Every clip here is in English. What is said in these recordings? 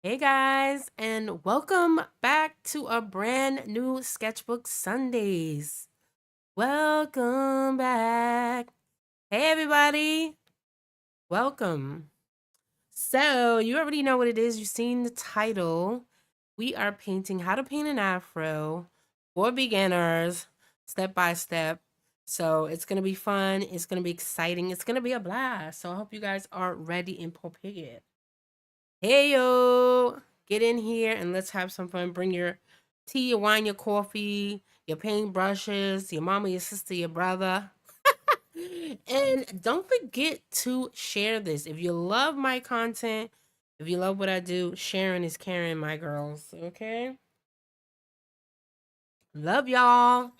Hey guys, and welcome back to a brand new Sketchbook Sundays. Welcome back. Hey everybody, welcome. So, you already know what it is. You've seen the title. We are painting how to paint an afro for beginners, step by step. So, it's going to be fun. It's going to be exciting. It's going to be a blast. So, I hope you guys are ready and prepared. Hey yo, get in here and let's have some fun. Bring your tea, your wine, your coffee, your paint brushes, your mama, your sister, your brother. And don't forget to share this. If you love my content, if you love what I do, sharing is caring, my girls. Okay? Love y'all.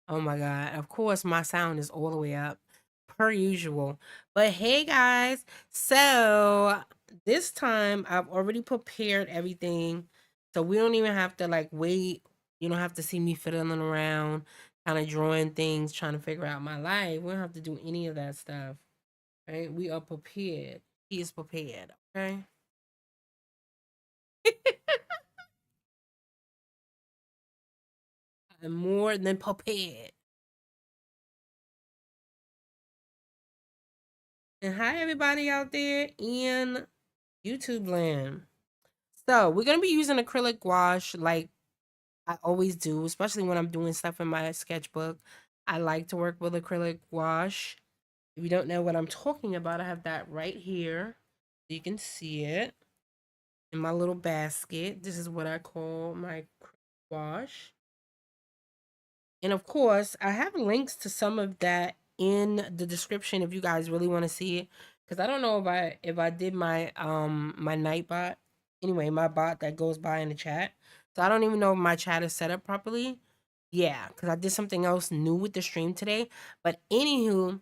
Oh my God. Of course, my sound is all the way up, per usual. But hey, guys. So this time I've already prepared everything. So we don't even have to like wait. You don't have to see me fiddling around, kind of drawing things, trying to figure out my life. We don't have to do any of that stuff. Right? We are prepared. He is prepared. Okay. I'm more than prepared. And hi, everybody out there in YouTube land. So we're gonna be using acrylic gouache like I always do, especially when I'm doing stuff in my sketchbook. I like to work with acrylic gouache. If you don't know what I'm talking about, I have that right here. You can see it in my little basket. This is what I call my gouache. And of course, I have links to some of that in the description if you guys really want to see it. Because I don't know if I did my night bot. Anyway, my bot that goes by in the chat. So I don't even know if my chat is set up properly. Yeah, because I did something else new with the stream today. But anywho,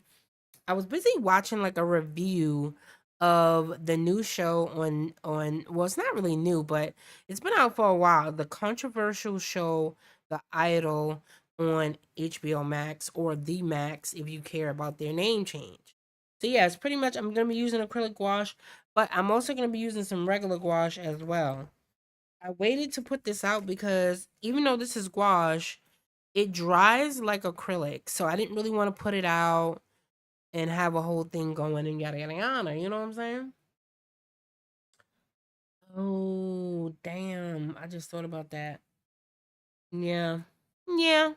I was busy watching like a review of the new show on well, it's not really new, but it's been out for a while. The controversial show The Idol on HBO Max, or The Max if you care about their name change. So yeah, it's pretty much I'm gonna be using acrylic gouache, but I'm also gonna be using some regular gouache as well. I waited to put this out because even though this is gouache, it dries like acrylic. So I didn't really want to put it out and have a whole thing going and yada yada yada. You know what I'm saying? Oh damn! I just thought about that. Yeah, yeah.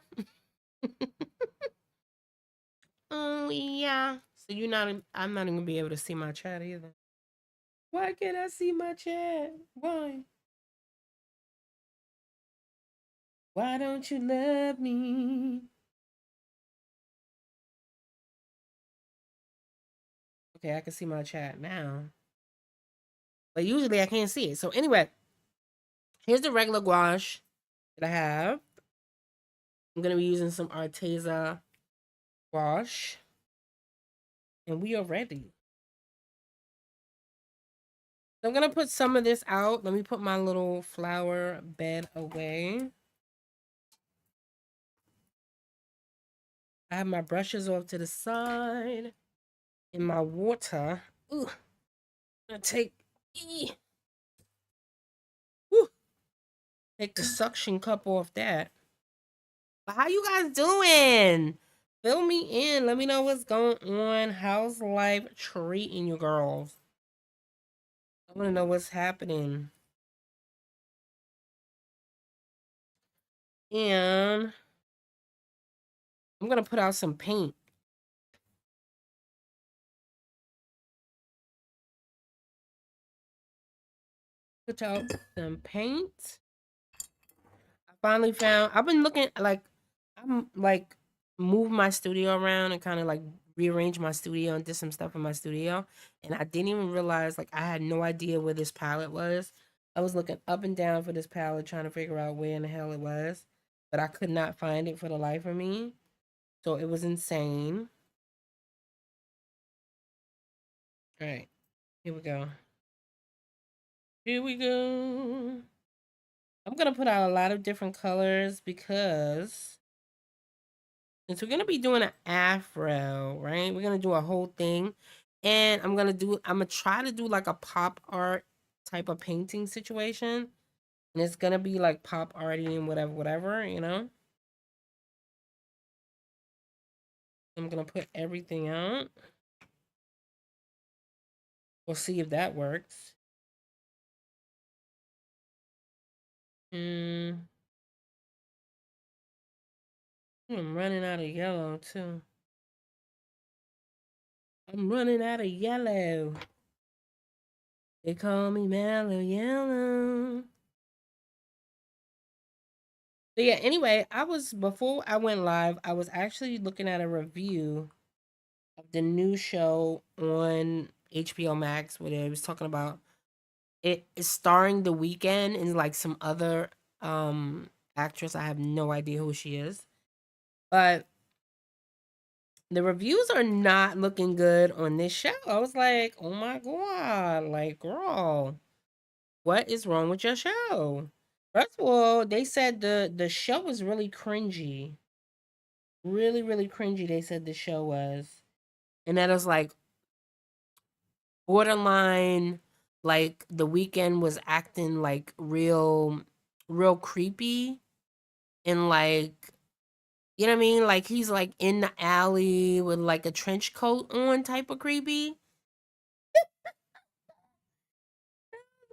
Oh yeah. So you're not. I'm not even gonna be able to see my chat either. Why can't I see my chat? Why? Why don't you love me? Okay, I can see my chat now, but usually I can't see it. So anyway, here's the regular gouache that I have. I'm gonna be using some Arteza gouache, and we are ready. So I'm gonna put some of this out. Let me put my little flower bed away. I have my brushes off to the side and my water. Ooh, I'm gonna whew, take the suction cup off that. But how you guys doing? Fill me in. Let me know what's going on. How's life treating you girls? I wanna know what's happening. And I'm gonna put out some paint. Put out some paint. I finally found. I've been looking like I'm like move my studio around and kind of like rearrange my studio and did some stuff in my studio, and I didn't even realize like I had no idea where this palette was. I was looking up and down for this palette trying to figure out where in the hell it was, but I could not find it for the life of me. So it was insane. All right, here we go. Here we go. I'm gonna put out a lot of different colors because since we're gonna be doing an afro, right? We're gonna do a whole thing. And I'm gonna try to do like a pop art type of painting situation. And it's gonna be like pop arty and whatever, whatever, you know? I'm gonna put everything out. We'll see if that works. Mm, I'm running out of yellow too. I'm running out of yellow. They call me Mellow Yellow. But yeah, anyway, before I went live, I was actually looking at a review of the new show on HBO Max where it was talking about it is starring The Weeknd and like some other actress. I have no idea who she is. But the reviews are not looking good on this show. I was like, oh my God, like, girl, what is wrong with your show? First of all, they said the show was really cringy. Really, really cringy, they said the show was. And that was like borderline, like The Weeknd was acting like real creepy and like you know what I mean? Like he's like in the alley with like a trench coat on type of creepy.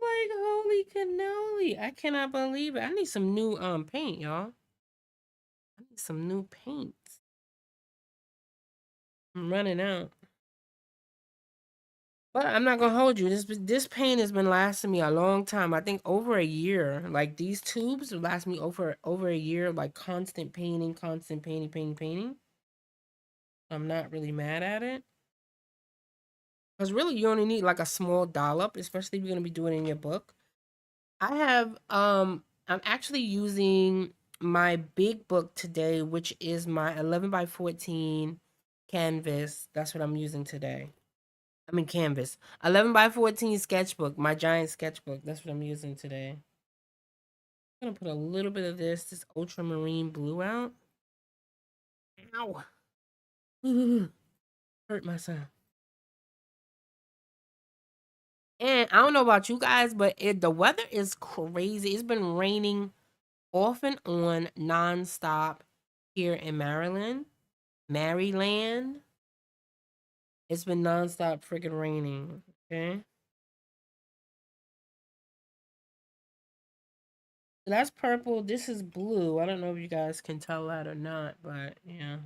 Like holy cannoli. I cannot believe it. I need some new paint, y'all. I need some new paint. I'm running out. But I'm not gonna hold you. This paint has been lasting me a long time. I think over a year. Like these tubes will last me over a year. Like constant painting, painting. I'm not really mad at it. Cause really, you only need like a small dollop, especially if you're gonna be doing it in your book. I'm actually using my big book today, which is my 11 by 14 canvas. That's what I'm using today. I mean canvas. 11 by 14 sketchbook, my giant sketchbook. That's what I'm using today. I'm gonna put a little bit of this ultramarine blue out. Ow. Ooh, hurt myself. And I don't know about you guys, but the weather is crazy. It's been raining off and on nonstop here in Maryland. Maryland. It's been nonstop freaking raining. Okay. So that's purple. This is blue. I don't know if you guys can tell that or not, but yeah.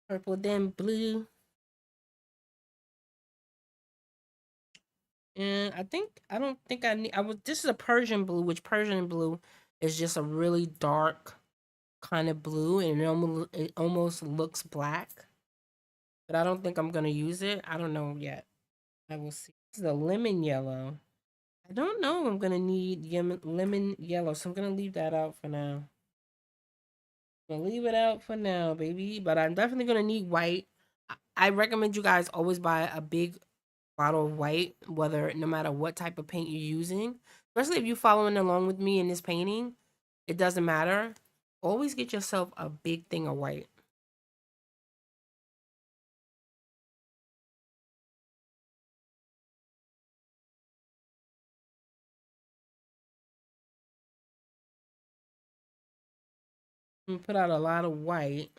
Purple, then blue. And I don't think I need, this is a Persian blue, which Persian blue is just a really dark kind of blue and it almost looks black. But I don't think I'm going to use it. I don't know yet. I will see. This is a lemon yellow. I don't know. I'm gonna need lemon yellow, so I'm gonna leave that out for now. Gonna leave it out for now, baby. But I'm definitely gonna need white. I recommend you guys always buy a big bottle of white, whether no matter what type of paint you're using. Especially if you're following along with me in this painting, it doesn't matter. Always get yourself a big thing of white. And put out a lot of white.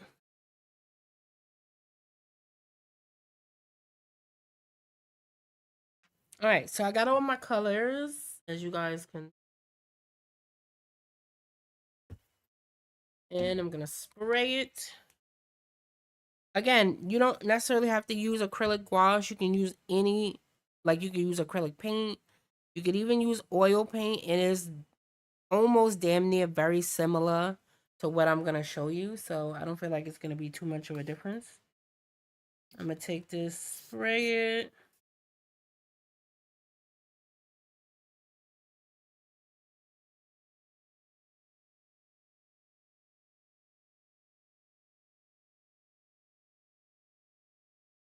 All right, so I got all my colors, as you guys can, and I'm gonna spray it. Again, you don't necessarily have to use acrylic gouache. You can use any, like you can use acrylic paint. You could even use oil paint. It is almost damn near very similar to what I'm gonna show you. So I don't feel like it's gonna be too much of a difference. I'm gonna take this, spray it.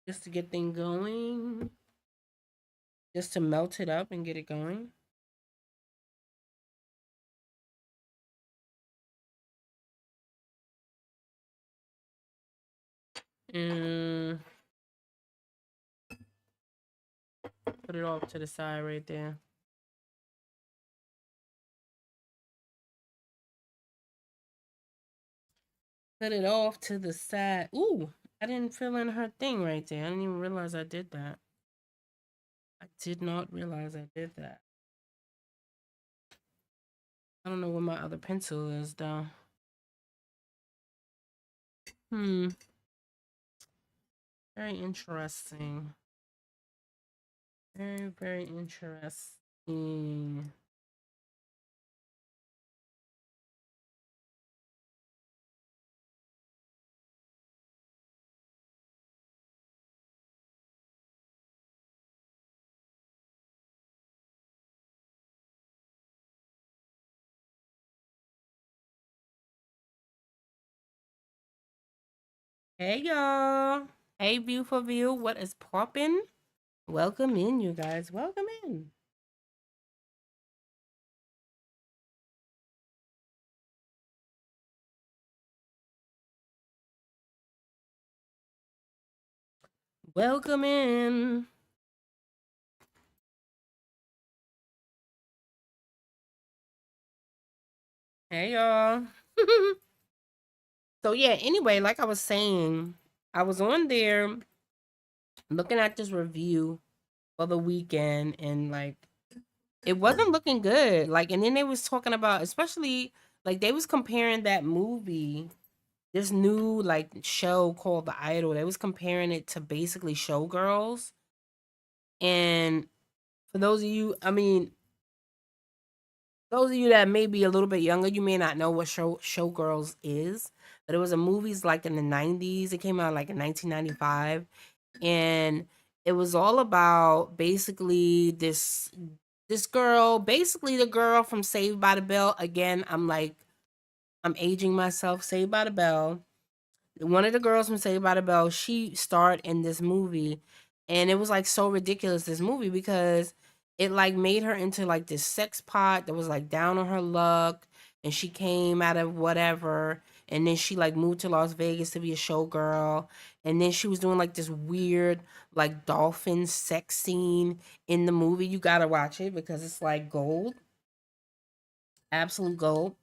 Just to get things going. Just to melt it up and get it going. And put it off to the side right there. Put it off to the side. Ooh, I didn't fill in her thing right there. I didn't even realize I did that. I did not realize I did that. I don't know where my other pencil is though. Hmm. Very interesting. Very, very interesting. Hey y'all. Hey beautiful view. What is poppin'? Welcome in, you guys. Welcome in. Welcome in. Hey y'all. So yeah, anyway, like I was saying, I was on there looking at this review for the weekend and like it wasn't looking good. Like and then they was talking about especially like they was comparing that movie, this new like show called The Idol. They was comparing it to basically Showgirls. And for those of you, I mean, those of you that may be a little bit younger, you may not know what Showgirls is, but it was a movies like in the 90s. It came out like in 1995 and it was all about basically this girl, basically the girl from Saved by the Bell. Again, I'm aging myself. Saved by the Bell. One of the girls from Saved by the Bell, she starred in this movie, and it was like so ridiculous this movie because it like made her into like this sex pot that was like down on her luck, and she came out of whatever, and then she like moved to Las Vegas to be a showgirl, and then she was doing like this weird like dolphin sex scene in the movie. You gotta watch it because it's like gold, absolute gold.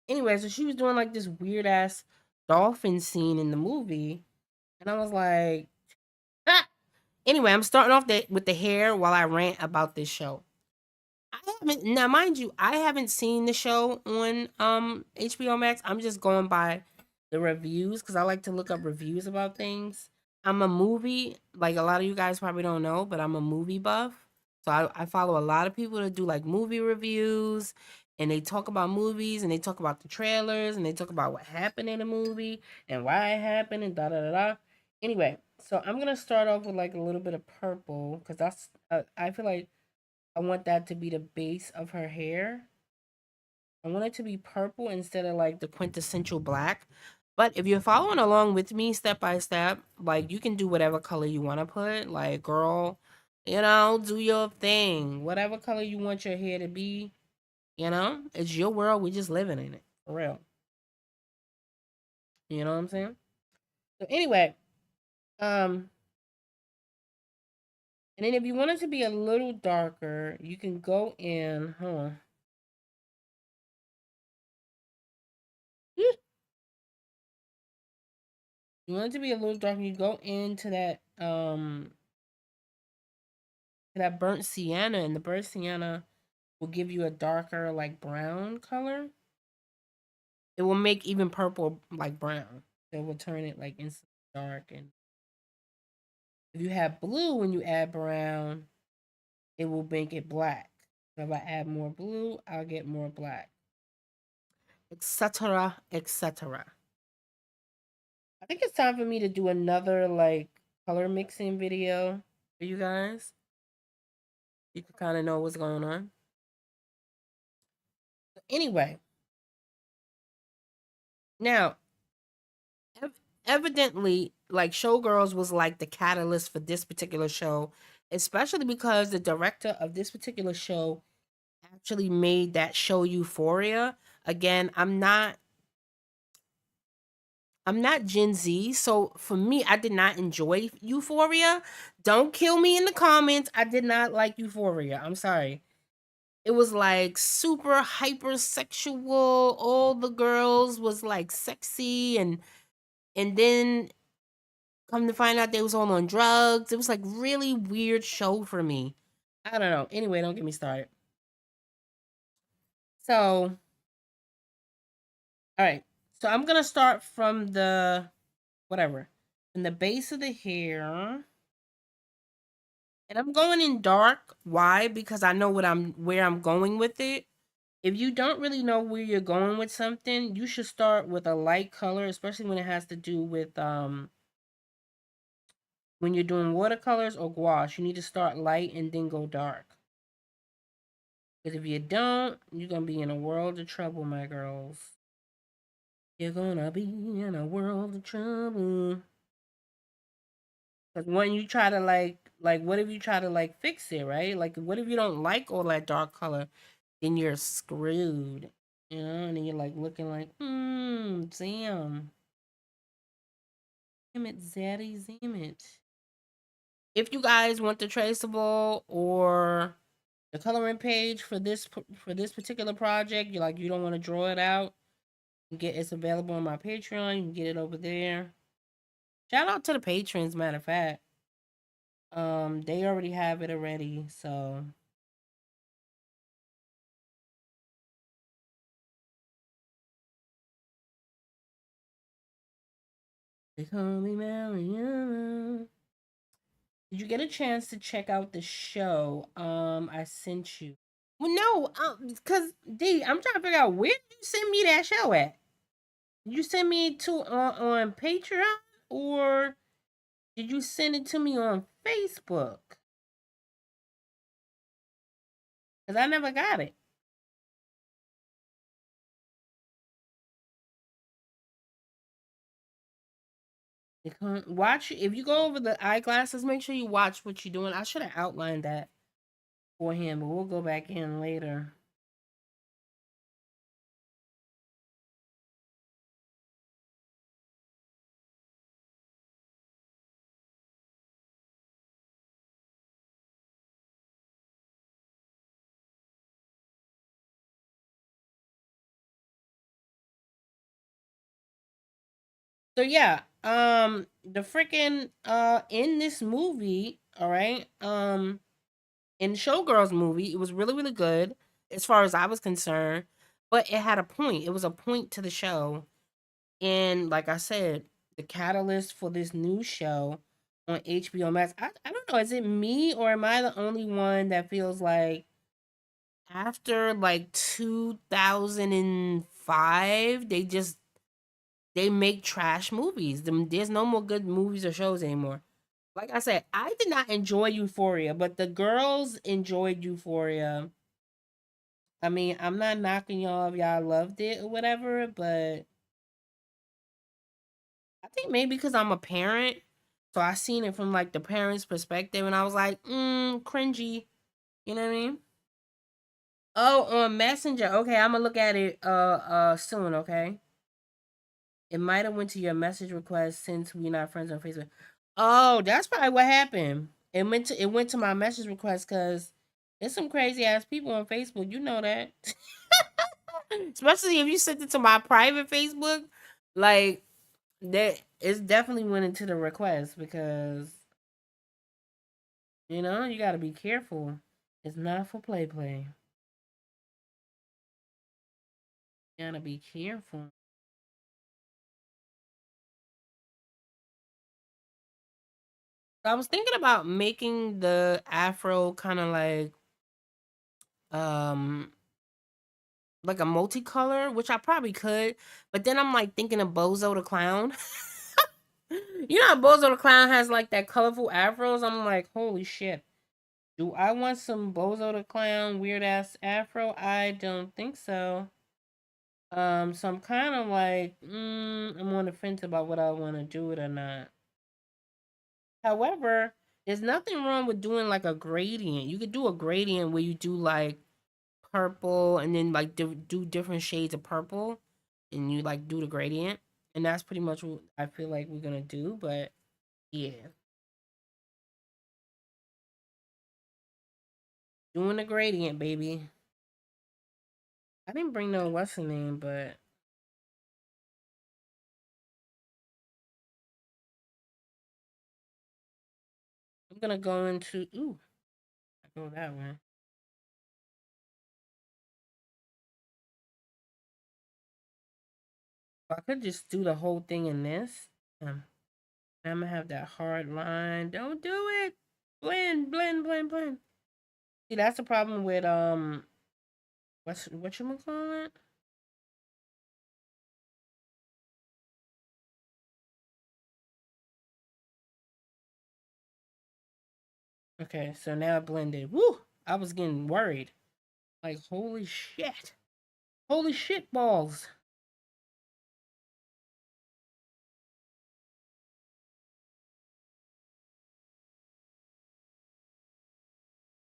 Anyway, so she was doing like this weird ass dolphin scene in the movie, and I was like, ah. Anyway, I'm starting off with the hair while I rant about this show. I haven't now, mind you, I haven't seen the show on HBO Max. I'm just going by the reviews because I like to look up reviews about things. I'm a movie, like a lot of you guys probably don't know, but I'm a movie buff. So I follow a lot of people that do like movie reviews and they talk about movies and they talk about the trailers and they talk about what happened in the movie and why it happened and da da da da. Anyway, so I'm gonna start off with like a little bit of purple because that's I feel like I want that to be the base of her hair. I want it to be purple instead of like the quintessential black. But if you're following along with me step by step, like you can do whatever color you want to put. Like, girl, do your thing. Whatever color you want your hair to be, it's your world. We just living in it. For real. You know what I'm saying? So anyway, um, and then if you want it to be a little darker, you can go in, hold on. You want it to be a little darker, you go into that burnt sienna, and the burnt sienna will give you a darker like brown color. It will make even purple like brown. It will turn it like instantly dark. And if you have blue when you add brown, it will make it black. So if I add more blue, I'll get more black, etc., etc. I think it's time for me to do another like color mixing video for you guys. You can kind of know what's going on. Anyway, now evidently, like Showgirls was like the catalyst for this particular show, especially because the director of this particular show actually made that show Euphoria. Again, I'm not Gen Z, so for me, I did not enjoy Euphoria. Don't kill me in the comments. I did not like Euphoria. I'm sorry. It was like super hypersexual. All the girls was like sexy, and then come to find out they was all on drugs. It was like really weird show for me. I don't know. Anyway, don't get me started. So, all right. So I'm gonna start from the whatever, from the base of the hair, and I'm going in dark. Why? Because I know where I'm going with it. If you don't really know where you're going with something, you should start with a light color, especially when it has to do with when you're doing watercolors or gouache. You need to start light and then go dark. Because if you don't, you're gonna be in a world of trouble, my girls. You're gonna be in a world of trouble. Because when you try to like, what if you try to like fix it, right? Like, what if you don't like all that dark color? Then you're screwed, you know. And then you're like looking like, damn it, zaddy, damn it. If you guys want the traceable or the coloring page for this particular project, you don't want to draw it out. It's available on my Patreon. You can get it over there. Shout out to the patrons, matter of fact. They already have it already, so they call me Mariana. Did you get a chance to check out the show? I sent you. Well, no, cause I'm trying to figure out where did you send me that show at? Did you send me to on Patreon or did you send it to me on Facebook? Cause I never got it. Watch if you go over the eyeglasses. Make sure you watch what you're doing. I should have outlined that for him, but we'll go back in later. So yeah, the freaking in this movie, all right, in Showgirls movie, it was really really good as far as I was concerned, but it had a point. It was a point to the show, and like I said, the catalyst for this new show on HBO Max. I don't know, is it me or am I the only one that feels like after like 2005, they make trash movies. There's no more good movies or shows anymore. Like I said, I did not enjoy Euphoria, but the girls enjoyed Euphoria. I mean, I'm not knocking y'all if y'all loved it or whatever, but I think maybe because I'm a parent, so I seen it from like the parents' perspective, and I was like, cringy. You know what I mean? Oh, on Messenger. Okay, I'm gonna look at it soon. Okay. It might have went to your message request since we're not friends on Facebook. Oh, that's probably what happened. It went to my message request because there's some crazy ass people on Facebook. You know that. Especially if you sent it to my private Facebook, like that it's definitely went into the request because you gotta be careful. It's not for play. You gotta be careful. I was thinking about making the afro kind of um like a multicolor, which I probably could, but then I'm like thinking of Bozo the Clown. You know how Bozo the Clown has like that colorful afros? I'm like, holy shit. Do I want some Bozo the Clown weird ass afro? I don't think so. So I'm kind of like, I'm on the fence about what I want to do it or not. However, there's nothing wrong with doing like a gradient. You could do a gradient where you do like purple and then like do different shades of purple and you like do the gradient And that's pretty much what I feel like we're gonna do, but yeah. Doing the gradient, baby. I didn't bring no what's the name, but I'm gonna go into I go that way. I could just do the whole thing in this. I'm gonna have that hard line. Don't do it. Blend, blend, blend, blend. See, that's the problem with what you call it? Okay, so now I blended. Woo! I was getting worried. Like, holy shit. Holy shit balls.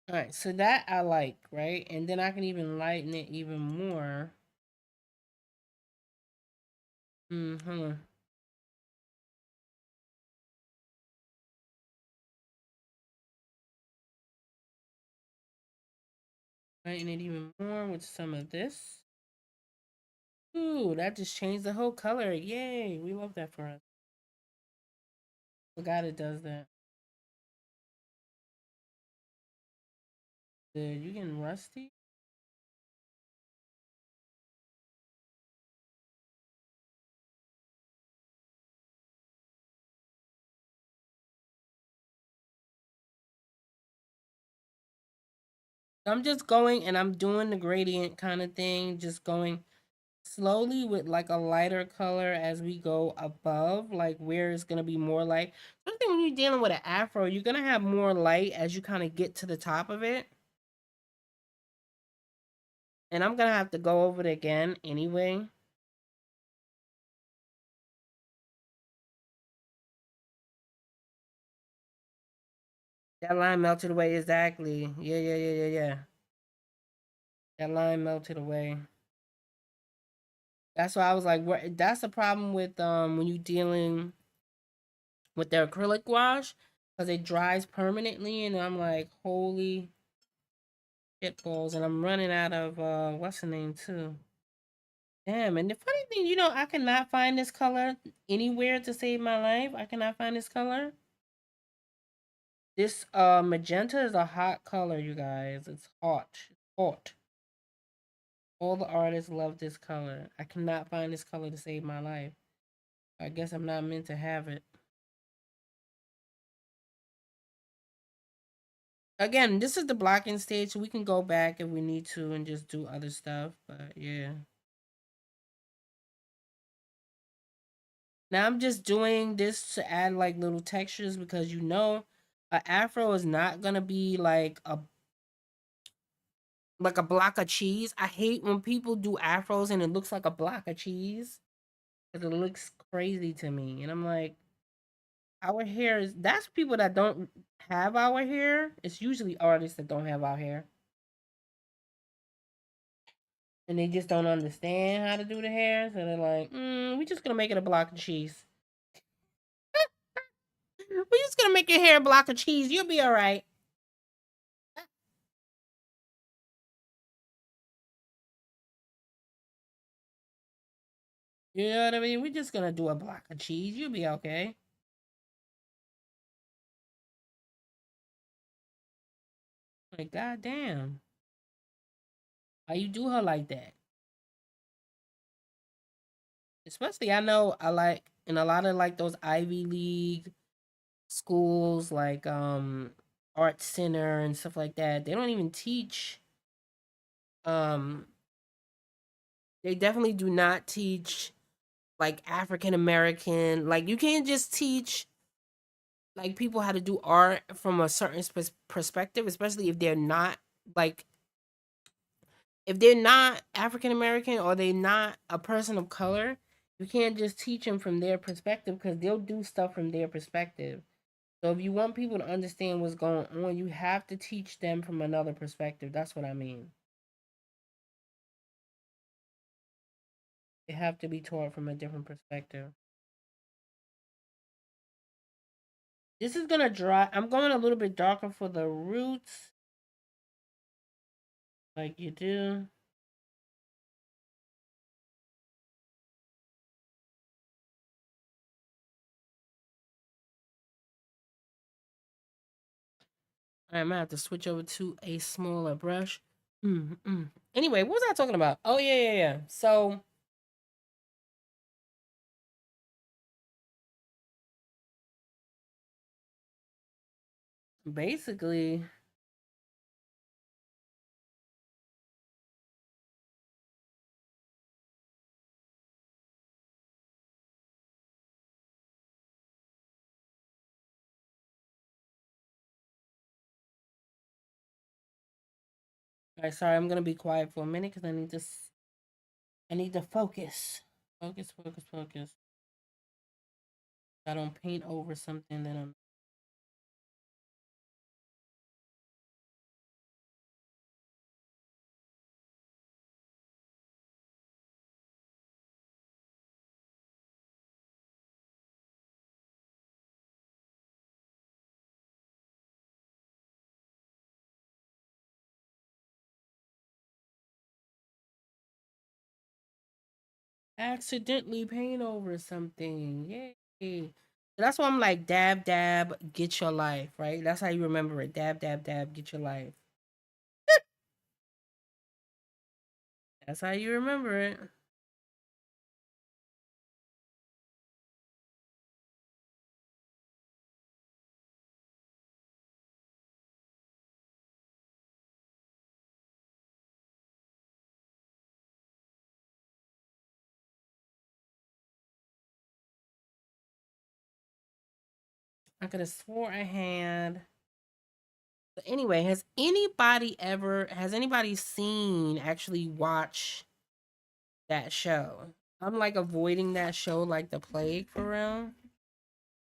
Alright, so that I like, right? And then I can even lighten it even more. Hold on. Lighten it even more with some of this. Ooh, that just changed the whole color. Yay, we love that for us. Forgot it does that. Dude, you getting rusty? I'm just going and I'm doing the gradient kind of thing, just going slowly with like a lighter color as we go above, like where it's gonna be more light. Especially when you're dealing with an afro, you're gonna have more light as you kind of get to the top of it. And I'm gonna have to go over it again anyway. That line melted away exactly. Yeah, yeah, yeah, yeah, yeah. That line melted away. That's why I was like, that's the problem with when you dealing with the acrylic wash, because it dries permanently, and I'm like, holy shit balls, and I'm running out of what's the name too. Damn, and the funny thing, I cannot find this color anywhere to save my life. I cannot find this color. This magenta is a hot color, you guys. It's hot. It's hot. All the artists love this color. I cannot find this color to save my life. I guess I'm not meant to have it. Again, this is the blocking stage, so we can go back if we need to and just do other stuff. But yeah. Now I'm just doing this to add like little textures because a afro is not gonna be like a block of cheese. I hate when people do afros and it looks like a block of cheese because it looks crazy to me. And I'm like, our hair is that's people that don't have our hair. It's usually artists that don't have our hair. And they just don't understand how to do the hair. So they're like, we just gonna make it a block of cheese. We're just gonna make your hair a block of cheese. You'll be all right. You know what I mean? We're just gonna do a block of cheese. You'll be okay. Like, goddamn. Why you do her like that? Especially, I know I like in a lot of like those Ivy League schools, like Art Center and stuff like that. They don't even teach. Um, they definitely do not teach like African American. Like, you can't just teach like people how to do art from a certain perspective, especially like if they're not African American or they're not a person of color. You can't just teach them from their perspective because they'll do stuff from their perspective. So if you want people to understand what's going on, you have to teach them from another perspective. That's what I mean. They have to be taught from a different perspective. This is gonna dry. I'm going a little bit darker for the roots, like you do. I'm gonna have to switch over to a smaller brush. Mm-mm. Anyway, what was I talking about? Oh yeah. So basically, all right, sorry, I'm gonna be quiet for a minute because I need to focus. Focus. I don't paint over something that I'm. Accidentally paint over something. Yay. That's why I'm like dab dab, get your life, right? That's how you remember it. Dab dab dab, get your life. That's how you remember it. I could have swore I had. But anyway, has anybody seen actually watch that show? I'm like avoiding that show like the plague for real.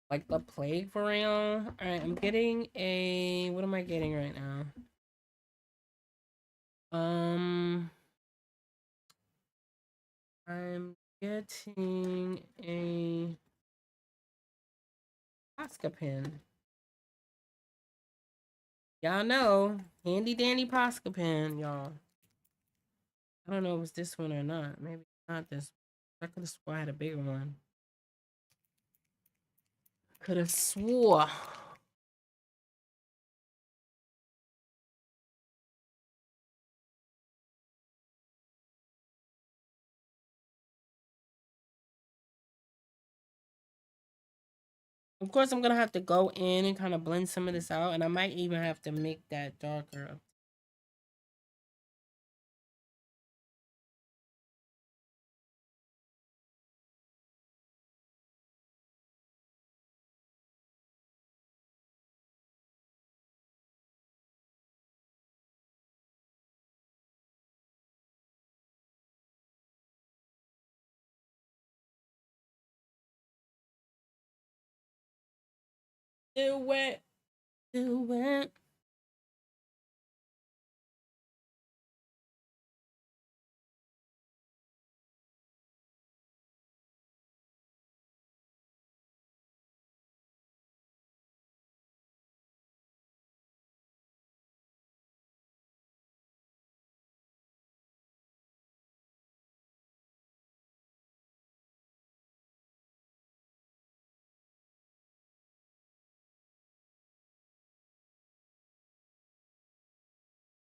Like the plague for real. Alright, I'm getting a what am I getting right now? Um I'm getting a Posca pen. Y'all know, handy dandy Posca pen, y'all. I don't know if it's this one or not. Maybe not this. I could have swore I had a bigger one. Could have swore. Of course, I'm gonna have to go in and kind of blend some of this out, and I might even have to make that darker. Do it. Do it.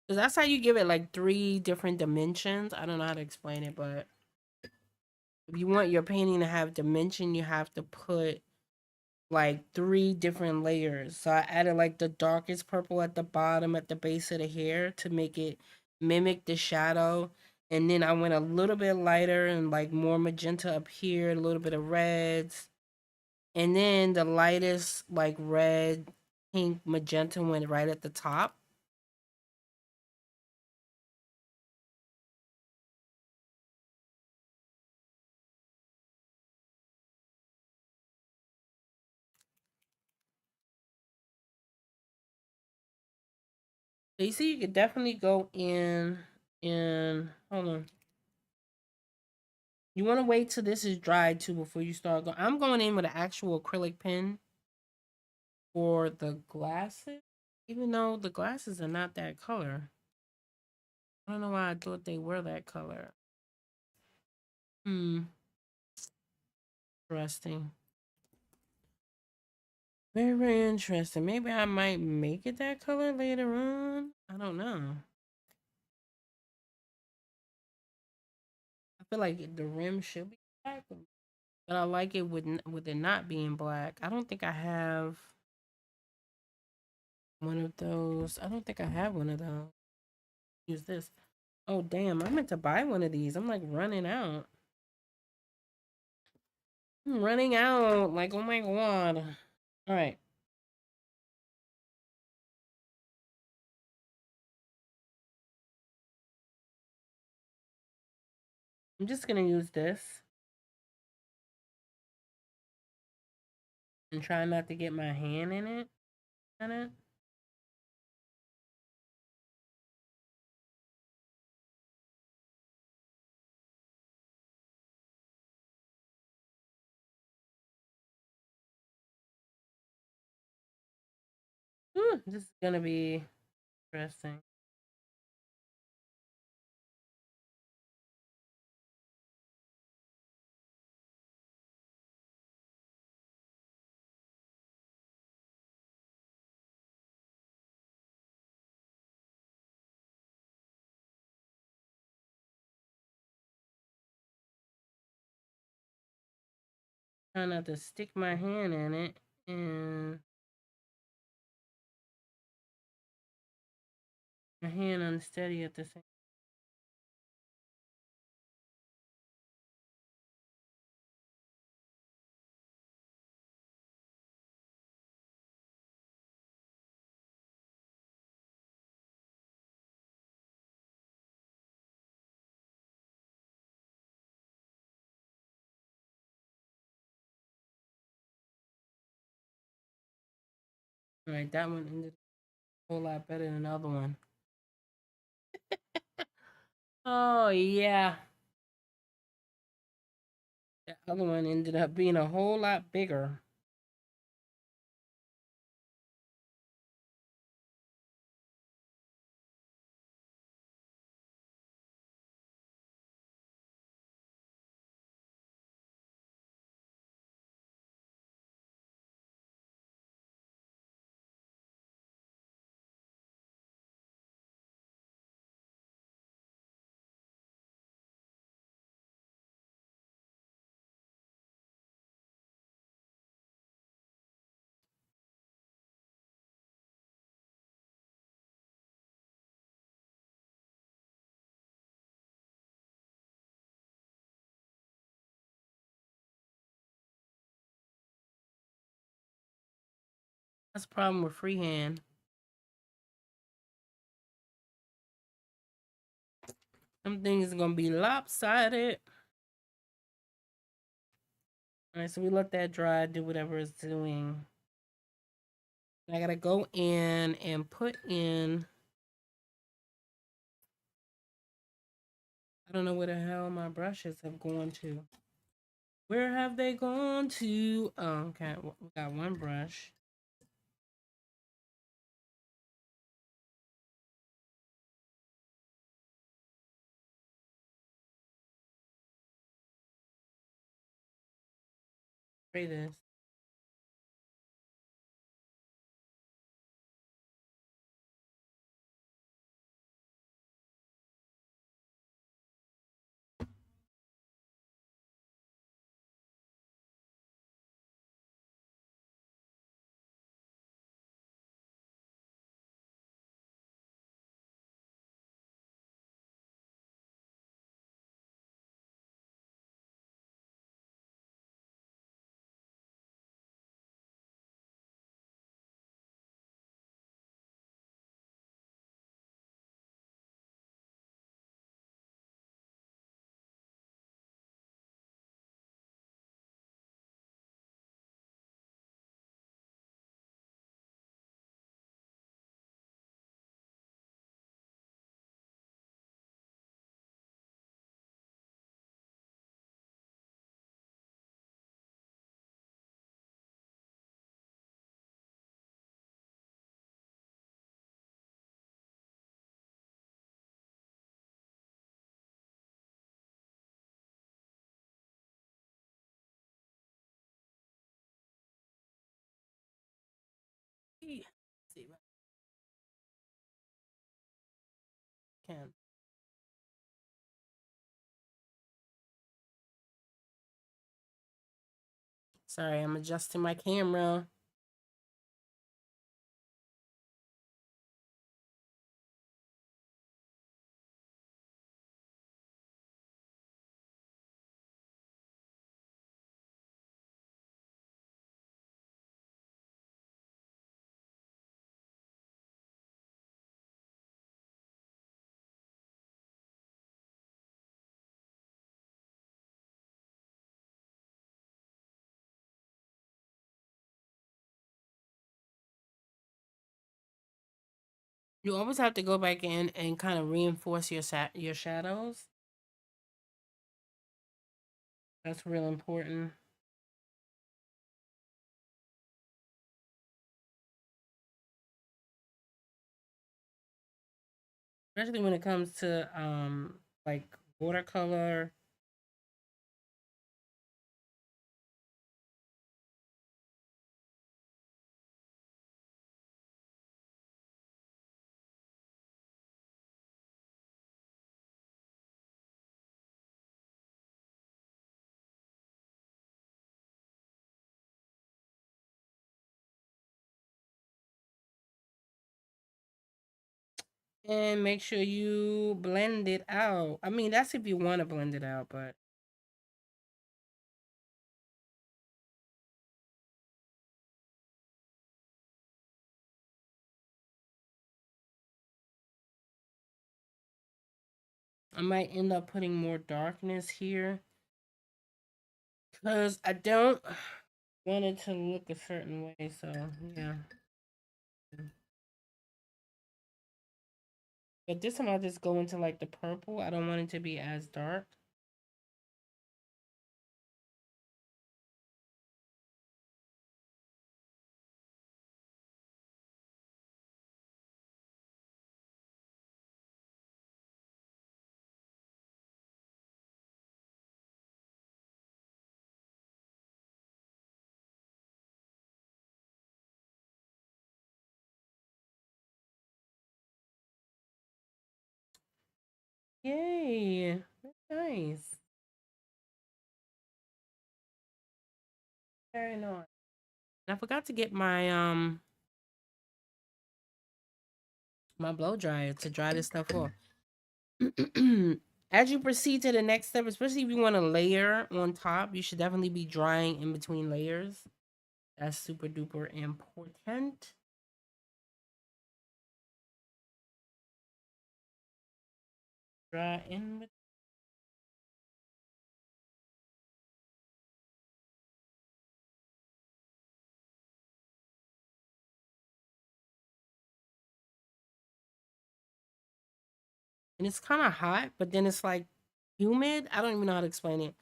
Cause that's how you give it like 3 different dimensions. I don't know how to explain it, but if you want your painting to have dimension, you have to put like 3 different layers. So I added like the darkest purple at the bottom at the base of the hair to make it mimic the shadow. And then I went a little bit lighter and like more magenta up here, a little bit of reds. And then the lightest like red, pink, magenta went right at the top. So you see you could definitely go in and hold on. You want to wait till this is dried too before you start going. I'm going in with an actual acrylic pen. for the glasses, even though the glasses are not that color. I don't know why I thought they were that color. Hmm. Interesting. Very, very interesting. Maybe I might make it that color later on. I don't know. I feel like the rim should be black, but I like it with it not being black. I don't think I have one of those. I don't think I have one of those. Use this. Oh damn! I meant to buy one of these. I'm like running out. I'm running out. Like oh my god. All right. I'm just gonna use this and try not to get my hand in it. Kinda. This is gonna be interesting. Try not to stick my hand in it and my hand unsteady at the same. All right, that one ended a whole lot better than the other one. Oh yeah, the other one ended up being a whole lot bigger. That's the problem with freehand. Some things are gonna be lopsided. All right, so we let that dry, do whatever it's doing. I gotta go in and put in. I don't know where the hell my brushes have gone to. Where have they gone to? Oh, okay. We got one brush. Spray this. Let's see if I can. Sorry, I'm adjusting my camera. You always have to go back in and kind of reinforce your shadows. That's real important. Especially when it comes to like watercolor. And make sure you blend it out. I mean, that's if you want to blend it out, but I might end up putting more darkness here because I don't want it to look a certain way. So, yeah. But this time I'll just go into like the purple. I don't want it to be as dark. Yay. That's nice. Very nice. I forgot to get my blow dryer to dry this stuff off. As you proceed to the next step, especially if you want to layer on top, you should definitely be drying in between layers. That's super duper important. Dry in. And it's kind of hot, but then it's like humid. I don't even know how to explain it.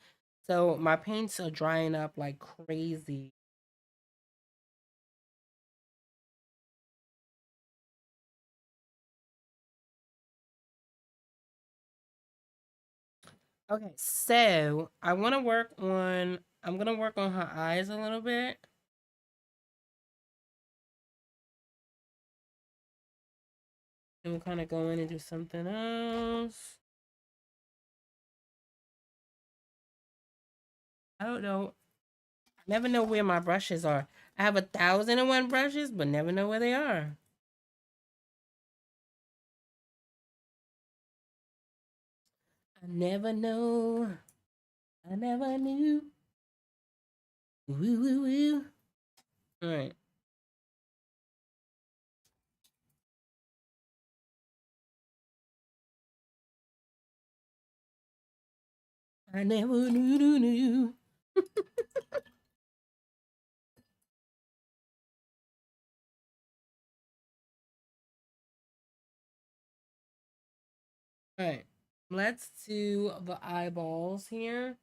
So my paints are drying up like crazy. Okay, so I'm gonna work on her eyes a little bit. And we'll kind of go in and do something else. I don't know. I never know where my brushes are. I have 1,001 brushes, but never know where they are. I never know. I never knew. Woo woo woo. All right. I never knew. All right. Let's do the eyeballs here,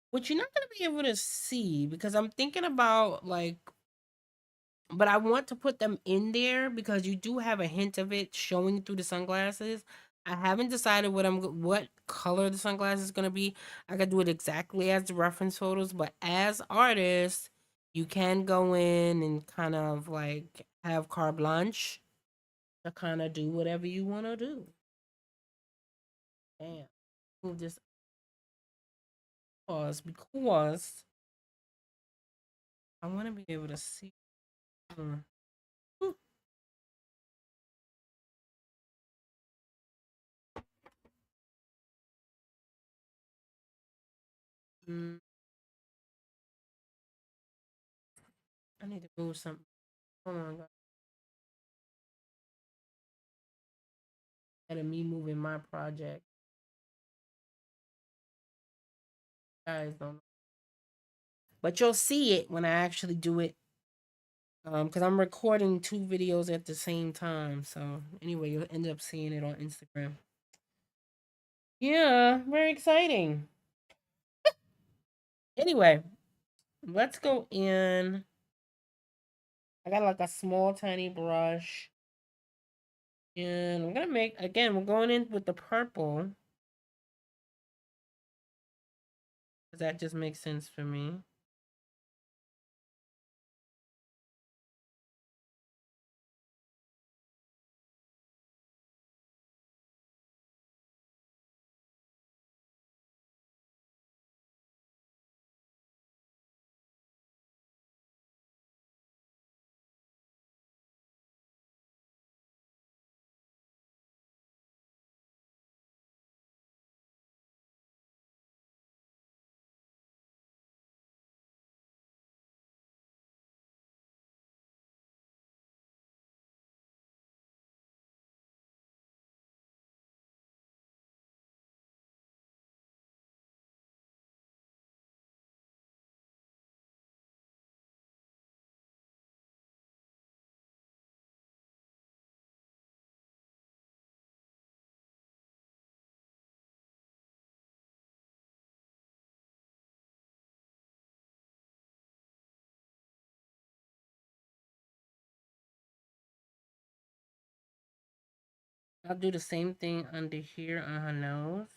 which you're not going to be able to see because I'm thinking about like, but I want to put them in there because you do have a hint of it showing through the sunglasses. I haven't decided what color the sunglasses is gonna be. I could do it exactly as the reference photos, but as artists, you can go in and kind of like have carte blanche to kind of do whatever you want to do. Damn. Move this pause because I want to be able to see. Mm. Mm. I need to move something. Hold on, guys. Instead of me moving my project, guys don't. But you'll see it when I actually do it. Because I'm recording 2 videos at the same time. So anyway, you'll end up seeing it on Instagram. Yeah, very exciting. Anyway, let's go in. I got like a small tiny brush. And I'm gonna make, again, we're going in with the purple. Because that just makes sense for me. I'll do the same thing under here on her nose.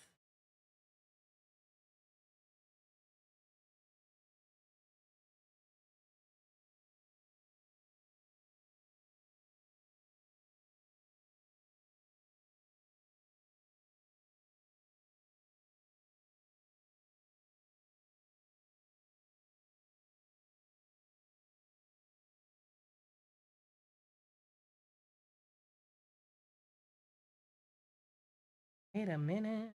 Wait a minute.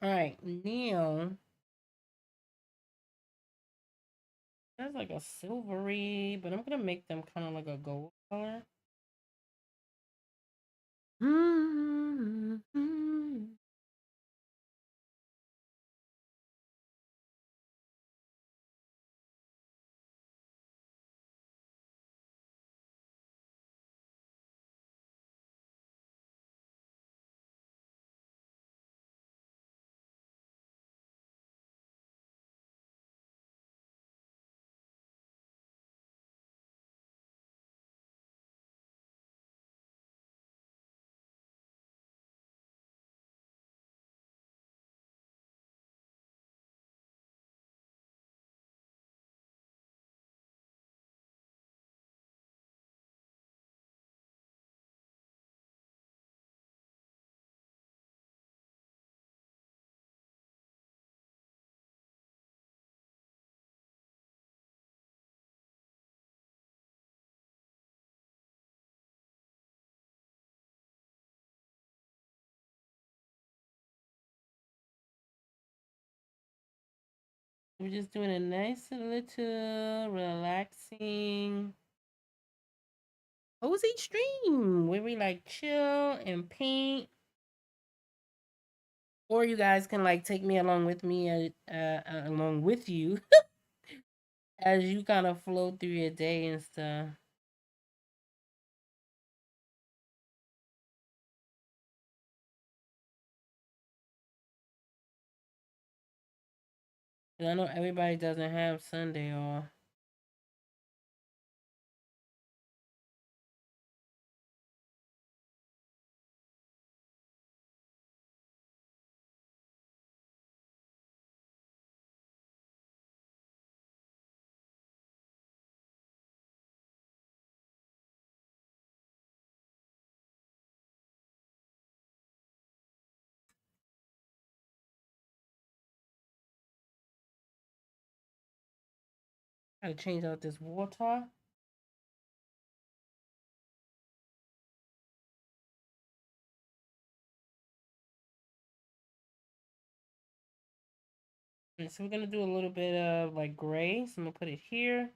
All right, now that's like a silvery, but I'm gonna make them kind of like a gold color. We're just doing a nice little relaxing cozy stream where we like chill and paint. Or you guys can like take me along with me, along with you as you kind of flow through your day and stuff. 'Cause I know everybody doesn't have Sunday off. Gotta change out this water. And so we're gonna do a little bit of like gray. So I'm gonna put it here.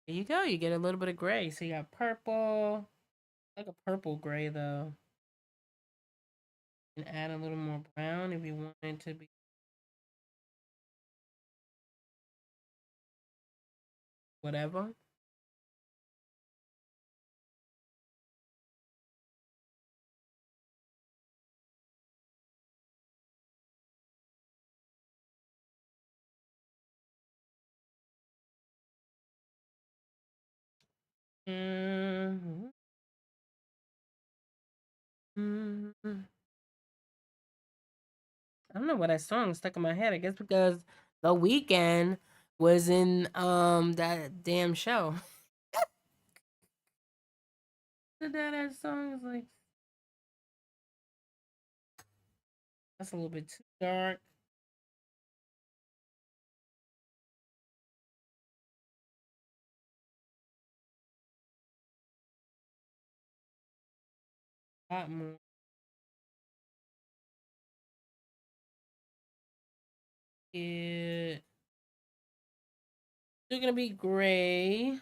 There you go. You get a little bit of gray. So you got purple, like a purple gray though. And add a little more brown if you want it to be whatever. Mm-hmm. Mm-hmm. I don't know why that song stuck in my head. I guess because The Weekend was in that damn show. That song is like that's a little bit too dark. A lot more. It still gonna be gray.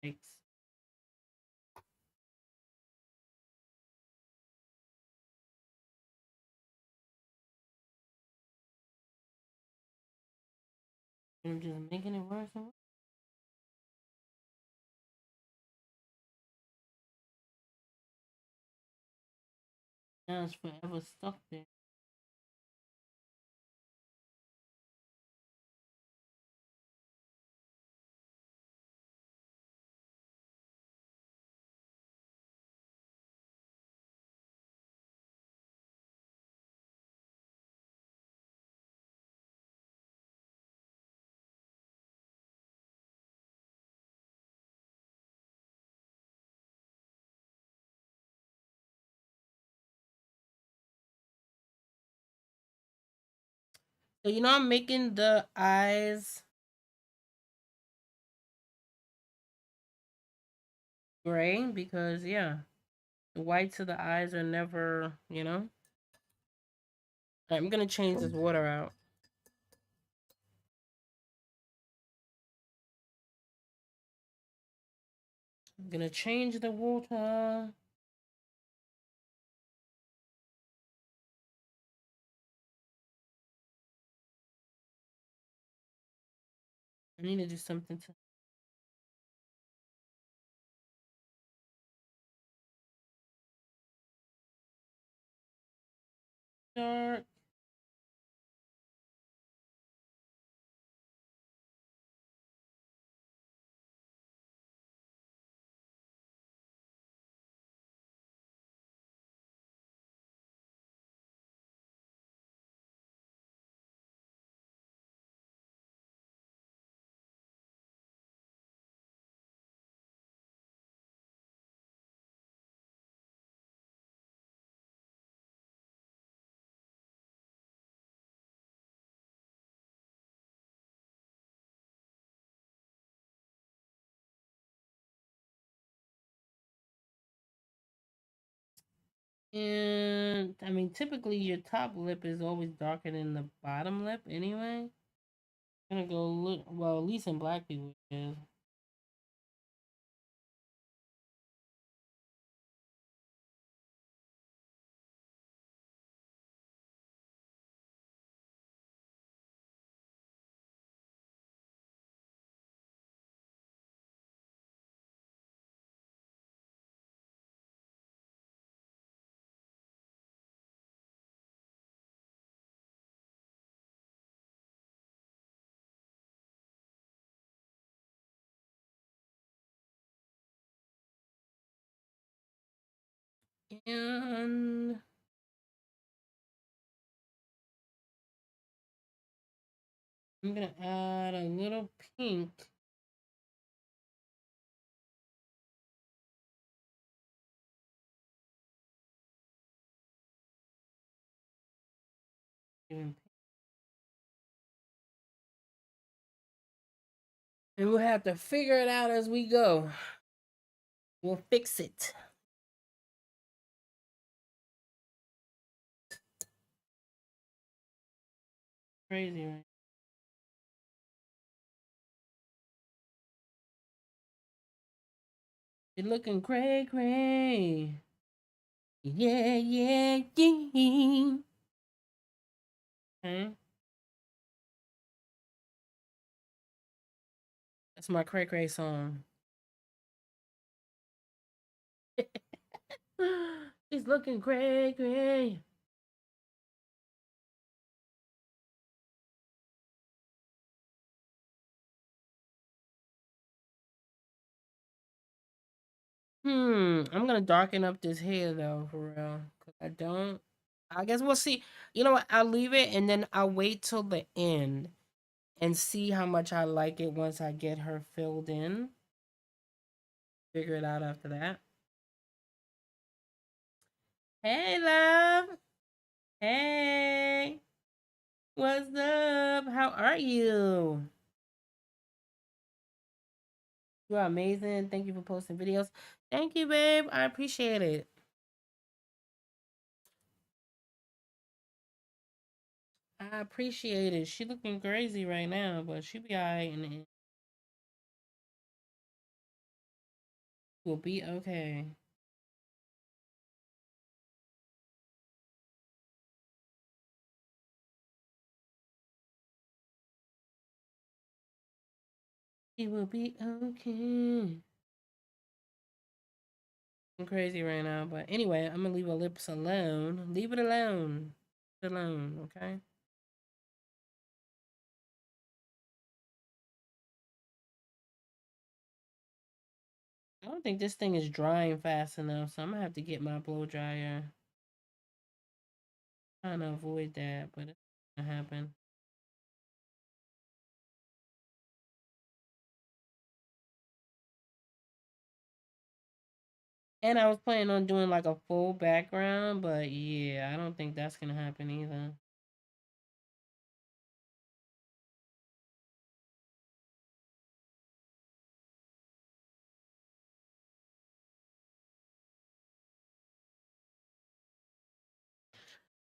Thanks. I'm just making it worse and worse. Now it's forever stuck there. So you know I'm making the eyes gray because yeah, the whites of the eyes are never, you know. I'm gonna change this water out. I'm gonna change the water. I need to do something to dark. And I mean, typically your top lip is always darker than the bottom lip anyway. I'm gonna go look, well, at least in black people it is. And I'm gonna add a little pink. And we'll have to figure it out as we go. We'll fix it. Crazy, right? You're looking cray cray. Yeah, yeah, yeah. Okay. That's my cray cray song. He's looking cray cray. I'm gonna darken up this hair though, for real. Cause I don't. I guess we'll see. You know what? I'll leave it and then I'll wait till the end and see how much I like it once I get her filled in. Figure it out after that. Hey, love. Hey. What's up? How are you? You are amazing. Thank you for posting videos. Thank you, babe. I appreciate it. I appreciate it. She looking crazy right now, but she be alright and it will be okay. It will be okay. I'm crazy right now, but anyway, I'm gonna leave her lips alone. Leave it alone. Leave it alone, okay? I don't think this thing is drying fast enough, so I'm gonna have to get my blow dryer. Trying to avoid that, but it's gonna happen. And I was planning on doing like a full background, but yeah, I don't think that's gonna happen either.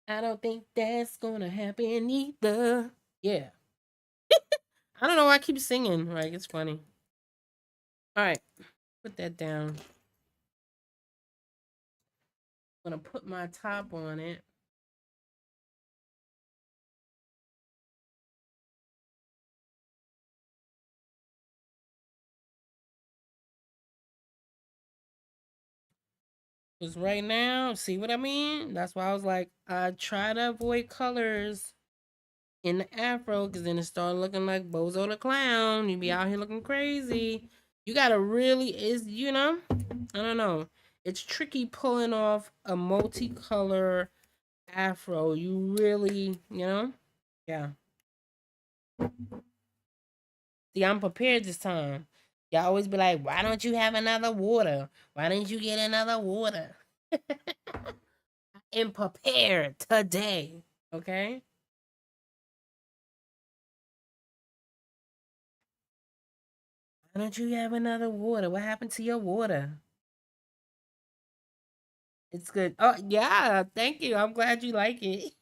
I don't think that's gonna happen either. Yeah. I don't know why I keep singing. Like, it's funny. All right, put that down. I'm gonna put my top on it. Because right now, see what I mean? That's why I was like, I try to avoid colors in the afro because then it started looking like Bozo the Clown. You be out here looking crazy. You gotta really, I don't know. It's tricky pulling off a multicolor afro. You really, Yeah. See, I'm prepared this time. Y'all always be like, why don't you have another water? Why didn't you get another water? I'm prepared today. Okay? Why don't you have another water? What happened to your water? It's good. Oh, yeah, thank you. I'm glad you like it.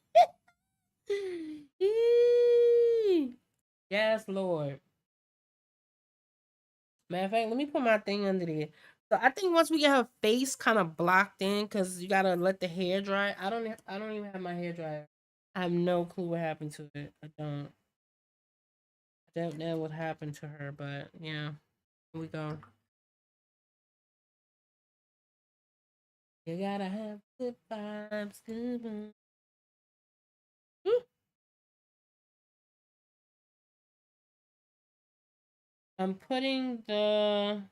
Eee. Yes, Lord. Matter of fact, let me put my thing under there. So I think once we get her face kind of blocked in, because you gotta let the hair dry. I don't even have my hair dryer. I have no clue what happened to it. I don't know what happened to her, but yeah, here we go. You gotta have good vibes, good vibes. Woo. I'm putting the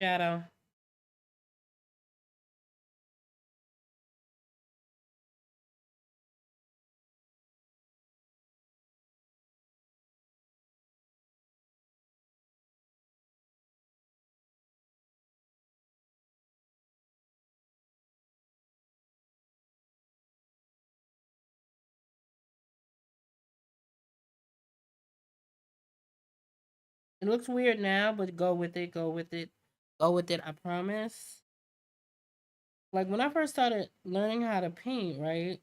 shadow. It looks weird now, but go with it, go with it, go with it. I promise. Like when I first started learning how to paint, right?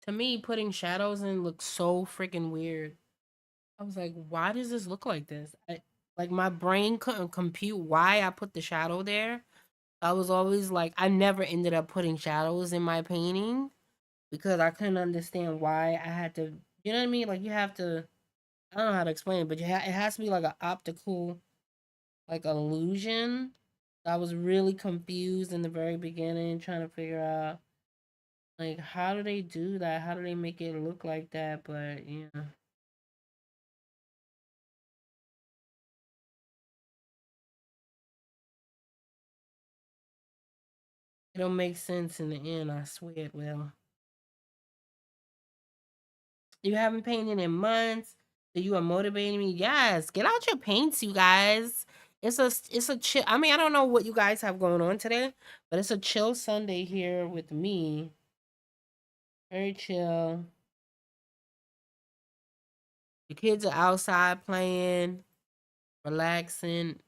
To me, putting shadows in looks so freaking weird. I was like, why does this look like this? Like my brain couldn't compute why I put the shadow there. I was always like, I never ended up putting shadows in my painting because I couldn't understand why I had to. You know what I mean? Like you have to. I don't know how to explain it, but it has to be like an optical like illusion. I was really confused in the very beginning, trying to figure out like how do they do that? How do they make it look like that? But yeah, it'll make sense in the end. I swear it will. You haven't painted in months. So you are motivating me. Yes, get out your paints, you guys. It's a chill. I mean, I don't know what you guys have going on today, but it's a chill Sunday here with me. Very chill. The kids are outside playing, relaxing.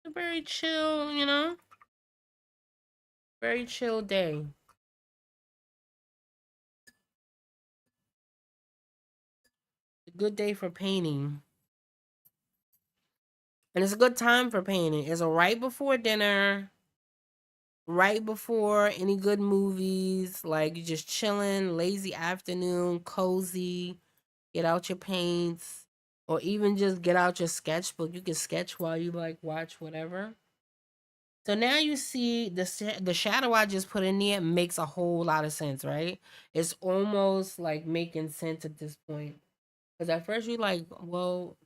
A very chill, very chill day. A good day for painting. And it's a good time for painting. It's a right before dinner, right before any good movies. Like you just chilling, lazy afternoon, cozy. Get out your paints, or even just get out your sketchbook. You can sketch while you like watch whatever. So now you see the shadow I just put in there makes a whole lot of sense, right? It's almost like making sense at this point. Because at first you're like, well,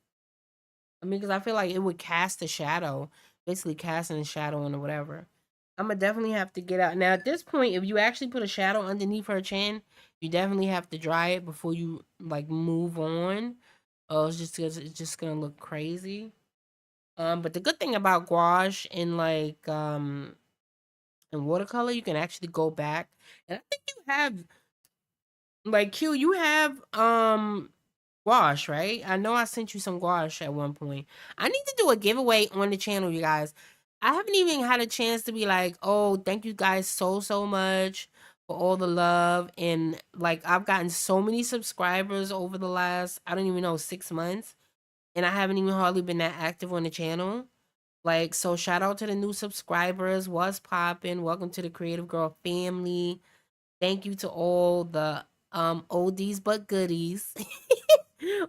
I mean, because I feel like it would cast a shadow, basically casting a shadow on or whatever. I'm gonna definitely have to get out now. At this point, if you actually put a shadow underneath her chin, you definitely have to dry it before you like move on. Oh, it's just gonna look crazy. But the good thing about gouache and and watercolor, you can actually go back, and I think you have like Q. You have gouache, right? I know I sent you some gouache at one point. I need to do a giveaway on the channel, you guys. I haven't even had a chance to be like, oh, thank you guys so much for all the love. And like, I've gotten so many subscribers over the last, I don't even know, 6 months. And I haven't even hardly been that active on the channel. Like, so shout out to the new subscribers. What's poppin'? Welcome to the Creative Girl family. Thank you to all the oldies but goodies.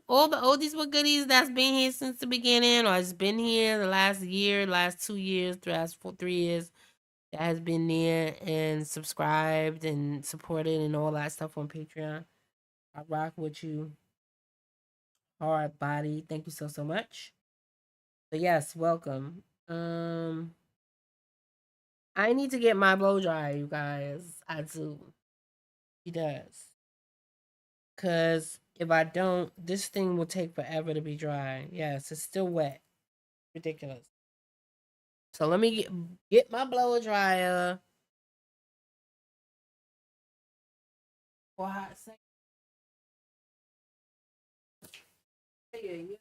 All the oldies but goodies that's been here since the beginning or has been here the last year, last 2 years, the last 3 years that has been there and subscribed and supported and all that stuff on Patreon. I rock with you hard body. Thank you so much. But yes, welcome. I need to get my blow dryer, you guys. I do. He does. Cause if I don't, this thing will take forever to be dry. Yes, it's still wet. Ridiculous. So let me get my blow dryer for a hot second. Yeah, yeah.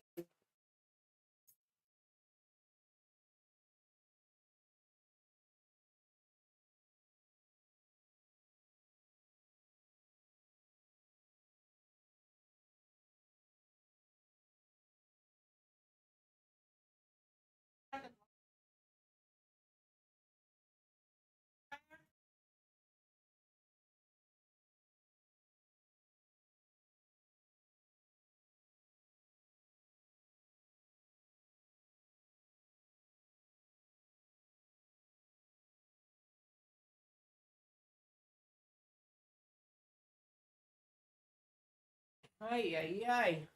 Ay, ay, ay.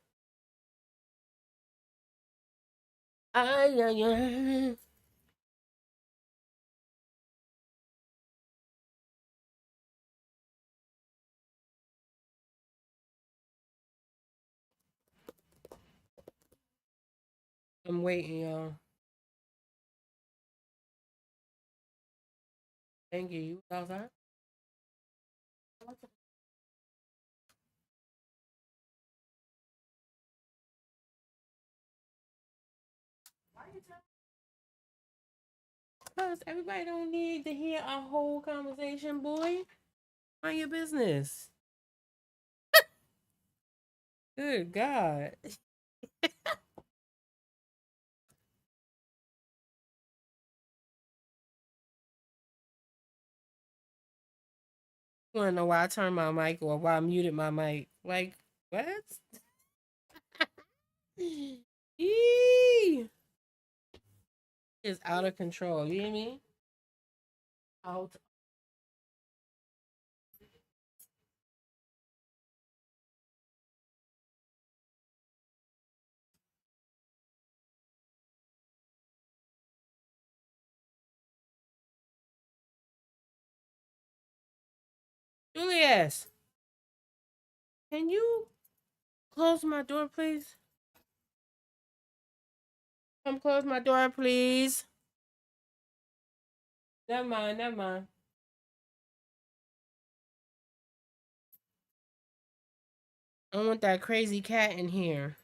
Ay, ay, ay. I'm waiting, y'all. Thank you. You outside? Cause everybody don't need to hear our whole conversation, boy. Mind your business. Good God. You wanna know why I turned my mic or why I muted my mic? Like, what? Yee! It's out of control. You hear me? Out. Julius, can you close my door, please? Come close my door, please. Never mind, never mind. I don't want that crazy cat in here.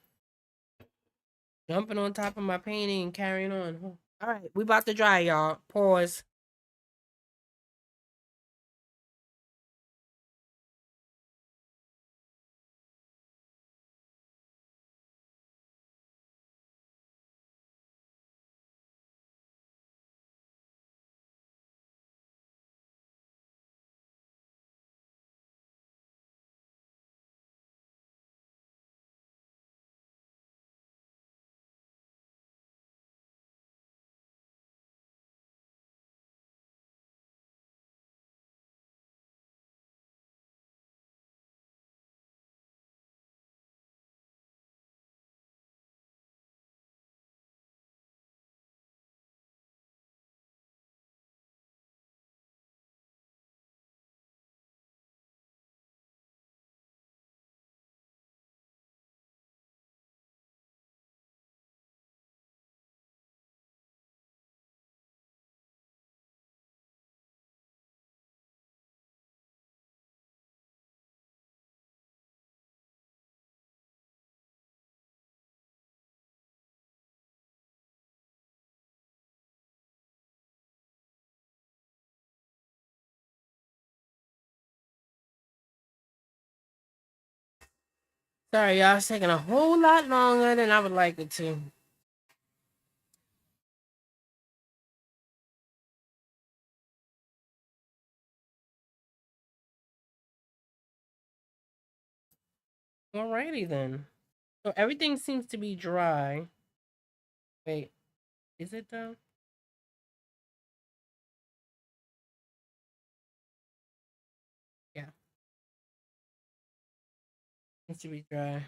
Jumping on top of my painting and carrying on. All right, we about to dry, y'all. Pause. Sorry, y'all. It's taking a whole lot longer than I would like it to. Alrighty then. So everything seems to be dry. Wait, is it though? Yeah, it should be dry.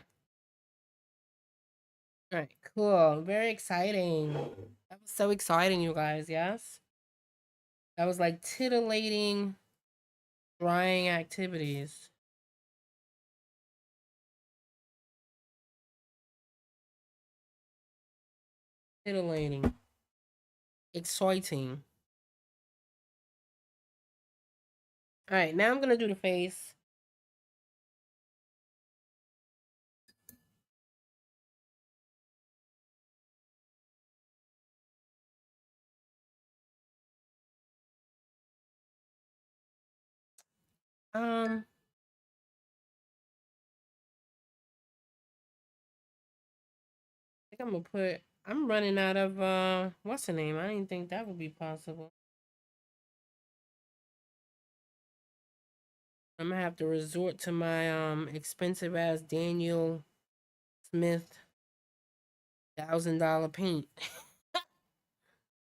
All right, cool. Very exciting. That was so exciting, you guys. Yes. That was like titillating drying activities. Titillating. Exciting. All right, now I'm gonna do the face. Um, I think I'm gonna put. I'm running out of what's the name? I didn't think that would be possible. I'm gonna have to resort to my expensive ass Daniel Smith $1,000 paint.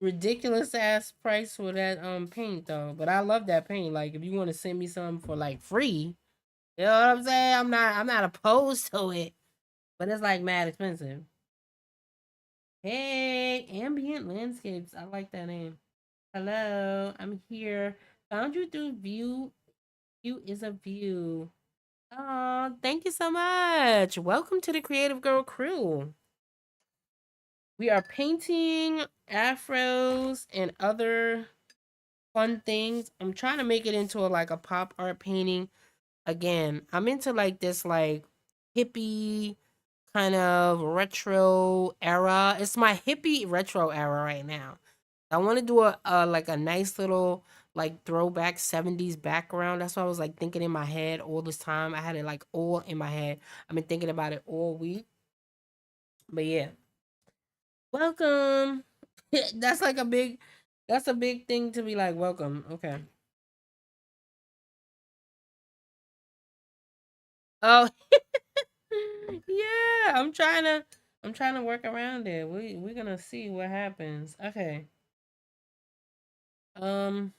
Ridiculous ass price for that paint though. But I love that paint. Like if you want to send me some for like free, you know what I'm saying? I'm not opposed to it. But it's like mad expensive. Hey, ambient landscapes. I like that name. Hello, I'm here. Found you through view. View is a view. Oh, thank you so much. Welcome to the Creative Girl crew. We are painting afros and other fun things. I'm trying to make it into like a pop art painting. Again, I'm into like this like hippie kind of retro era. It's my hippie retro era right now. I want to do a like a nice little like throwback 70s background. That's what I was like thinking in my head all this time. I had it like all in my head. I've been thinking about it all week. But yeah. Welcome. that's like a big that's a big thing to be like welcome. Okay. Oh, yeah, I'm trying to work around it. We're gonna see what happens. Okay. Um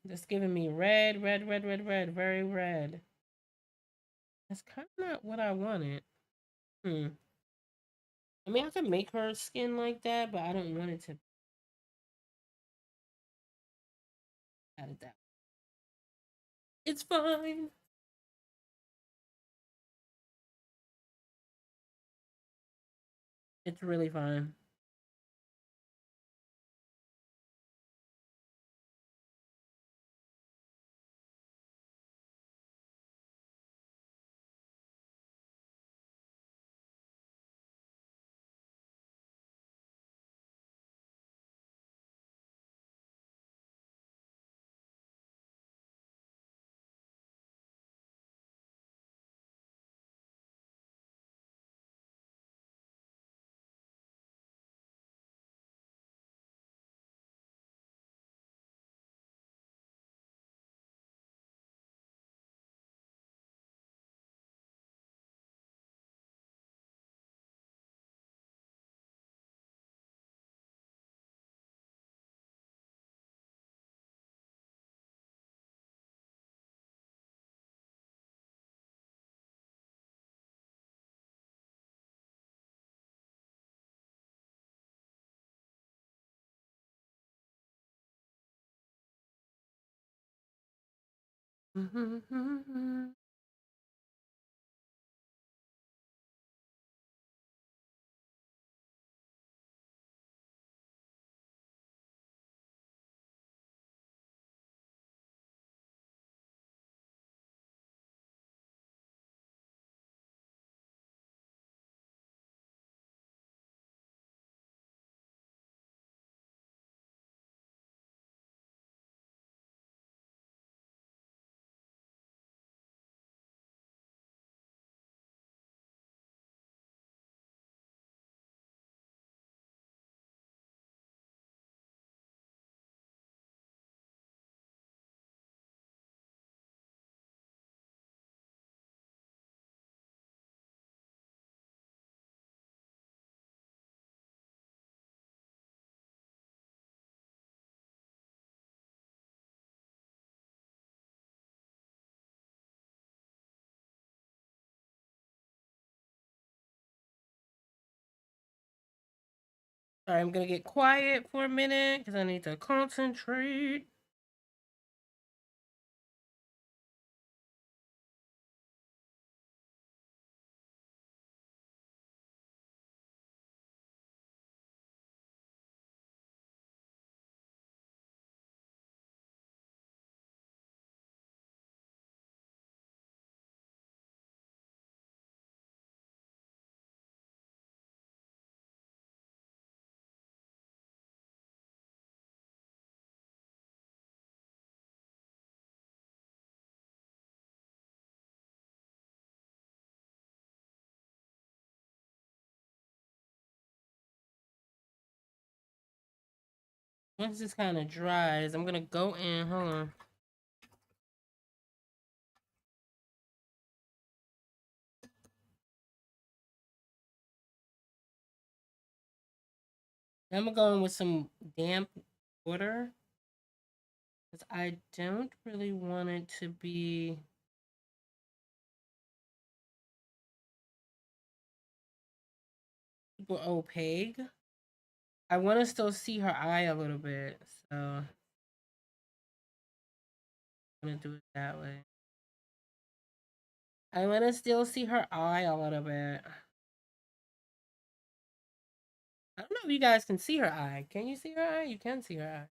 that's giving me red, red, red, red, red, very red. That's kind of not what I wanted. Hmm. I mean, I could make her skin like that, but I don't want it to add that. It's fine. It's really fine. All right, I'm gonna get quiet for a minute because I need to concentrate. Once this kind of dries, I'm gonna go in. Hold on. I'm gonna go in with some damp water because I don't really want it to be super opaque. I want to still see her eye a little bit, so I'm gonna do it that way. I want to still see her eye a little bit. I don't know if you guys can see her eye. Can you see her eye? You can see her eye.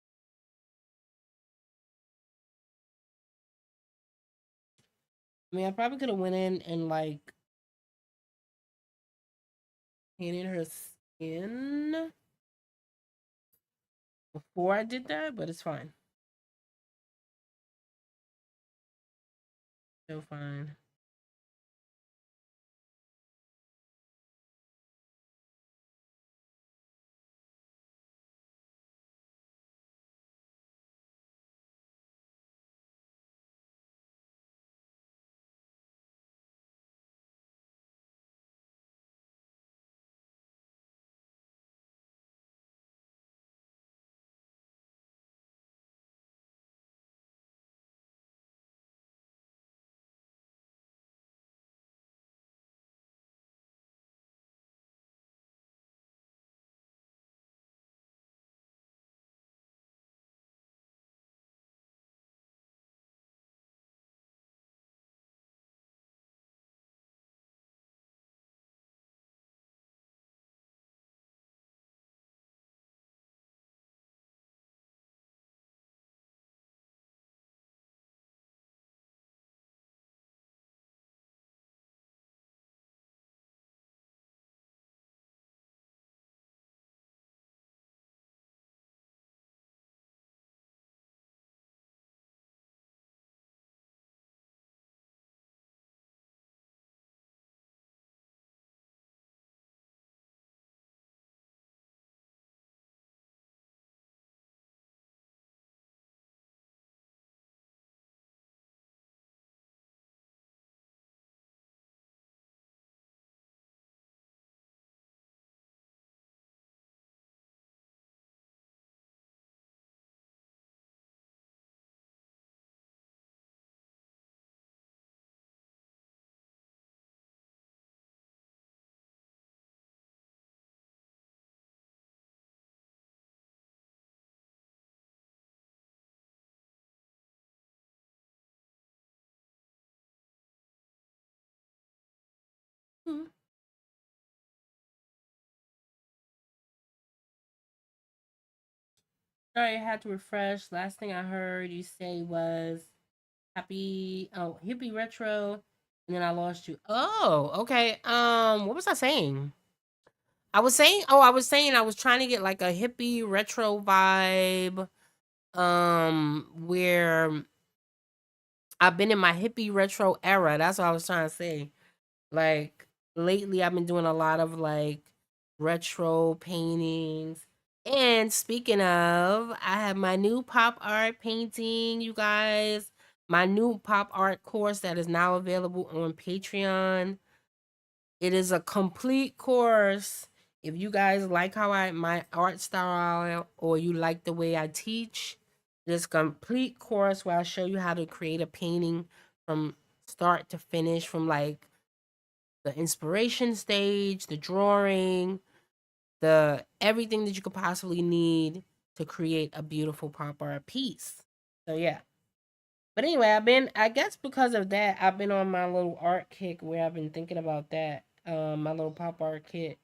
I mean, I probably could have went in and like painted her skin before I did that, but it's fine. Still fine. Hmm. Sorry, I had to refresh. Last thing I heard you say was hippie retro, and then I lost you. Oh, okay. What was I saying? I was trying to get like a hippie retro vibe. Where I've been in my hippie retro era. That's what I was trying to say. Like lately I've been doing a lot of like retro paintings. And speaking of, I have my new pop art painting, you guys. My new pop art course that is now available on Patreon. It is a complete course. If you guys like how my art style or you like the way I teach, this complete course where I show you how to create a painting from start to finish, from like the inspiration stage, the drawing, the everything that you could possibly need to create a beautiful pop art piece. So yeah. But anyway, I guess because of that, I've been on my little art kick where I've been thinking about that. My little pop art kit.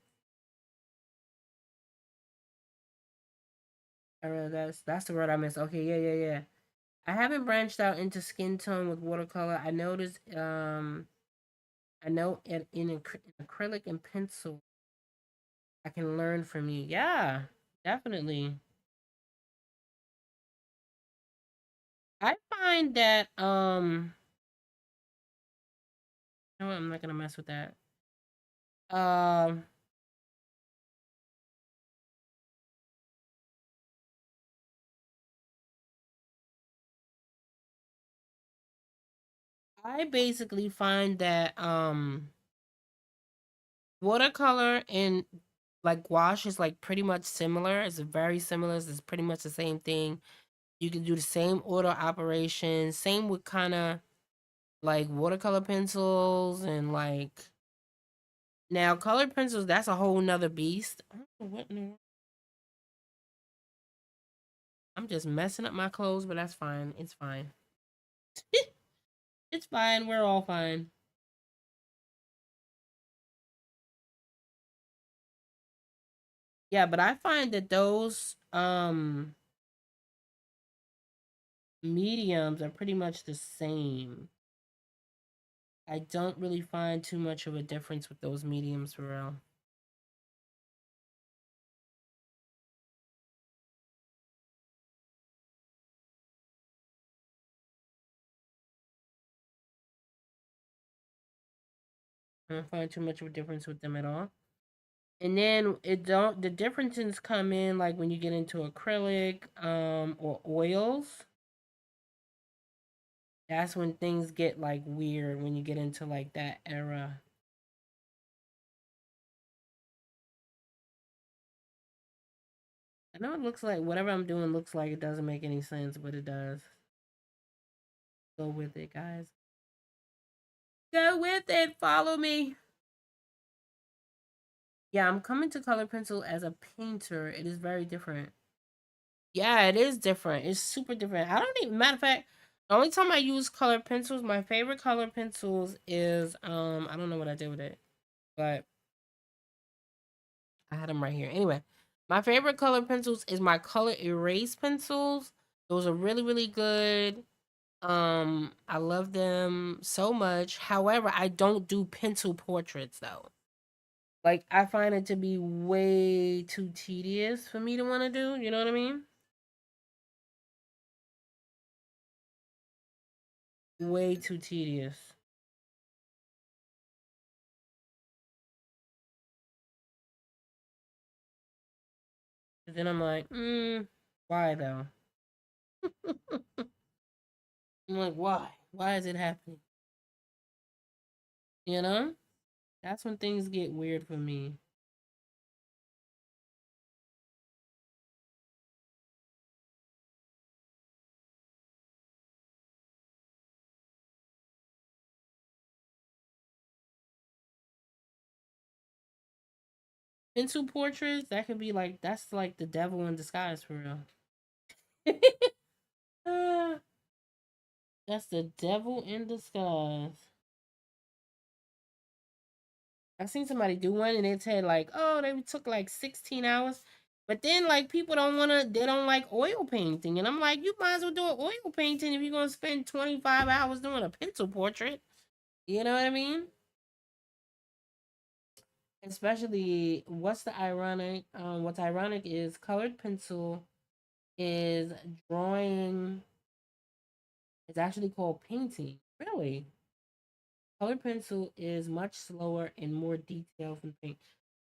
I don't know, that's the word I missed. Okay, yeah. I haven't branched out into skin tone with watercolor. I noticed I know in acrylic and pencil I can learn from you. Yeah, definitely. I find that you know what, I'm not gonna mess with that. Um I basically find that watercolor and like gouache is like pretty much similar. It's very similar. It's pretty much the same thing. You can do the same order operation. Same with kind of like watercolor pencils and like now colored pencils. That's a whole nother beast. I don't know what in the world- I'm just messing up my clothes, but that's fine. It's fine. It's fine. We're all fine. Yeah, but I find that those mediums are pretty much the same. I don't really find too much of a difference with those mediums for real. I don't find too much of a difference with them at all. And then it don't the differences come in like when you get into acrylic or oils. That's when things get like weird when you get into like that era. I know it looks like whatever I'm doing looks like it doesn't make any sense, but it does. Go with it, guys. Go with it. Follow me. Yeah, I'm coming to color pencil as a painter. It is very different. Yeah, it is different. It's super different. I don't even matter of fact, the only time I use color pencils, my favorite color pencils is I don't know what I did with it, but I had them right here. Anyway, my favorite color pencils is my color erase pencils. Those are really, really good. I love them so much. However, I don't do pencil portraits though. Like I find it to be way too tedious for me to want to do. You know what I mean? Way too tedious. 'Cause then I'm like, why though? I'm like, why? Why is it happening? You know? That's when things get weird for me. Pencil portraits, that could be like that's like the devil in disguise for real. Ah, that's the devil in disguise. I seen somebody do one and it said like, oh, they took like 16 hours. But then like people don't wanna they don't like oil painting. And I'm like, you might as well do an oil painting if you're gonna spend 25 hours doing a pencil portrait. You know what I mean? Especially what's ironic is colored pencil is drawing it's actually called painting. Really? Colored pencil is much slower and more detailed than paint.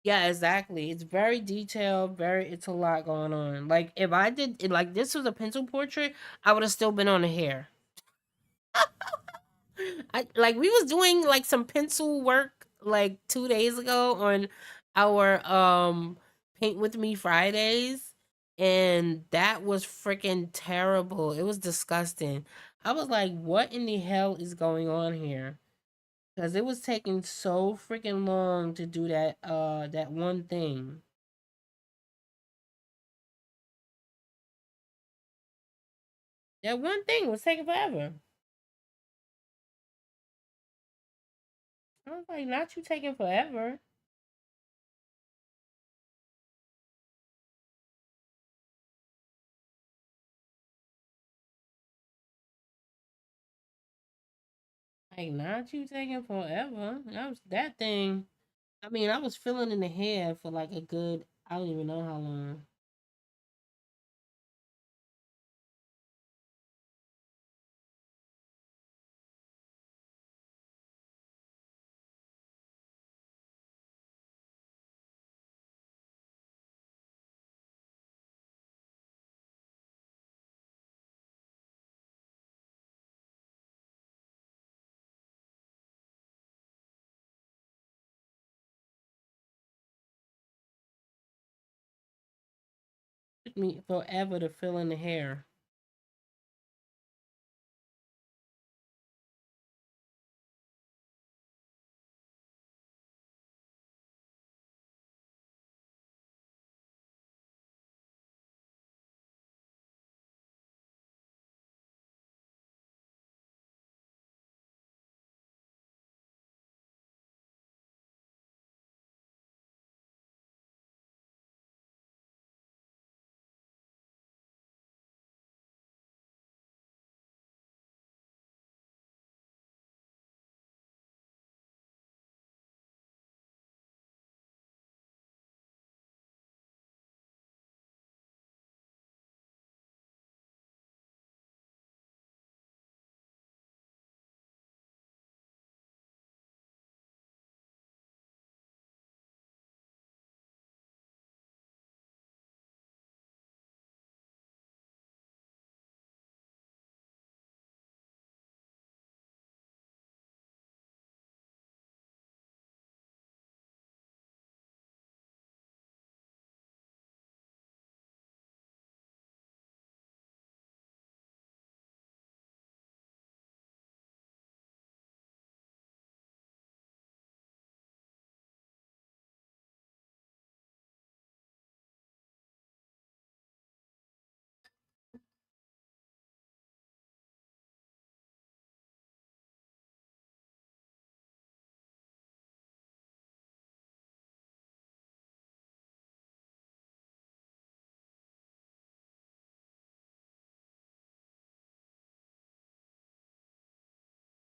Yeah, exactly. It's very detailed, very it's a lot going on. Like if I did it like this was a pencil portrait, I would have still been on the hair. I like we was doing like some pencil work like 2 days ago on our paint with me Fridays and that was freaking terrible. It was disgusting. I was like, what in the hell is going on here? Because it was taking so freaking long to do that one thing. That one thing was taking forever. I was like, not you taking forever. Like, not you taking forever. That was that thing. I mean, I was feeling in the hair for like a good, I don't even know how long. It took me forever to fill in the hair.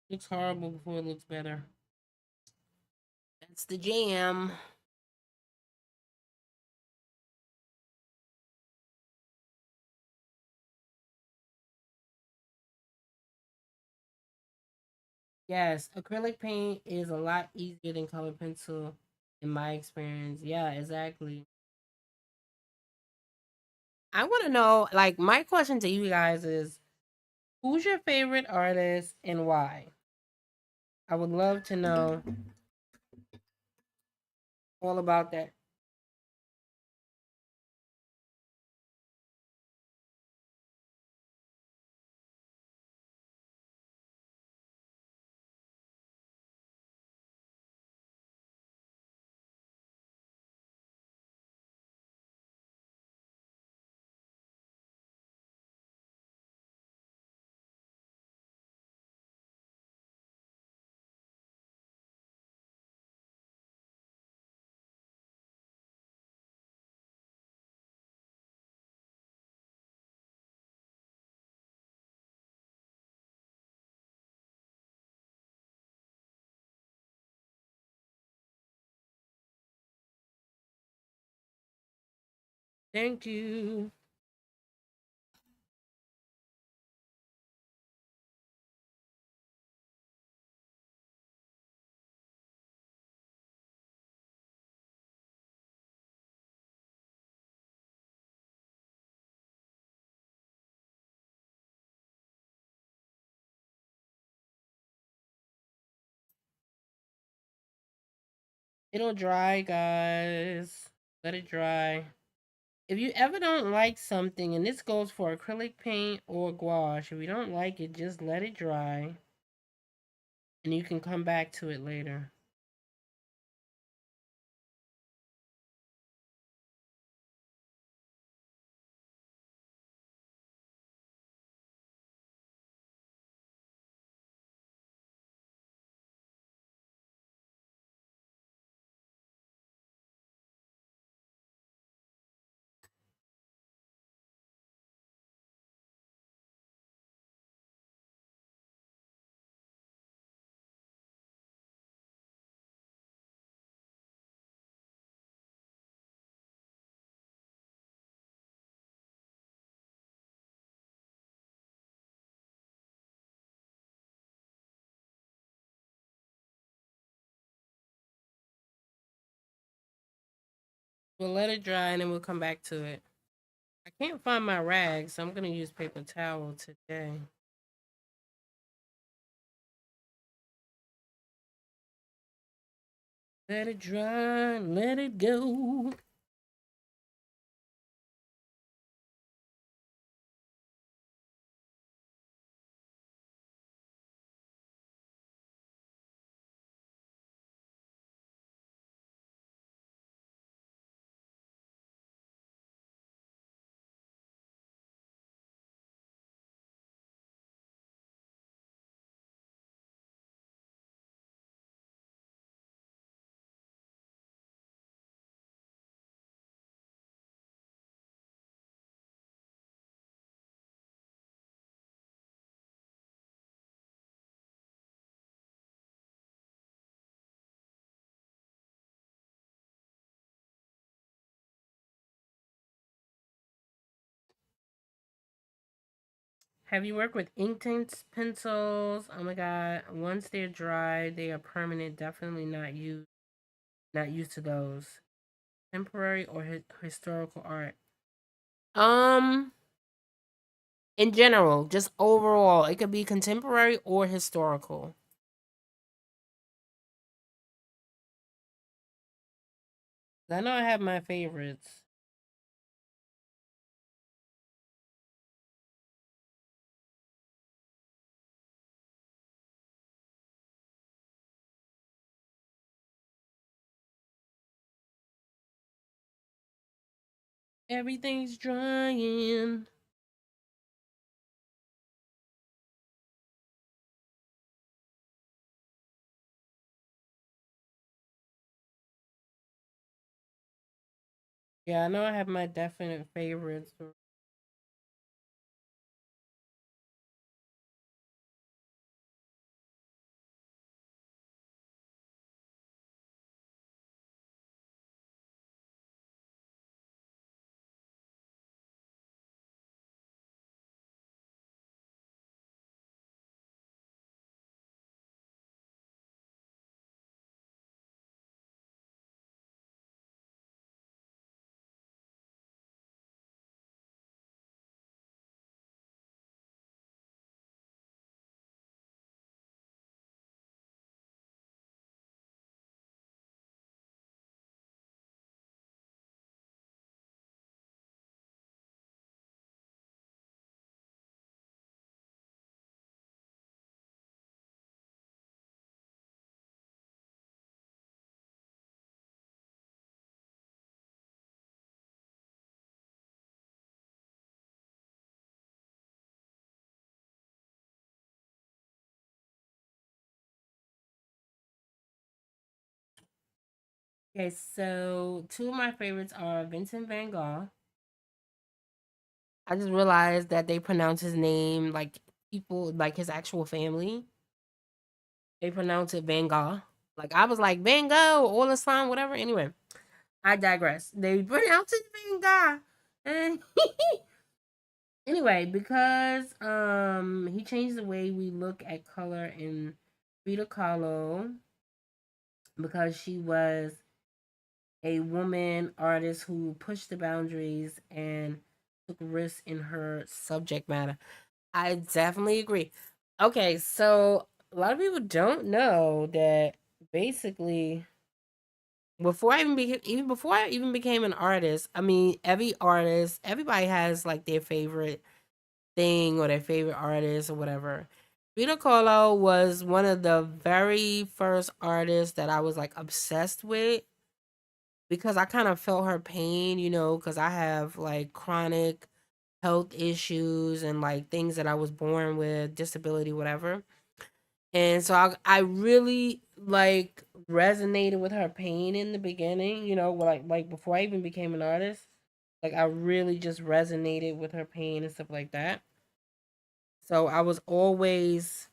Looks horrible before it looks better. That's the jam. Yes, acrylic paint is a lot easier than color pencil in my experience. Yeah, exactly. I want to know, like, my question to you guys is who's your favorite artist and why? I would love to know all about that. Thank you. It'll dry, guys. Let it dry. If you ever don't like something, and this goes for acrylic paint or gouache, if you don't like it, just let it dry and you can come back to it later. We'll let it dry and then we'll come back to it. I can't find my rag, so I'm gonna use paper towel today. Let it dry, let it go. Have you worked with inked pencils? Oh my god! Once they're dry, they are permanent. Definitely not used to those. Temporary or historical art. Um, in general, just overall, it could be contemporary or historical. I know I have my favorites. Everything's drying. Yeah, I know I have my definite favorites. Okay, so two of my favorites are Vincent Van Gogh. I just realized that they pronounce his name like people like his actual family. They pronounce it Van Gogh. Like I was like Van Gogh all the time, whatever. Anyway, I digress. They pronounce it Van Gogh. And anyway, because he changed the way we look at color in Frida Kahlo because she was a woman artist who pushed the boundaries and took risks in her subject matter. I definitely agree. Okay, so a lot of people don't know that basically even before I even became an artist, I mean every artist, everybody has like their favorite thing or their favorite artist or whatever. Frida Kahlo was one of the very first artists that I was like obsessed with because I kind of felt her pain, because I have like chronic health issues and like things that I was born with, disability, whatever. And so I really like resonated with her pain in the beginning, like before I even became an artist. Like I really just resonated with her pain and stuff like that. So I was always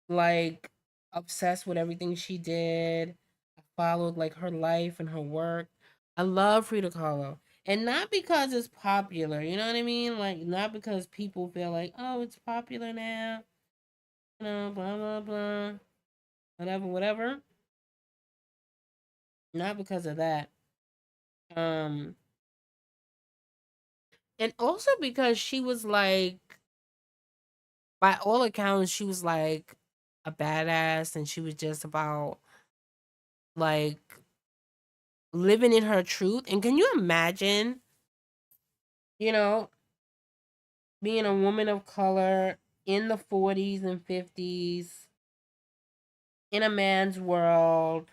like obsessed with everything she did. I followed like her life and her work. I love Frida Kahlo. And not because it's popular, you know what I mean? Like not because people feel like, oh, it's popular now, blah blah blah. Whatever, whatever. Not because of that. Um, and also because she was like, by all accounts, she was like a badass, and she was just about like living in her truth. And can you imagine, you know, being a woman of color in the 40s and 50s in a man's world?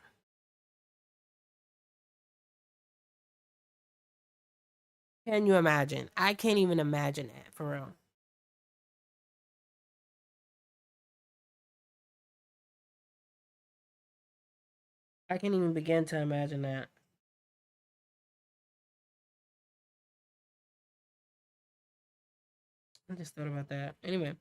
Can you imagine? I can't even imagine that for real. I can't even begin to imagine that. I just thought about that. Anyway,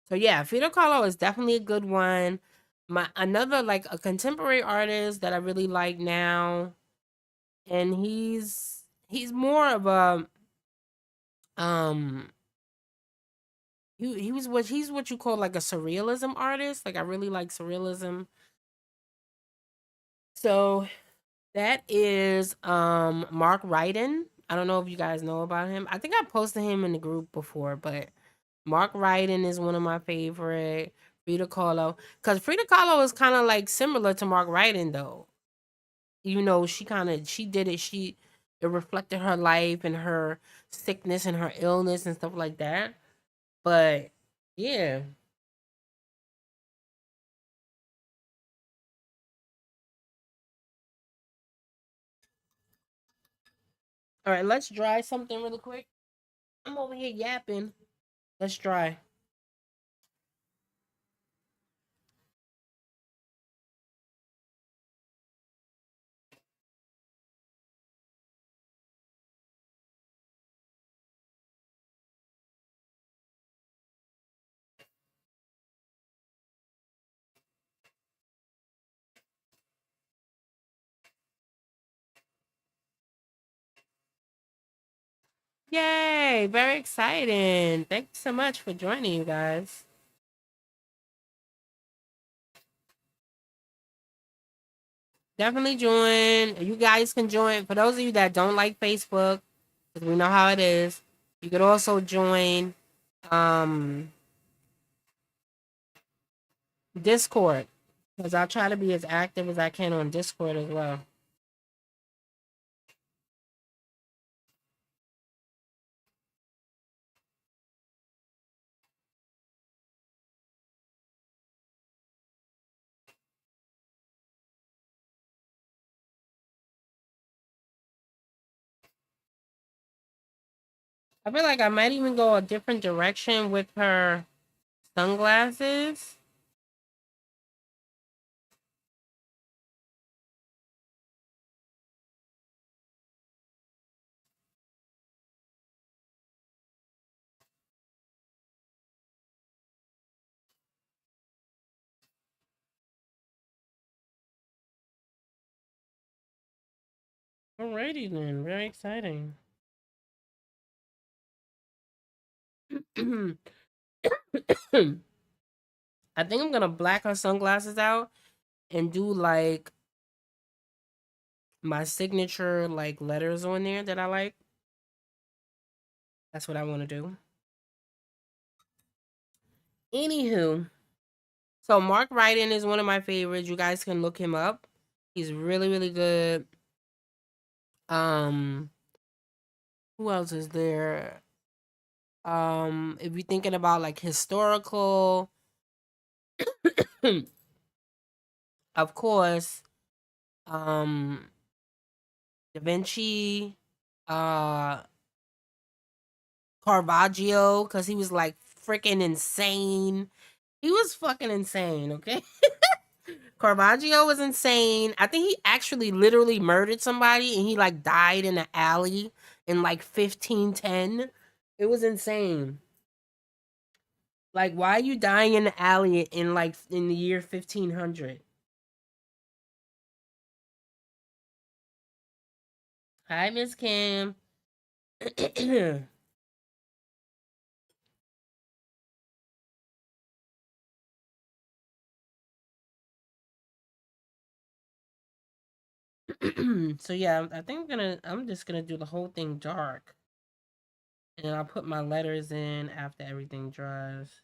so yeah, Frida Kahlo is definitely a good one. My another like a contemporary artist that I really like now, and he's more of a um he was what he's what you call like a surrealism artist. Like I really like surrealism. So that is Mark Ryden. I don't know if you guys know about him. I think I posted him in the group before, but Mark Ryden is one of my favorite. Frida Kahlo, because Frida Kahlo is kind of like similar to Mark Ryden though. Even though she did it, it reflected her life and her sickness and her illness and stuff like that. But yeah, all right, let's try something really quick. I'm over here yapping. Let's try. Yay! Very exciting. Thank you so much for joining, you guys. Definitely join. You guys can join. For those of you that don't like Facebook, because we know how it is, you could also join um Discord. Because I'll try to be as active as I can on Discord as well. I feel like I might even go a different direction with her sunglasses. Alrighty then, very exciting. I think I'm gonna black her sunglasses out and do like my signature like letters on there that I like. That's what I want to do. Anywho, so Mark Ryden is one of my favorites. You guys can look him up. He's really, really good. Um, who else is there? If you're thinking about like historical, of course, um, Da Vinci, uh, Caravaggio, because he was like freaking insane. He was fucking insane, okay? Caravaggio was insane. I think he actually literally murdered somebody and he like died in an alley in like 1510. It was insane. Like, why are you dying in the alley in like in the year 1500? Hi, Miss Kim. So yeah, I think I'm just gonna do the whole thing dark. And I'll put my letters in after everything dries.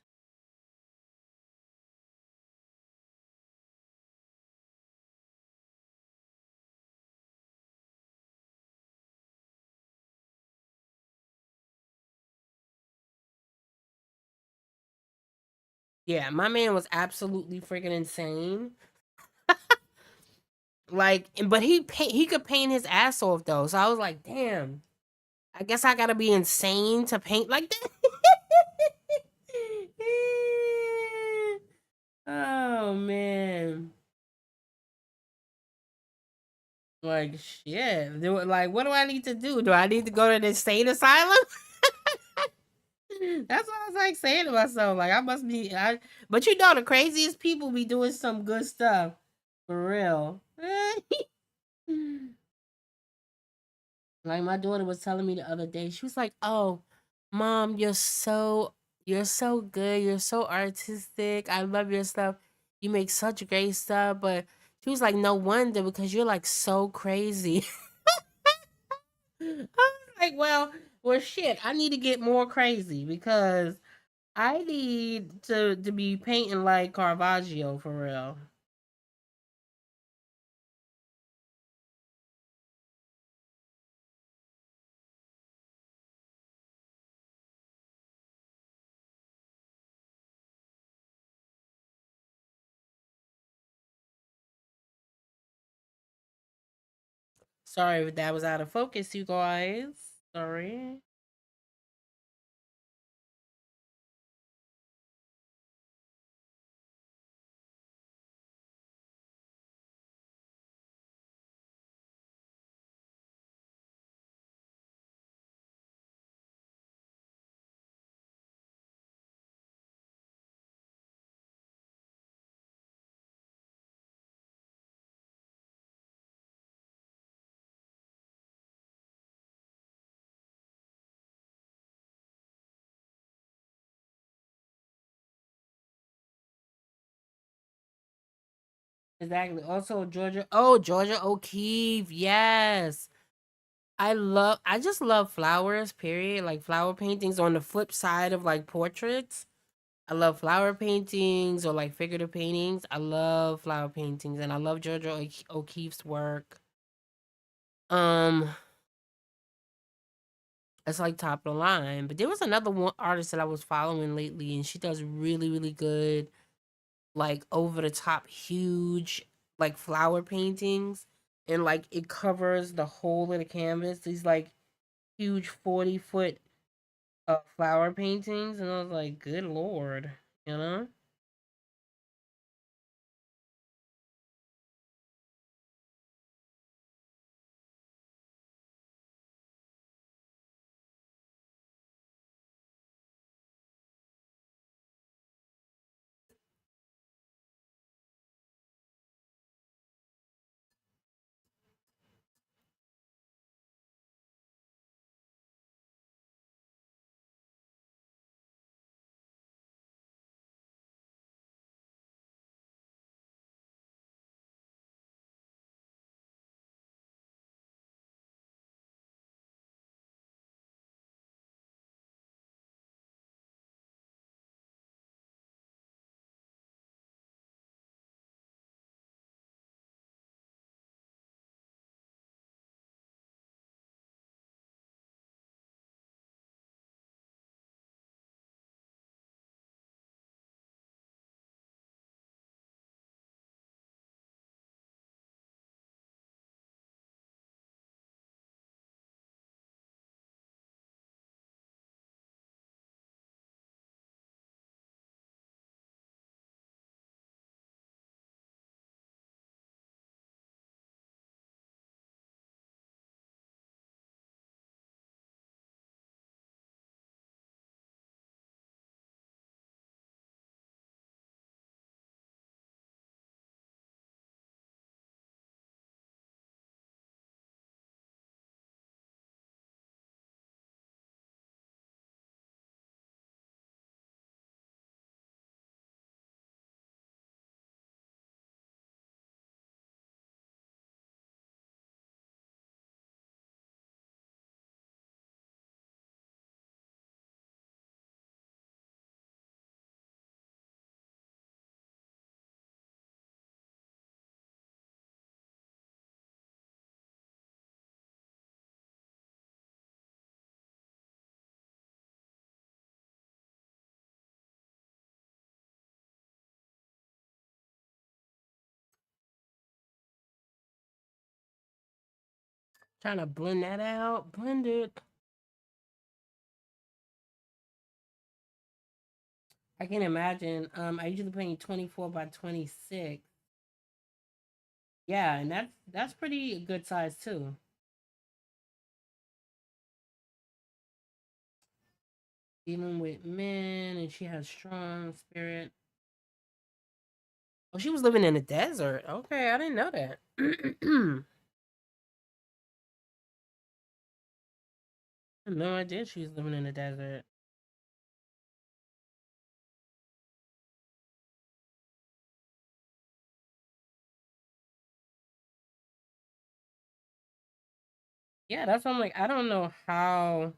Yeah, my man was absolutely freaking insane. Like, but he could paint his ass off though. So I was like, damn. I guess I gotta be insane to paint like that. Oh man. Like shit. Like, what do I need to do? Do I need to go to the insane asylum? That's what I was like saying to myself. Like I must be but you know the craziest people be doing some good stuff. For real. Like my daughter was telling me the other day, she was like, "Oh, mom, you're so good. You're so artistic. I love your stuff. You make such great stuff." But she was like, "No wonder because you're like so crazy." I was like, well, shit. I need to get more crazy because I need to be painting like Caravaggio for real. Sorry if that was out of focus, you guys. Sorry. Exactly. Also, Georgia. Oh, Georgia O'Keeffe. Yes. I just love flowers, period. Like flower paintings on the flip side of like portraits. I love flower paintings or like figurative paintings. I love flower paintings and I love Georgia O'Keeffe's work. Um, it's like top of the line. But there was another one artist that I was following lately and she does really, really good, like over the top, huge, like flower paintings. And like it covers the whole of the canvas. These like huge 40-foot flower paintings, and I was like, "Good lord," you know. Trying to blend that out. Blend it. I can imagine. I usually paint 24 by 26. Yeah, and that's pretty good size too. Dealing with men, and she has strong spirit. Oh, she was living in the desert. Okay, I didn't know that. I had no idea she was living in the desert. Yeah, that's why I'm like, I don't know how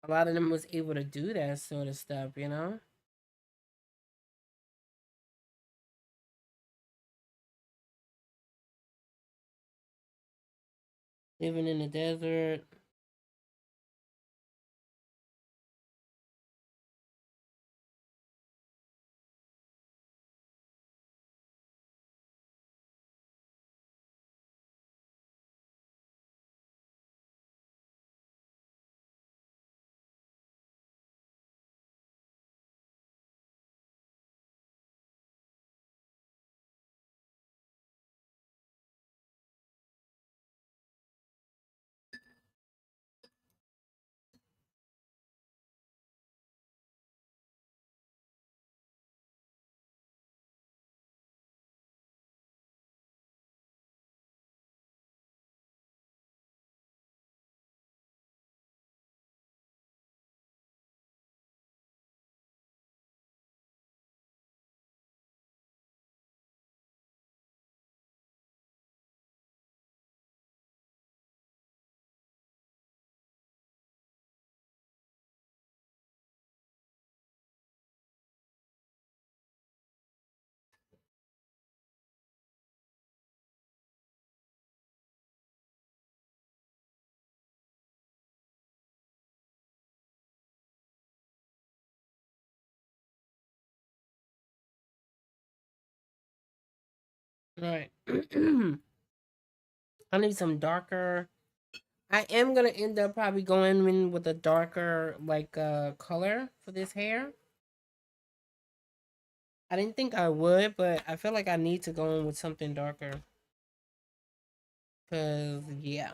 a lot of them was able to do that sort of stuff, you know? Living in the desert. Right. I need some darker. I am gonna end up probably going in with a darker like color for this hair. I didn't think I would, but I feel like I need to go in with something darker. Cause yeah.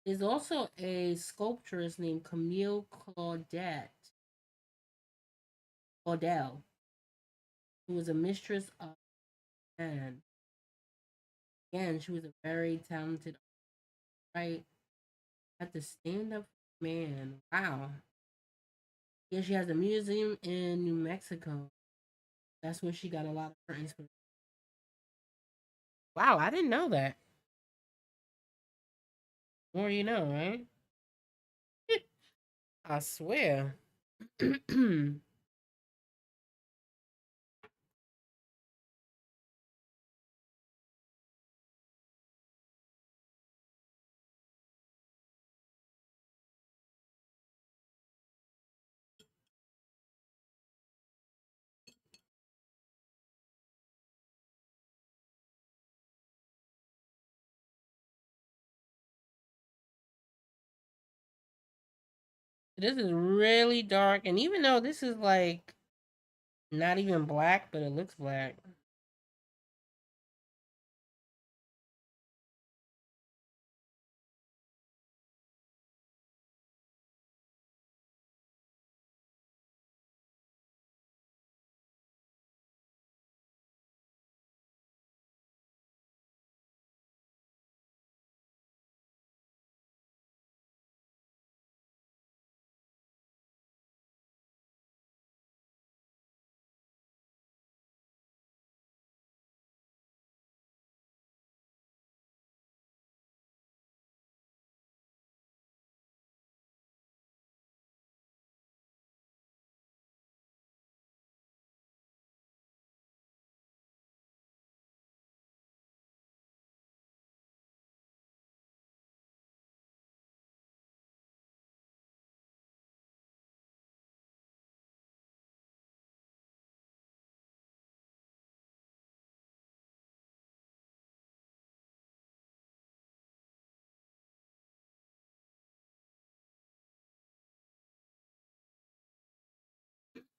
There's also a sculptress named Camille Claudel, who was a mistress of man. Again, she was a very talented right at the stand up man. Wow. Yeah, she has a museum in New Mexico. That's where she got a lot of her inspiration. Wow, I didn't know that. More you know, right? I swear. This is really dark, and even though this is like not even black, but it looks black.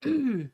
So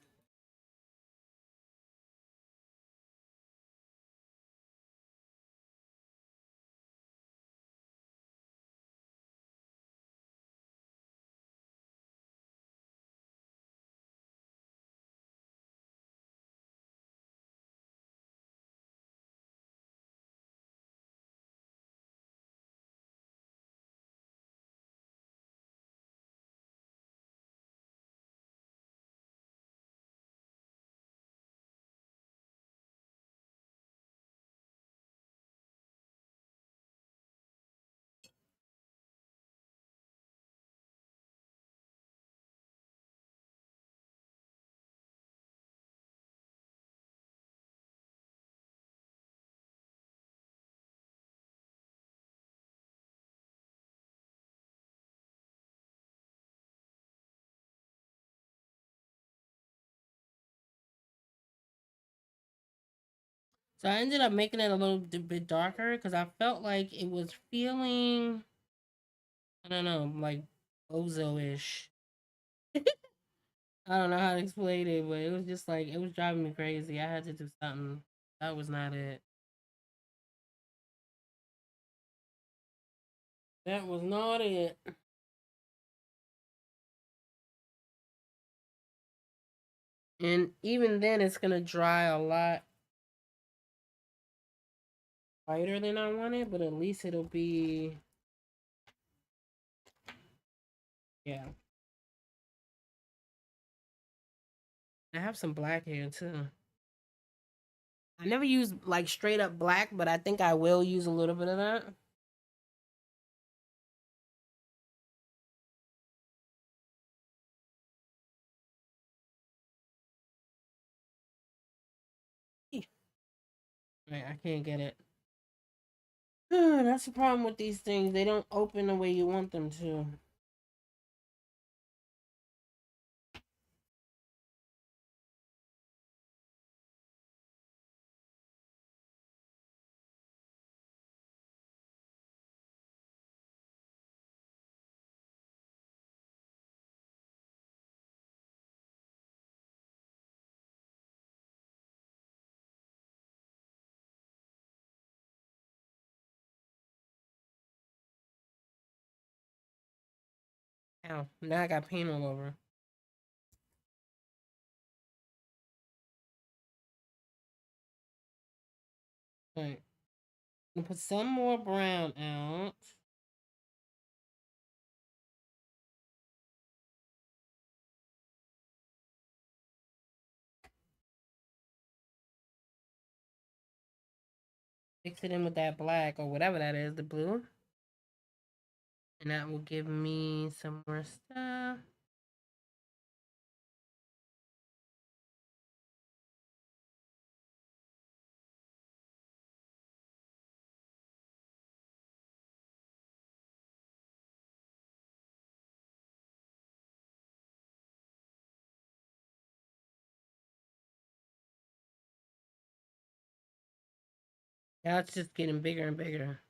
I ended up making it a little bit darker because I felt like it was feeling, I don't know, like bozo-ish. I don't know how to explain it, but it was just like it was driving me crazy. I had to do something. That was not it. That was not it. And even then, it's gonna dry a lot lighter than I wanted, but at least it'll be, yeah. I have some black hair too. I never use like straight up black, but I think I will use a little bit of that. Right, I can't get it. That's the problem with these things. They don't open the way you want them to. Ow, now I got paint all over. Right. I'm gonna put some more brown out. Mix it in with that black or whatever that is, the blue. And that will give me some more stuff. Now it's just getting bigger and bigger.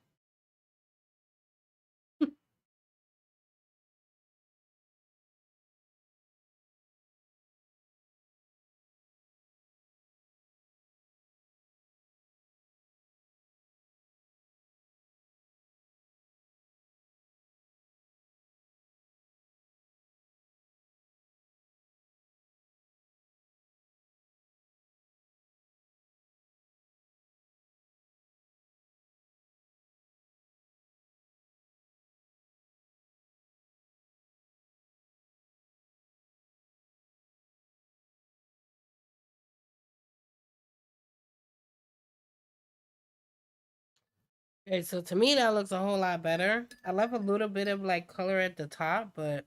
Okay, so to me that looks a whole lot better. I love a little bit of like color at the top, but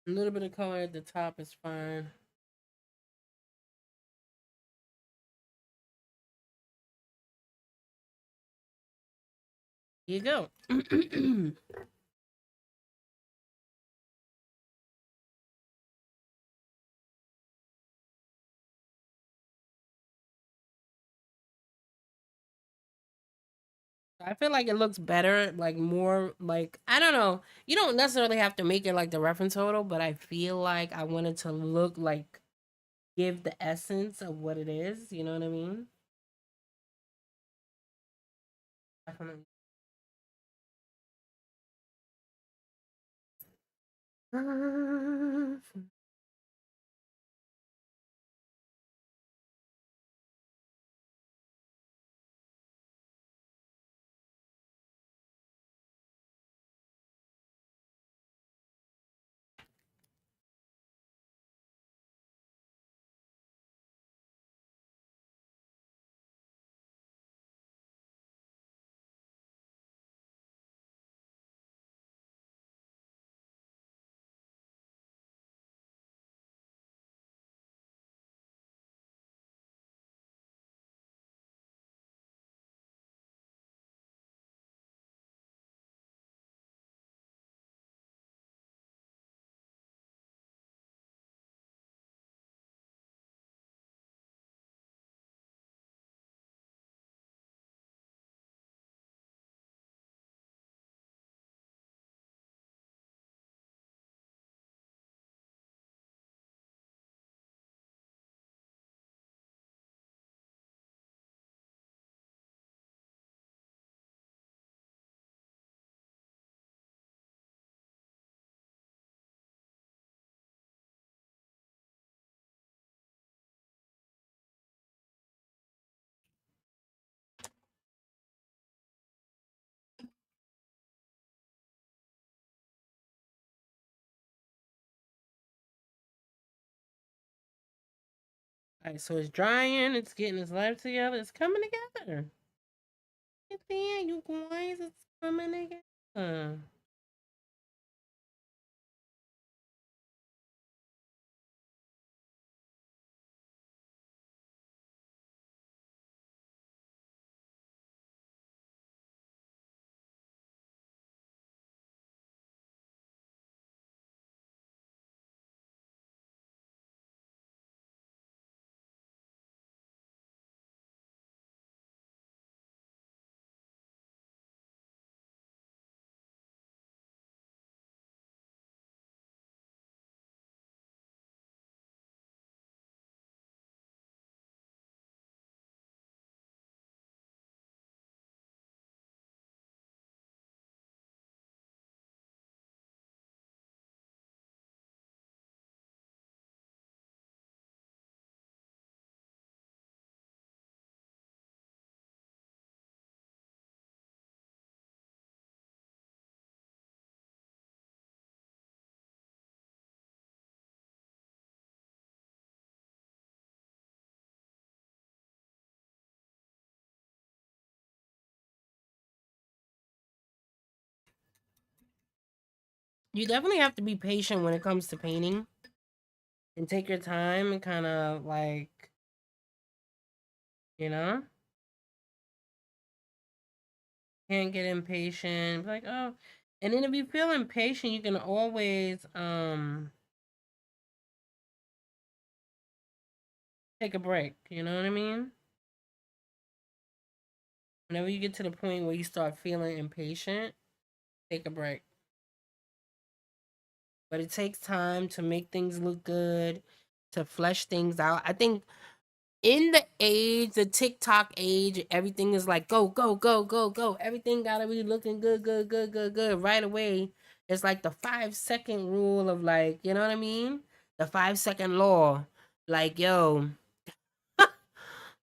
a little bit of color at the top is fine. Here you go. I feel like it looks better, like more like I don't know. You don't necessarily have to make it like the reference photo, but I feel like I wanted to look like give the essence of what it is. You know what I mean? Definitely. All right, so it's drying. It's getting its life together. It's coming together. It's there, you guys. It's coming together. You definitely have to be patient when it comes to painting and take your time and kind of like, you know, can't get impatient. Like, oh, and then if you feel impatient, you can always take a break. You know what I mean? Whenever you get to the point where you start feeling impatient, take a break. But it takes time to make things look good, to flesh things out. I think in the age, the TikTok age, everything is like go, go, go, go, go. Everything gotta be looking good, good, good, good, good right away. It's like the 5 second rule of like, you know what I mean? The 5 second law. Like, yo,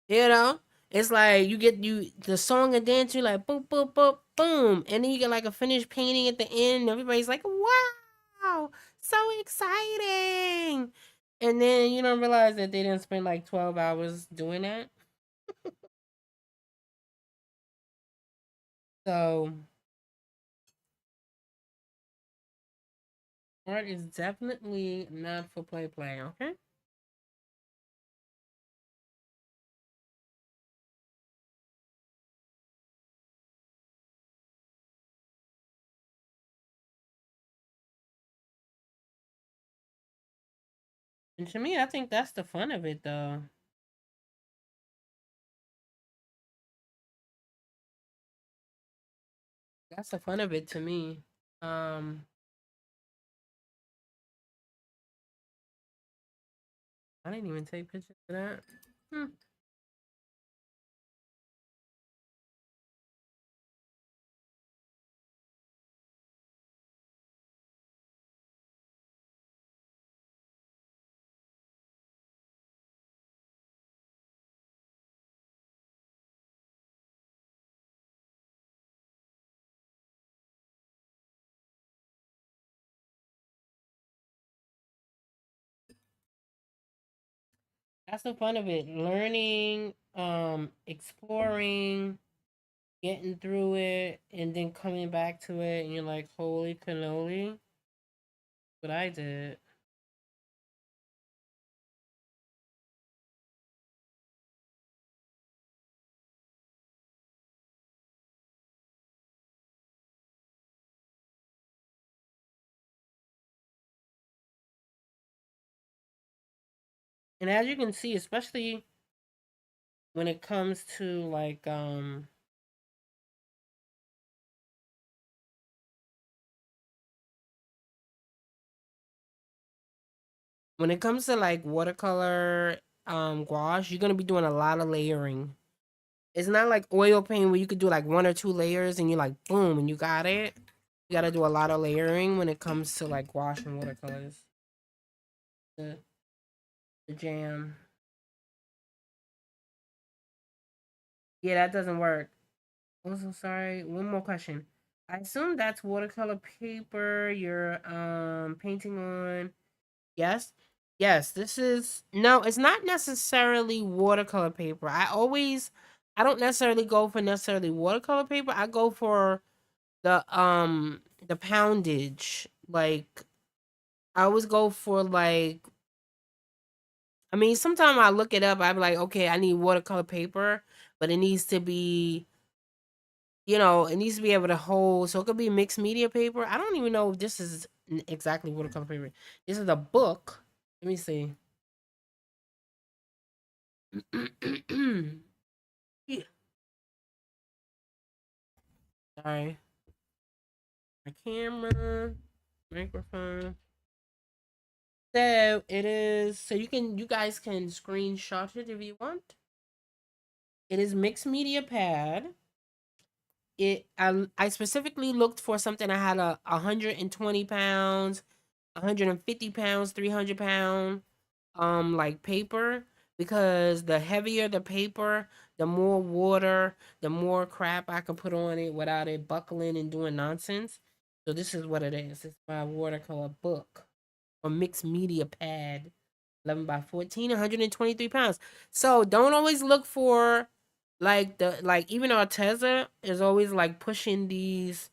you know? It's like you get you the song and dance, you like boom, boom, boom, boom. And then you get like a finished painting at the end. Everybody's like, wow, so exciting. And then you don't realize that they didn't spend like 12 hours doing that. So art is definitely not for play play, okay? And to me, I think that's the fun of it though. That's the fun of it to me. Um, I didn't even take pictures of that. Hmm. That's the fun of it. Learning, exploring, getting through it, and then coming back to it, and you're like, holy cannoli, what I did. And as you can see, especially when it comes to like when it comes to like watercolor gouache, you're gonna be doing a lot of layering. It's not like oil paint where you could do like one or two layers and you're like boom and you got it. You gotta do a lot of layering when it comes to like gouache and watercolors. The the jam. Yeah, that doesn't work. Also, sorry. One more question. I assume that's watercolor paper you're painting on. Yes. Yes, this is no, it's not necessarily watercolor paper. I don't necessarily go for necessarily watercolor paper. I go for the poundage. Like I always go for like I mean, sometimes I look it up, I be like, okay, I need watercolor paper, but it needs to be it needs to be able to hold, so it could be mixed media paper. I don't even know if this is exactly watercolor paper. This is a book. Let me see. Yeah. Sorry. My camera, microphone. So it is. So you guys can screenshot it if you want. It is mixed media pad. I specifically looked for something that had a 120 pounds, 150 pounds, 300 pound, like paper, because the heavier the paper, the more water, the more crap I can put on it without it buckling and doing nonsense. So this is what it is. It's my watercolor book or mixed media pad, 11 by 14, 123 pounds. So don't always look for like even Arteza is always like pushing these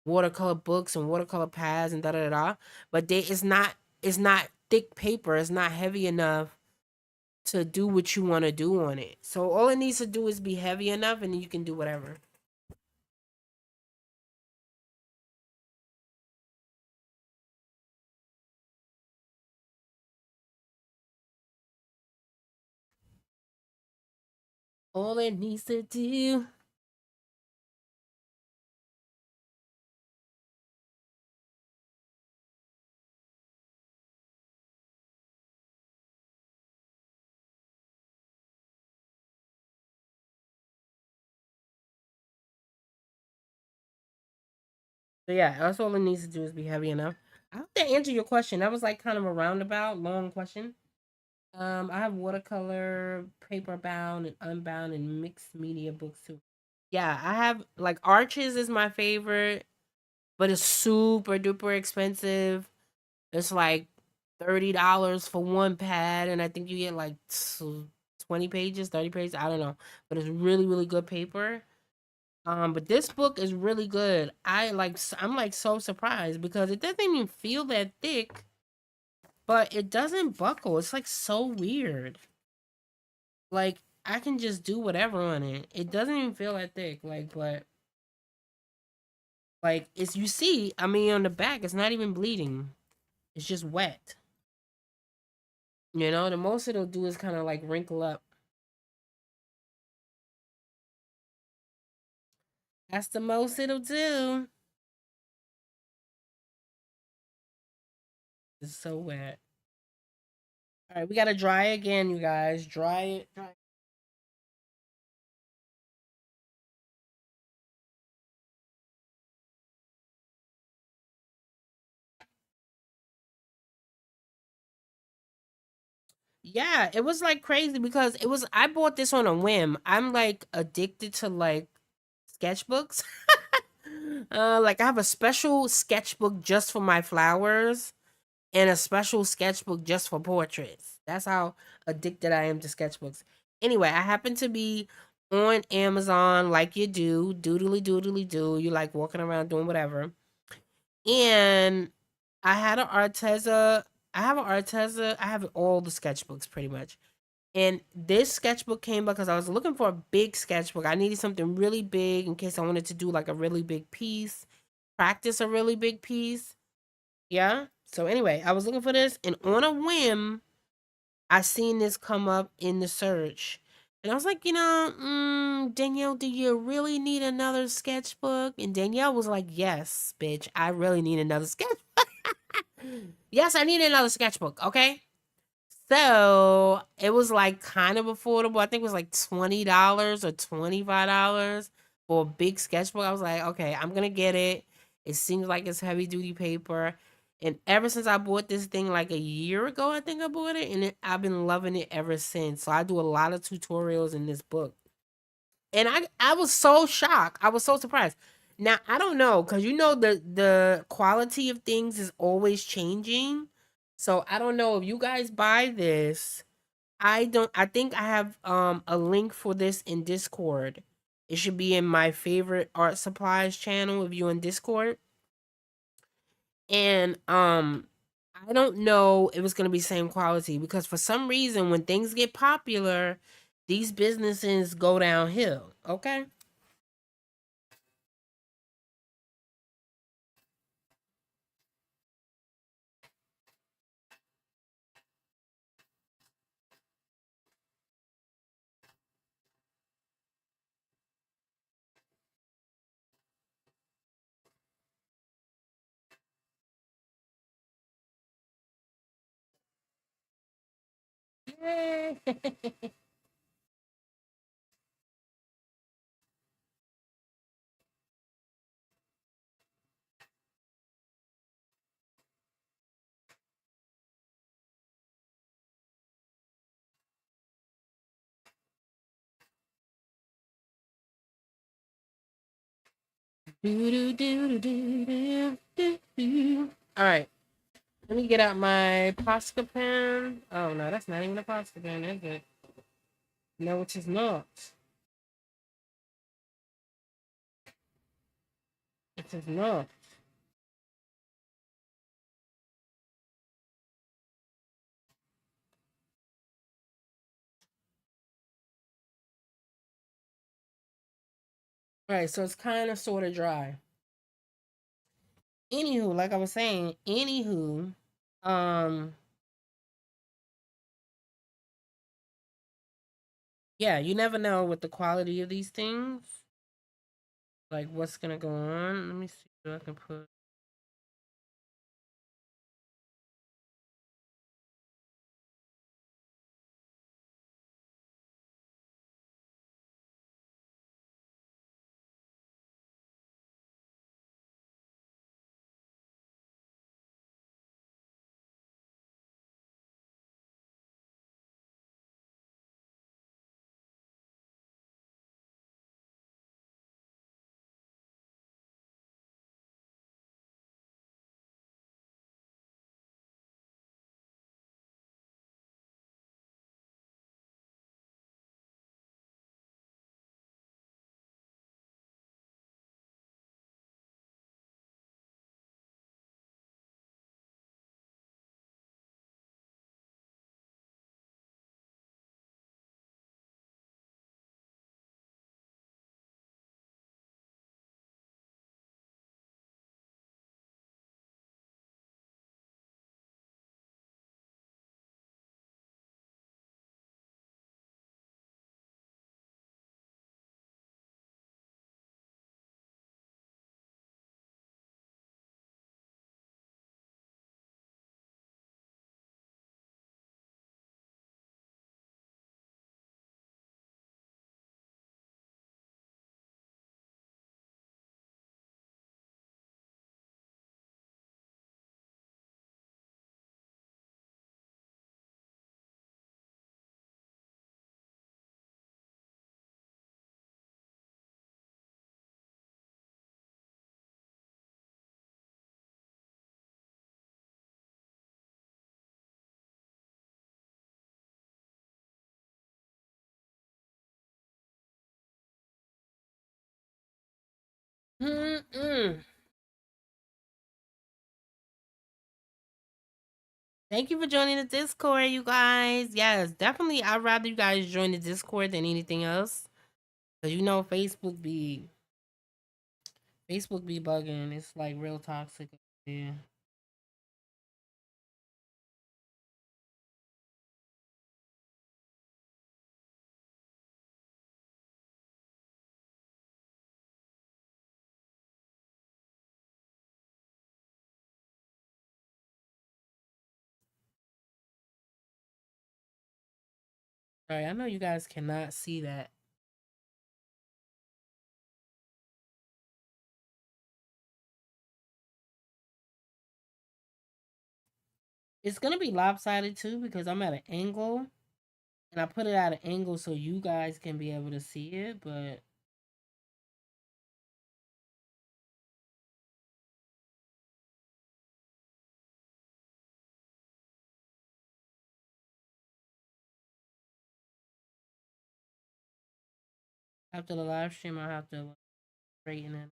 watercolor books and watercolor pads and da da da. But it's not thick paper. It's not heavy enough to do what you want to do on it. So all it needs to do is be heavy enough, and you can do whatever. All it needs to do. So yeah, that's all it needs to do is be heavy enough. I hope that answered your question. That was like kind of a roundabout, long question. I have watercolor, paper bound, and unbound, and mixed media books too. Yeah, I have like Arches is my favorite, but it's super duper expensive. It's like $30 for one pad, and I think you get like 20 pages, 30 pages. I don't know, but it's really really good paper. But this book is really good. I'm like so surprised because it doesn't even feel that thick, but it doesn't buckle. It's like so weird. Like I can just do whatever on it. It doesn't even feel that thick. But it's you see. I mean, on the back, it's not even bleeding. It's just wet. The most it'll do is kind of like wrinkle up. That's the most it'll do. It's so wet. All right, we gotta dry again, you guys. Dry it. Dry it. Yeah, it was like crazy because it was. I bought this on a whim. I'm like addicted to like sketchbooks. Like I have a special sketchbook just for my flowers and a special sketchbook just for portraits. That's how addicted I am to sketchbooks. Anyway, I happen to be on Amazon like you do, doodly doodly do. You like walking around doing whatever. And I had an Arteza. I have an Arteza. I have all the sketchbooks pretty much. And this sketchbook came because I was looking for a big sketchbook. I needed something really big in case I wanted to do like a really big piece, practice a really big piece. Yeah. So anyway, I was looking for this, and on a whim, I seen this come up in the search. And I was like, Danielle, do you really need another sketchbook? And Danielle was like, yes, bitch, I really need another sketchbook. Yes, I need another sketchbook, okay? So it was like kind of affordable. I think it was like $20 or $25 for a big sketchbook. I was like, okay, I'm gonna get it. It seems like it's heavy duty paper. And ever since I bought this thing like a year ago, I think I bought it, and I've been loving it ever since. So I do a lot of tutorials in this book. And I was so shocked. I was so surprised. Now I don't know, cause the quality of things is always changing. So I don't know if you guys buy this. I think I have a link for this in Discord. It should be in my favorite art supplies channel if you in Discord. And I don't know if it's gonna be same quality because for some reason when things get popular, these businesses go downhill. Okay. Yay. All right. Let me get out my Posca pen. Oh no, that's not even a Posca pen, is it? No, it is not. It is not. All right, so it's kind of sort of dry. Anywho, like I was saying, um, yeah, you never know with the quality of these things, like what's gonna go on. Let me see what I can put. Mm-mm. Thank you for joining the Discord, you guys. Yes, definitely. I'd rather you guys join the Discord than anything else. Cause you know Facebook be bugging. It's like real toxic. Yeah. Sorry, I know you guys cannot see that. It's gonna be lopsided too because I'm at an angle, and I put it at an angle so you guys can be able to see it. But after the live stream, I have to straighten it.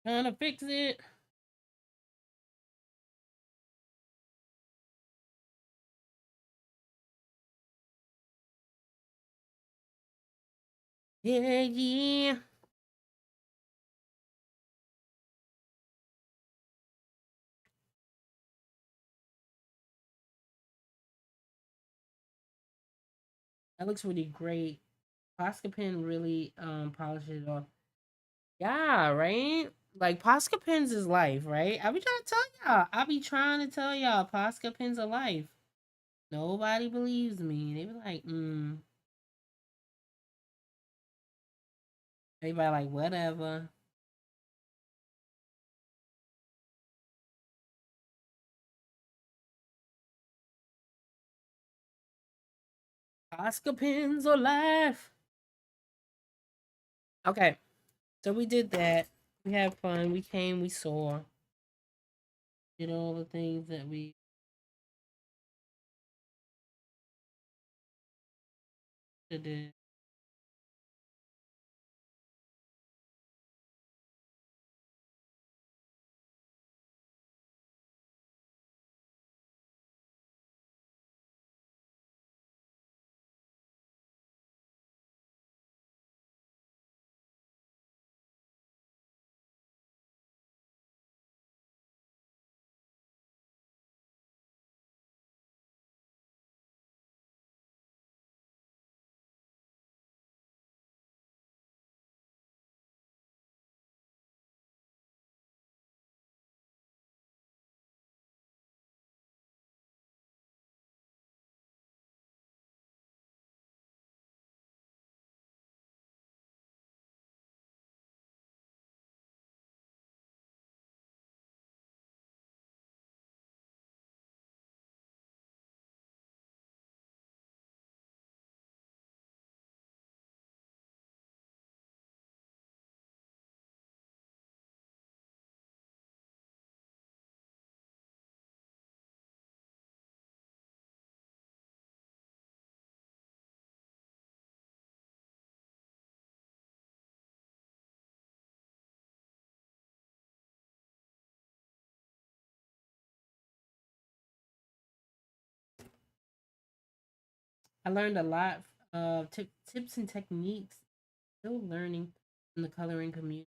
Trying to fix it. Yeah, yeah. That looks really great. Posca pen really polishes it off. Yeah, right? Like Posca pens is life, right? I be trying to tell y'all. I be trying to tell y'all Posca pens are life. Nobody believes me. They be like, everybody like whatever. Posca pens are life. Okay. So we did that. We had fun. We came, we saw, did all the things that we did. I learned a lot of tips and techniques. Still learning in the coloring community,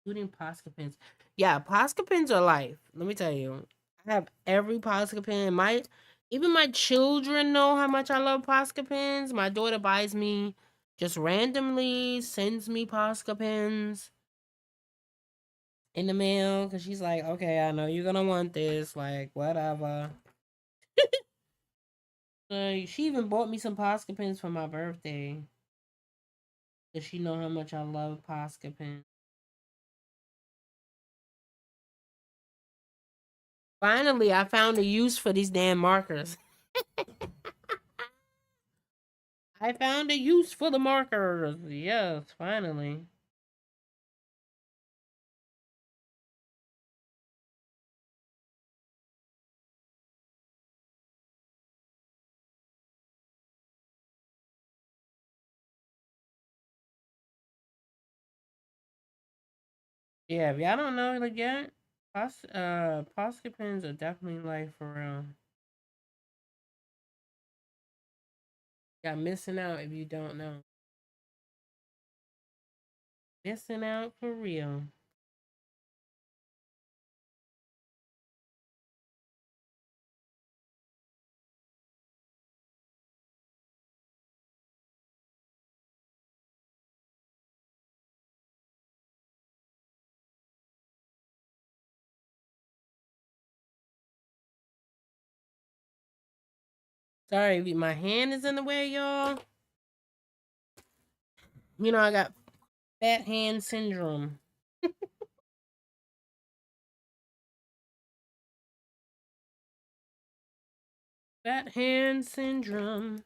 including Posca pens. Yeah, Posca pens are life. Let me tell you. I have every Posca pen. Even my children know how much I love Posca pens. My daughter buys me just randomly, sends me Posca pens in the mail because she's like, okay, I know you're gonna want this, like whatever. She even bought me some Posca pens for my birthday because she know how much I love Posca pens. Finally, I found a use for these damn markers. I found a use for the markers. Yes, finally. Yeah, if y'all don't know it yet, Posca pens are definitely like for real. Y'all missing out if you don't know. Missing out for real. Sorry, my hand is in the way, y'all. You know, I got fat hand syndrome. Fat hand syndrome.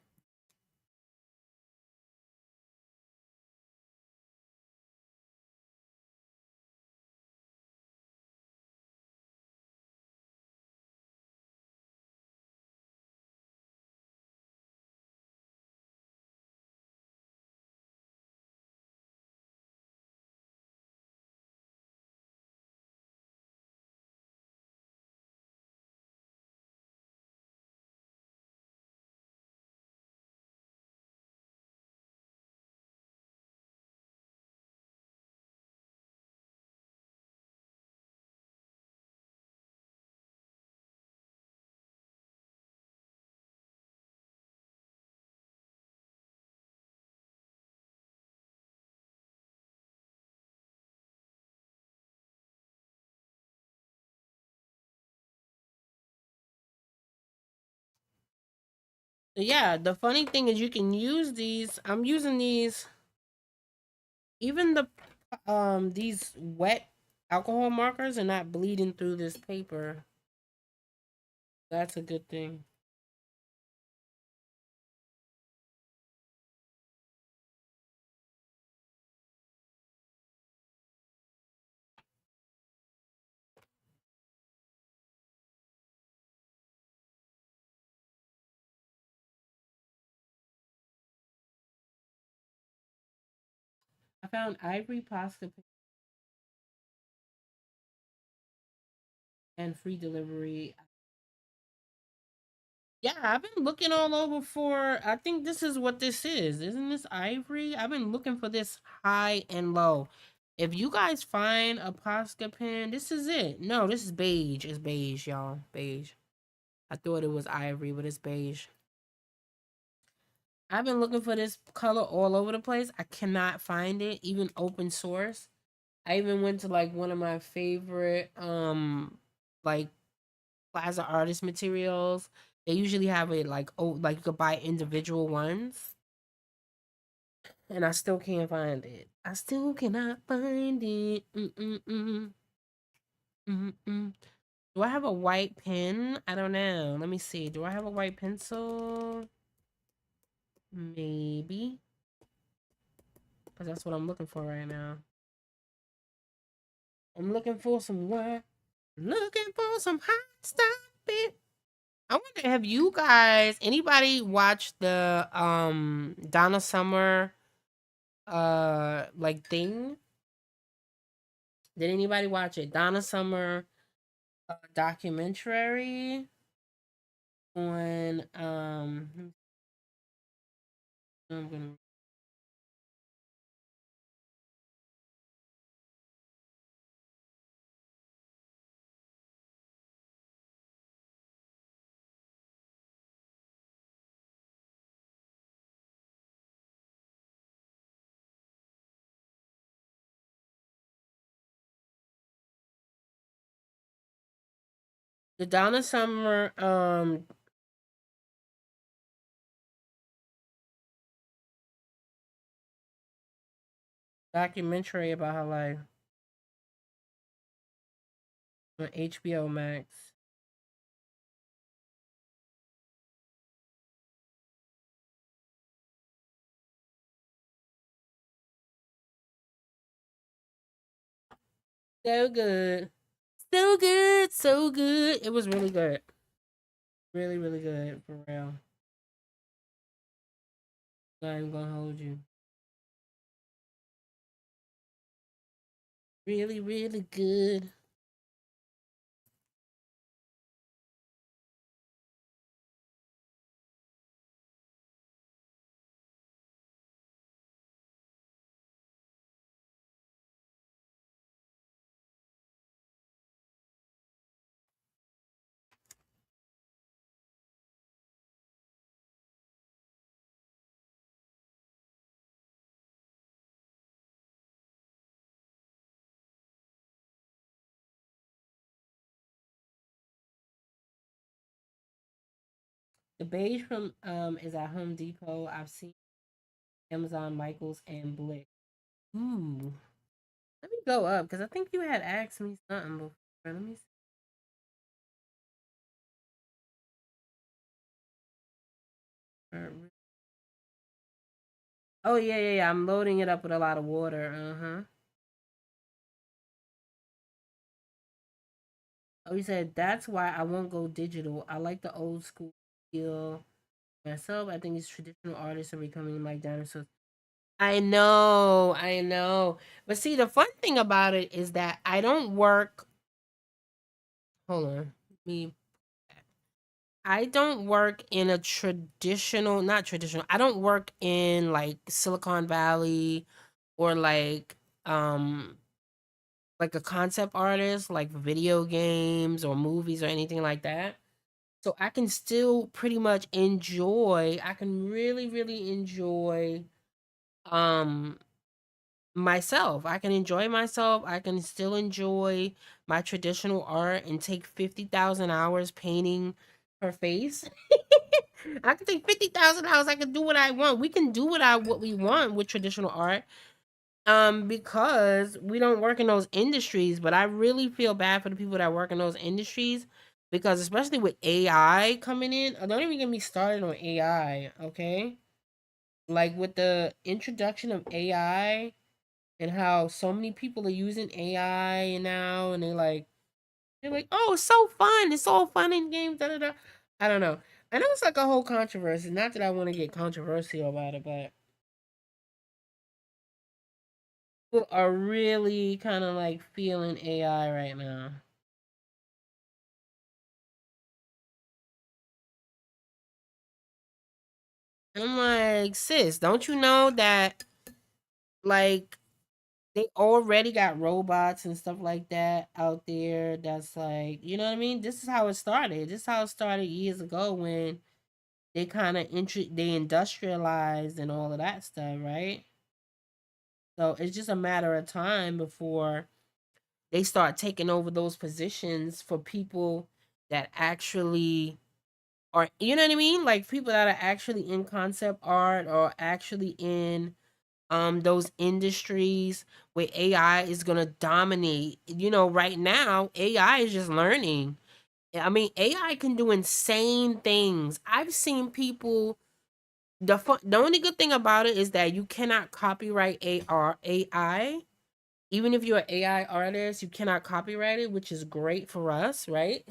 Yeah, the funny thing is you can use these. I'm using these. Even these wet alcohol markers are not bleeding through this paper. That's a good thing. I found Ivory Posca and free delivery. Yeah, I've been looking all over for. I think this is what this is. Isn't this ivory? I've been looking for this high and low. If you guys find a Posca pen, this is it. No, this is beige. It's beige, y'all. Beige. I thought it was ivory, but it's beige. I've been looking for this color all over the place. I cannot find it, even open source. I even went to like one of my favorite like Plaza Artist materials. They usually have it like, oh, like you could buy individual ones, and I still can't find it. I still cannot find it. Mm-mm-mm. Mm-mm. Do I have a white pen? I don't know. Let me see. Do I have a white pencil? Maybe. Because that's what I'm looking for right now. I'm looking for some white. Looking for some hot stuff. It. I wonder, have you guys, anybody watched the Donna Summer like thing? Did anybody watch it? Donna Summer documentary on I'm gonna the Donna Summer documentary about her life on HBO Max. So good. So good. So good. It was really good. Really, really good. For real. Not even gonna hold you. Really, really good. The beige from is at Home Depot. I've seen Amazon, Michaels, and Blick. Ooh. Let me go up because I think you had asked me something before. Let me see. Oh yeah, yeah, yeah. I'm loading it up with a lot of water. Uh-huh. Oh, you said that's why I won't go digital. I like the old school feel myself. I think these traditional artists are becoming like dinosaurs. I know, I know. But see, the fun thing about it is that I don't work. Hold on. Me. I don't work in a traditional, not traditional. I don't work in like Silicon Valley or um like a concept artist, like video games or movies or anything like that. So I can still pretty much enjoy, I can really, really enjoy um myself. I can enjoy myself. I can still enjoy my traditional art and take 50,000 hours painting her face. I can take 50,000 hours. I can do what I want. We can do what we want with traditional art. Because we don't work in those industries, but I really feel bad for the people that work in those industries because especially with AI coming in, don't even get me started on AI, okay? Like with the introduction of AI and how so many people are using AI now and they're like, "Oh, it's so fun. It's all fun in games." Da, da, da. I don't know. I know it's like a whole controversy. Not that I want to get controversial about it, but people are really kind of like feeling AI right now. I'm like, sis, don't you know that like they already got robots and stuff like that out there that's like, you know what I mean? This is how it started. This is how it started years ago when they kind of they industrialized and all of that stuff, right? So it's just a matter of time before they start taking over those positions for people that actually are, you know what I mean? Like people that are actually in concept art or actually in those industries where AI is gonna dominate. You know, right now AI is just learning. I mean, AI can do insane things. I've seen people. The only good thing about it is that you cannot copyright AI. Even if you're an AI artist, you cannot copyright it, which is great for us, right?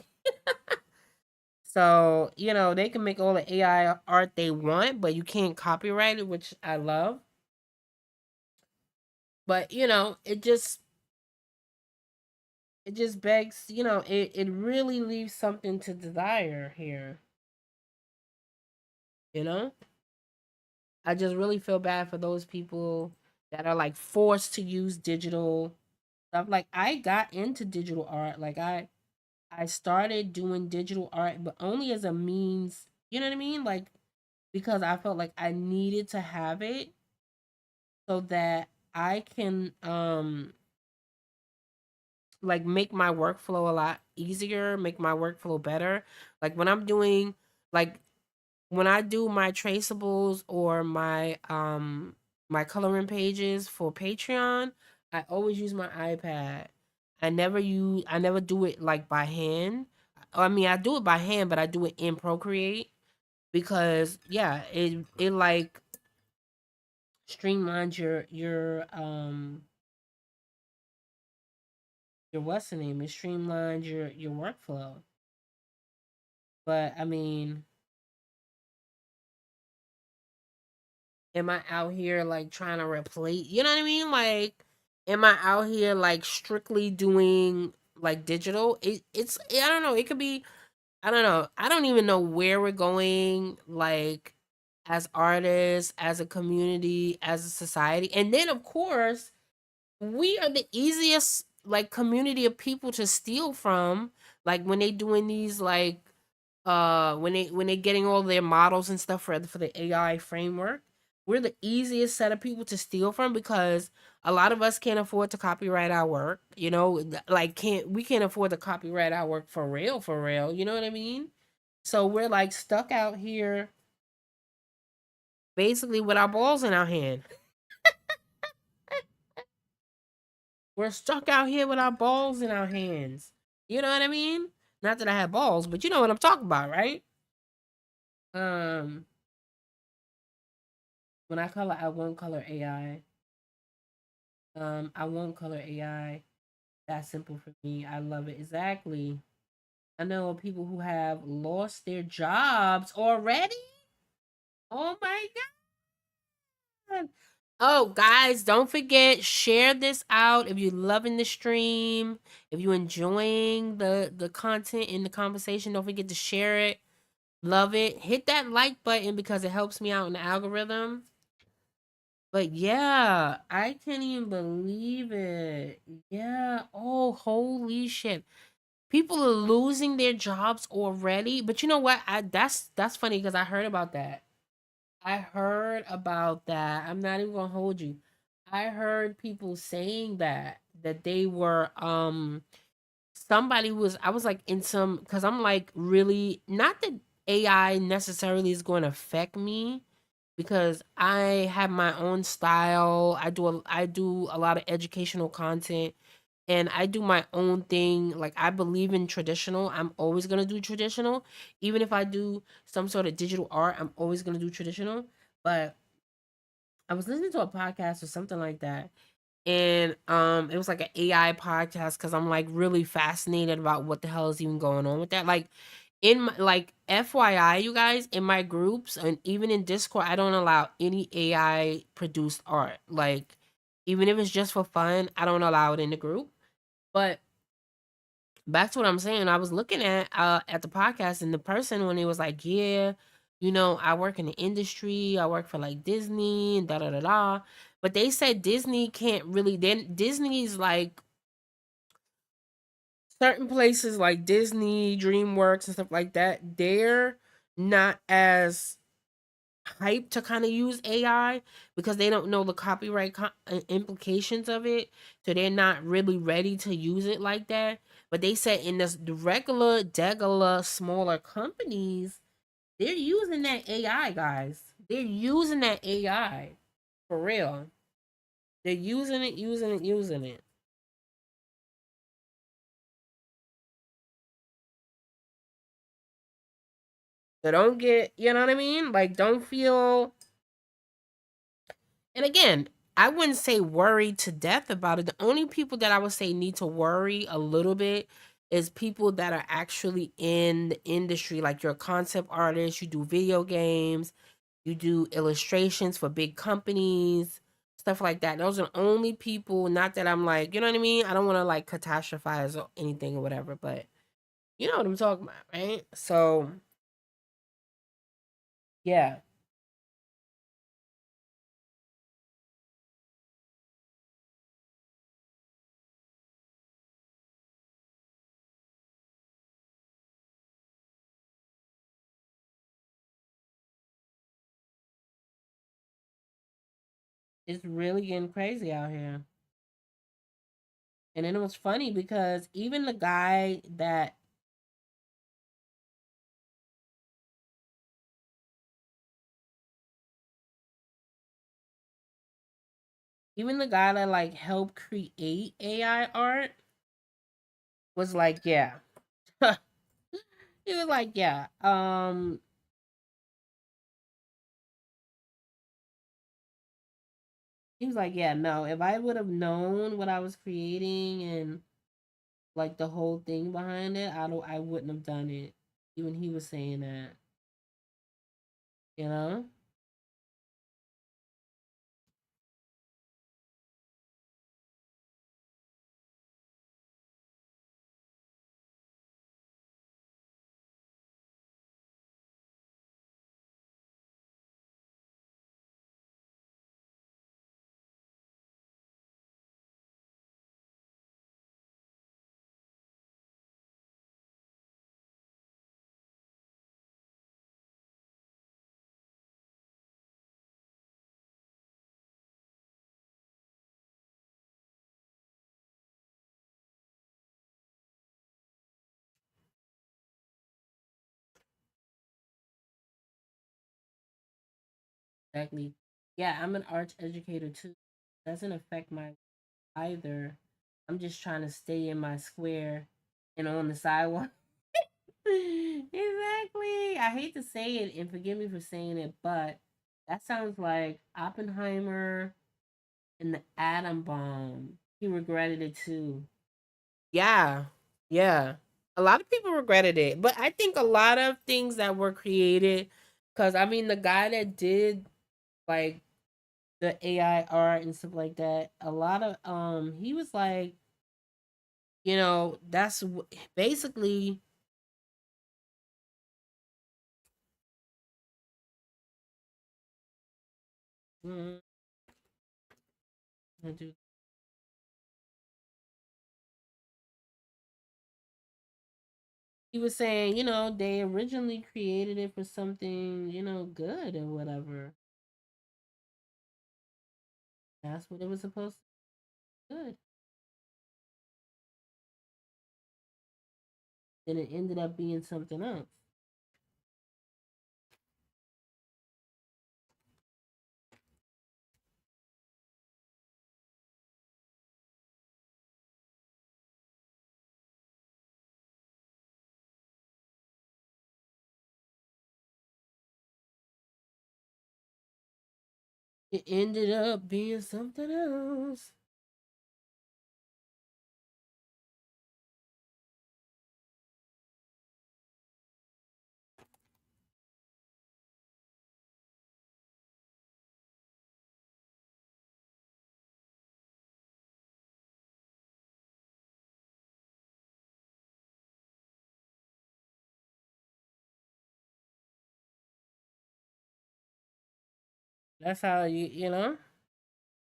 So, you know, they can make all the AI art they want, but you can't copyright it, which I love. But, you know, it just begs, you know, it really leaves something to desire here, you know? I just really feel bad for those people that are like forced to use digital stuff. Like I got into digital art. Like I started doing digital art, but only as a means, you know what I mean? Like because I felt like I needed to have it so that I can like make my workflow a lot easier, make my workflow better. Like when I'm doing like when I do my traceables or my coloring pages for Patreon, I always use my iPad. I never do it like by hand. I mean, I do it by hand, but I do it in Procreate because yeah, it like streamlines your your what's the name? It streamlines your workflow. But I mean, am I out here like trying to replace? You know what I mean? Like, am I out here like strictly doing like digital? It's I don't know. It could be. I don't know. I don't even know where we're going. Like, as artists, as a community, as a society, and then of course we are the easiest like community of people to steal from, like when they doing these like when they getting all their models and stuff for the AI framework. We're the easiest set of people to steal from because a lot of us can't afford to copyright our work, you know, like can't afford to copyright our work for real, you know what I mean? So we're like stuck out here basically with our balls in our hand. We're stuck out here with our balls in our hands. You know what I mean? Not that I have balls, but you know what I'm talking about, right? Um, when I won't color AI. I won't color AI. That's simple for me. I love it. Exactly. I know people who have lost their jobs already. Oh my god. Oh, guys, don't forget, share this out if you're loving the stream, if you're enjoying the content in the conversation, don't forget to share it. Love it. Hit that like button because it helps me out in the algorithm. But yeah, I can't even believe it. Yeah. Oh, holy shit. People are losing their jobs already. But you know what? That's funny because I heard about that. I heard about that. I'm not even gonna hold you. I heard people saying that they were somebody was I was like in some because I'm like really not that AI necessarily is going to affect me because I have my own style. I do a lot of educational content and I do my own thing. Like I believe in traditional. I'm always going to do traditional. Even if I do some sort of digital art, I'm always going to do traditional. But I was listening to a podcast or something like that and it was like an AI podcast because I'm like really fascinated about what the hell is even going on with that. Like in my, like FYI, you guys, in my groups and even in Discord, I don't allow any AI produced art. Like even if it's just for fun, I don't allow it in the group. But back to what I'm saying, I was looking at the podcast and the person when he was like, yeah, you know, I work in the industry, I work for like Disney and da da da da. But they said Disney can't really then Disney's like certain places like Disney, DreamWorks and stuff like that, they're not as hyped to kind of use AI because they don't know the copyright implications of it. So they're not really ready to use it like that. But they said in the regular, degular, smaller companies, they're using that AI, guys. They're using that AI for real. They're using it, using it, using it. So don't get, you know what I mean? Like, don't feel. And again, I wouldn't say worried to death about it. The only people that I would say need to worry a little bit is people that are actually in the industry, like you're a concept artist, you do video games, you do illustrations for big companies, stuff like that. Those are the only people, not that I'm like, you know what I mean? I don't want to like catastrophize or anything or whatever, but you know what I'm talking about, right? So, yeah, it's really getting crazy out here. And then it was funny because even the guy that like helped create AI art was like, yeah. He was like, yeah. He was like, yeah, no, if I would have known what I was creating and like the whole thing behind it, I wouldn't have done it. Even he was saying that, you know? Exactly. Yeah, I'm an arts educator too. Doesn't affect my either. I'm just trying to stay in my square and on the sidewalk. Exactly. I hate to say it and forgive me for saying it, but that sounds like Oppenheimer and the atom bomb. He regretted it too. Yeah. Yeah. A lot of people regretted it, but I think a lot of things that were created, because I mean, the guy that did like the AI art and stuff like that, a lot of he was like, that's basically. mm, I do- he was saying, they originally created it for something, good or whatever. That's what it was supposed to be good. Then it ended up being something else. It ended up being something else. That's how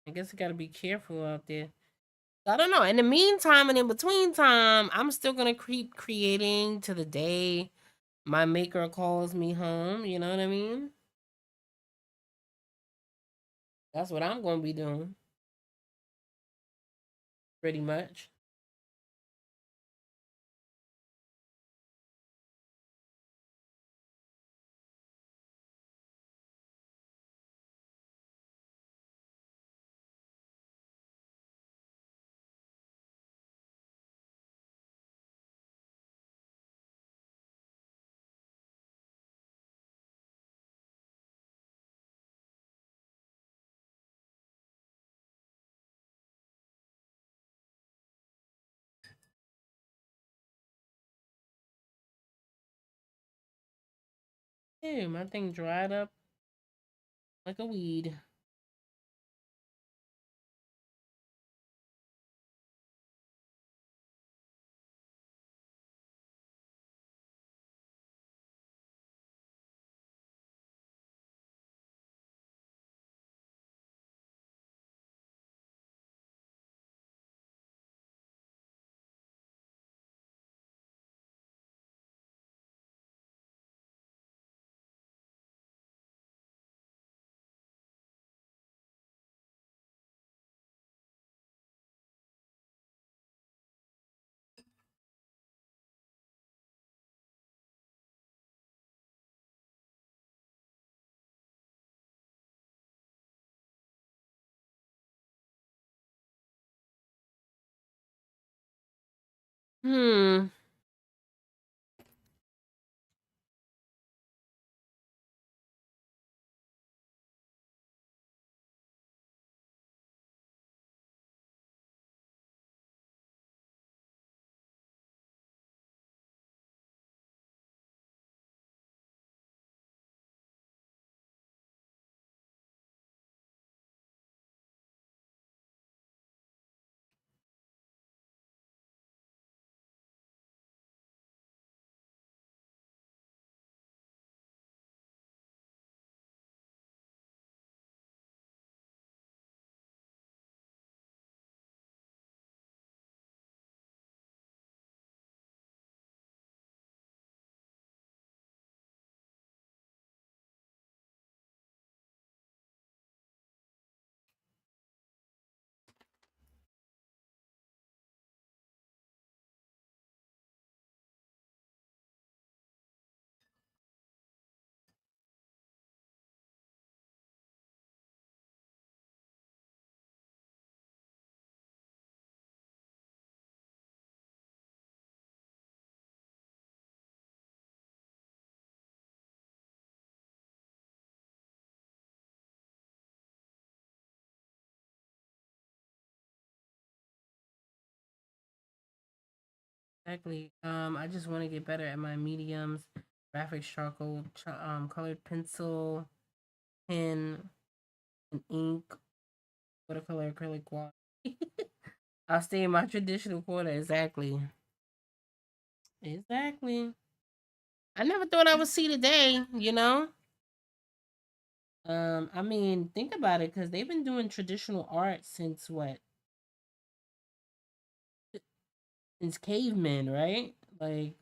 I guess you got to be careful out there. I don't know. In the meantime and in between time, I'm still gonna keep creating to the day my maker calls me home. You know what I mean? That's what I'm gonna be doing, pretty much. Yeah, my thing dried up like a weed. Hmm. Exactly. I just want to get better at my mediums, graphics, charcoal, colored pencil, pen, and ink, watercolor, acrylic wash. I'll stay in my traditional quarter. Exactly. Exactly. I never thought I would see the day, you know? I mean, think about it, because they've been doing traditional art since what? Since cavemen, right? Like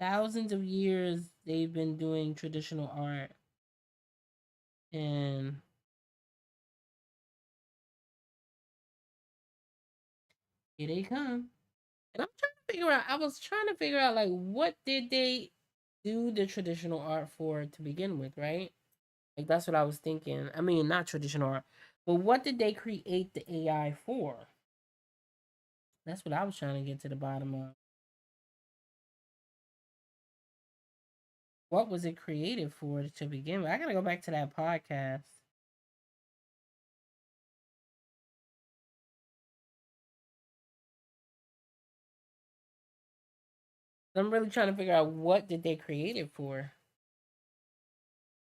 thousands of years they've been doing traditional art, and here they come. And I was trying to figure out, like, what did they do the traditional art for to begin with, right? Like, that's what I was thinking. I mean, not traditional art, but what did they create the AI for? That's what I was trying to get to the bottom of. What was it created for to begin with? I gotta go back to that podcast. I'm really trying to figure out what did they create it for.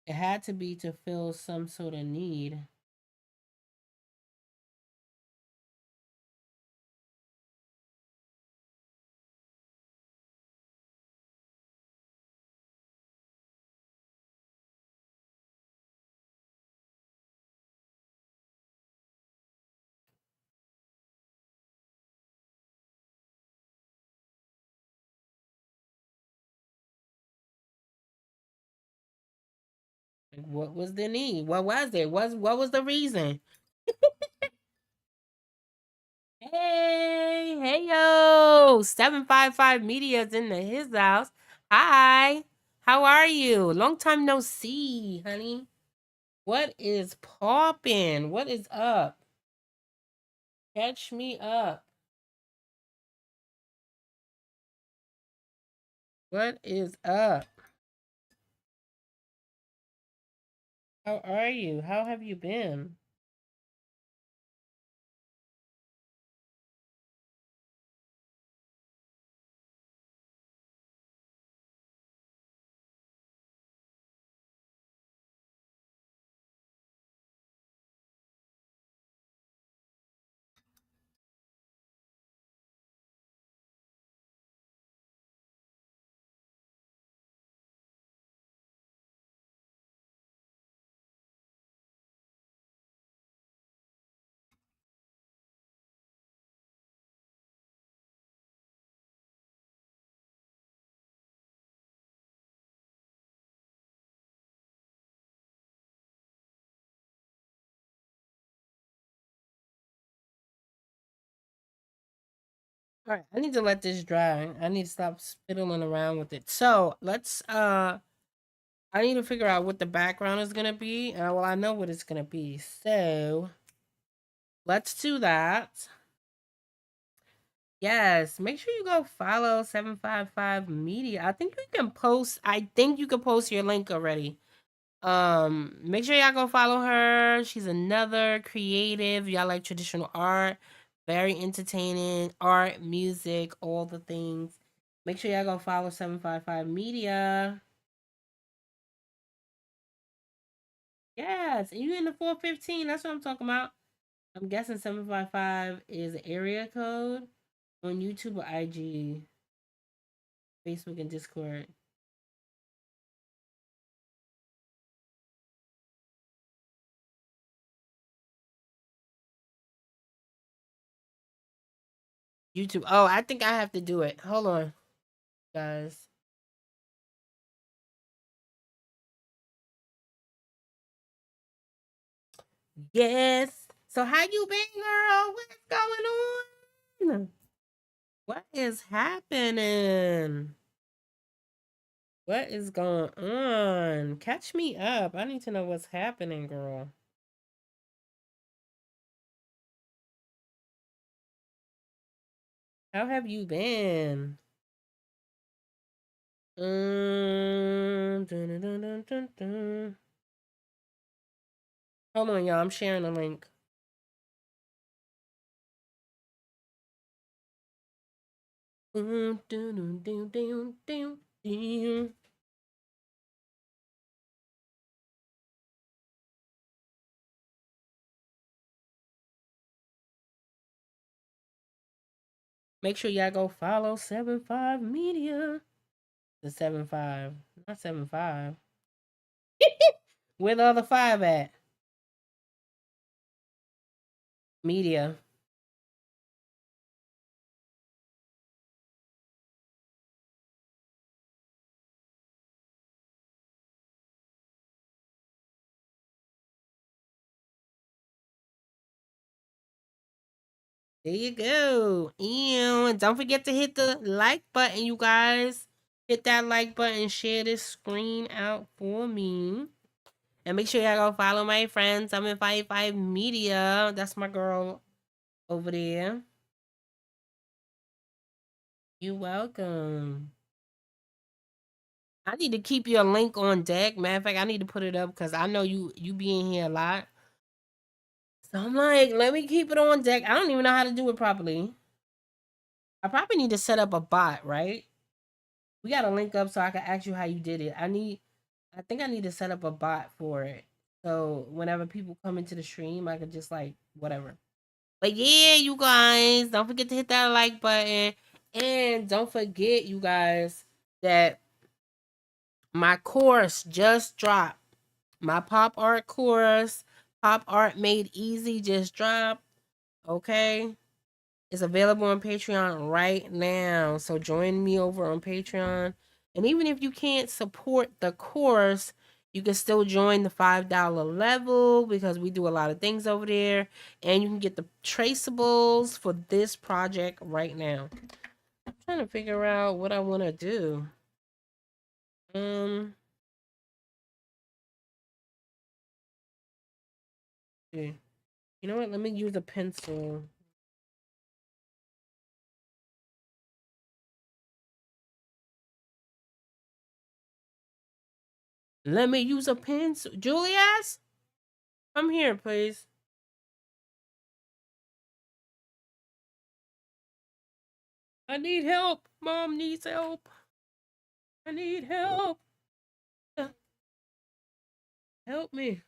It had to be to fill some sort of need. Like, what was the need? What was it? What was the reason? Hey yo, 755 Media's in his house. Hi, how are you? Long time no see, honey. What is poppin'? What is up? Catch me up. What is up? How are you? How have you been? All right, I need to let this dry. I need to stop spittling around with it. So let's I need to figure out what the background is gonna be. Well, I know what it's gonna be. So let's do that. Yes, make sure you go follow 755 Media. I think you can post your link already. Make sure y'all go follow her. She's another creative. Y'all like traditional art, very entertaining art, music, all the things. Make sure y'all go follow 755 Media. Yes, and you in the 415. That's what I'm talking about. I'm guessing 755 is area code on YouTube or IG, Facebook, and Discord. YouTube. Oh, I think I have to do it. Hold on, guys. Yes. So how you been, girl? What's going on? What is happening? What is going on? Catch me up. I need to know what's happening, girl. How have you been? Dun, dun, dun, dun, dun, dun. Hold on, y'all. I'm sharing a link. Make sure y'all go follow 75 Media. The 75, not 75. Where the other five at? Media. There you go. And don't forget to hit the like button, you guys. Hit that like button, share this screen out for me. And make sure y'all go follow my friends. I'm in 55 Media. That's my girl over there. You're welcome. I need to keep your link on deck. Matter of fact, I need to put it up because I know you be in here a lot. So I'm like, let me keep it on deck. I don't even know how to do it properly. I probably need to set up a bot, right? We gotta link up so I can ask you how you did it. I think I need to set up a bot for it. So whenever people come into the stream, I could just like whatever. But yeah, you guys, don't forget to hit that like button. And don't forget, you guys, that my course just dropped. My pop art course, Pop Art Made Easy, just dropped. Okay. It's available on Patreon right now. So join me over on Patreon. And even if you can't support the course, you can still join the $5 level because we do a lot of things over there. And you can get the traceables for this project right now. I'm trying to figure out what I want to do. You know what? Let me use a pencil. Let me use a pencil. Julius, come here, please. I need help. Mom needs help. I need help. Help me.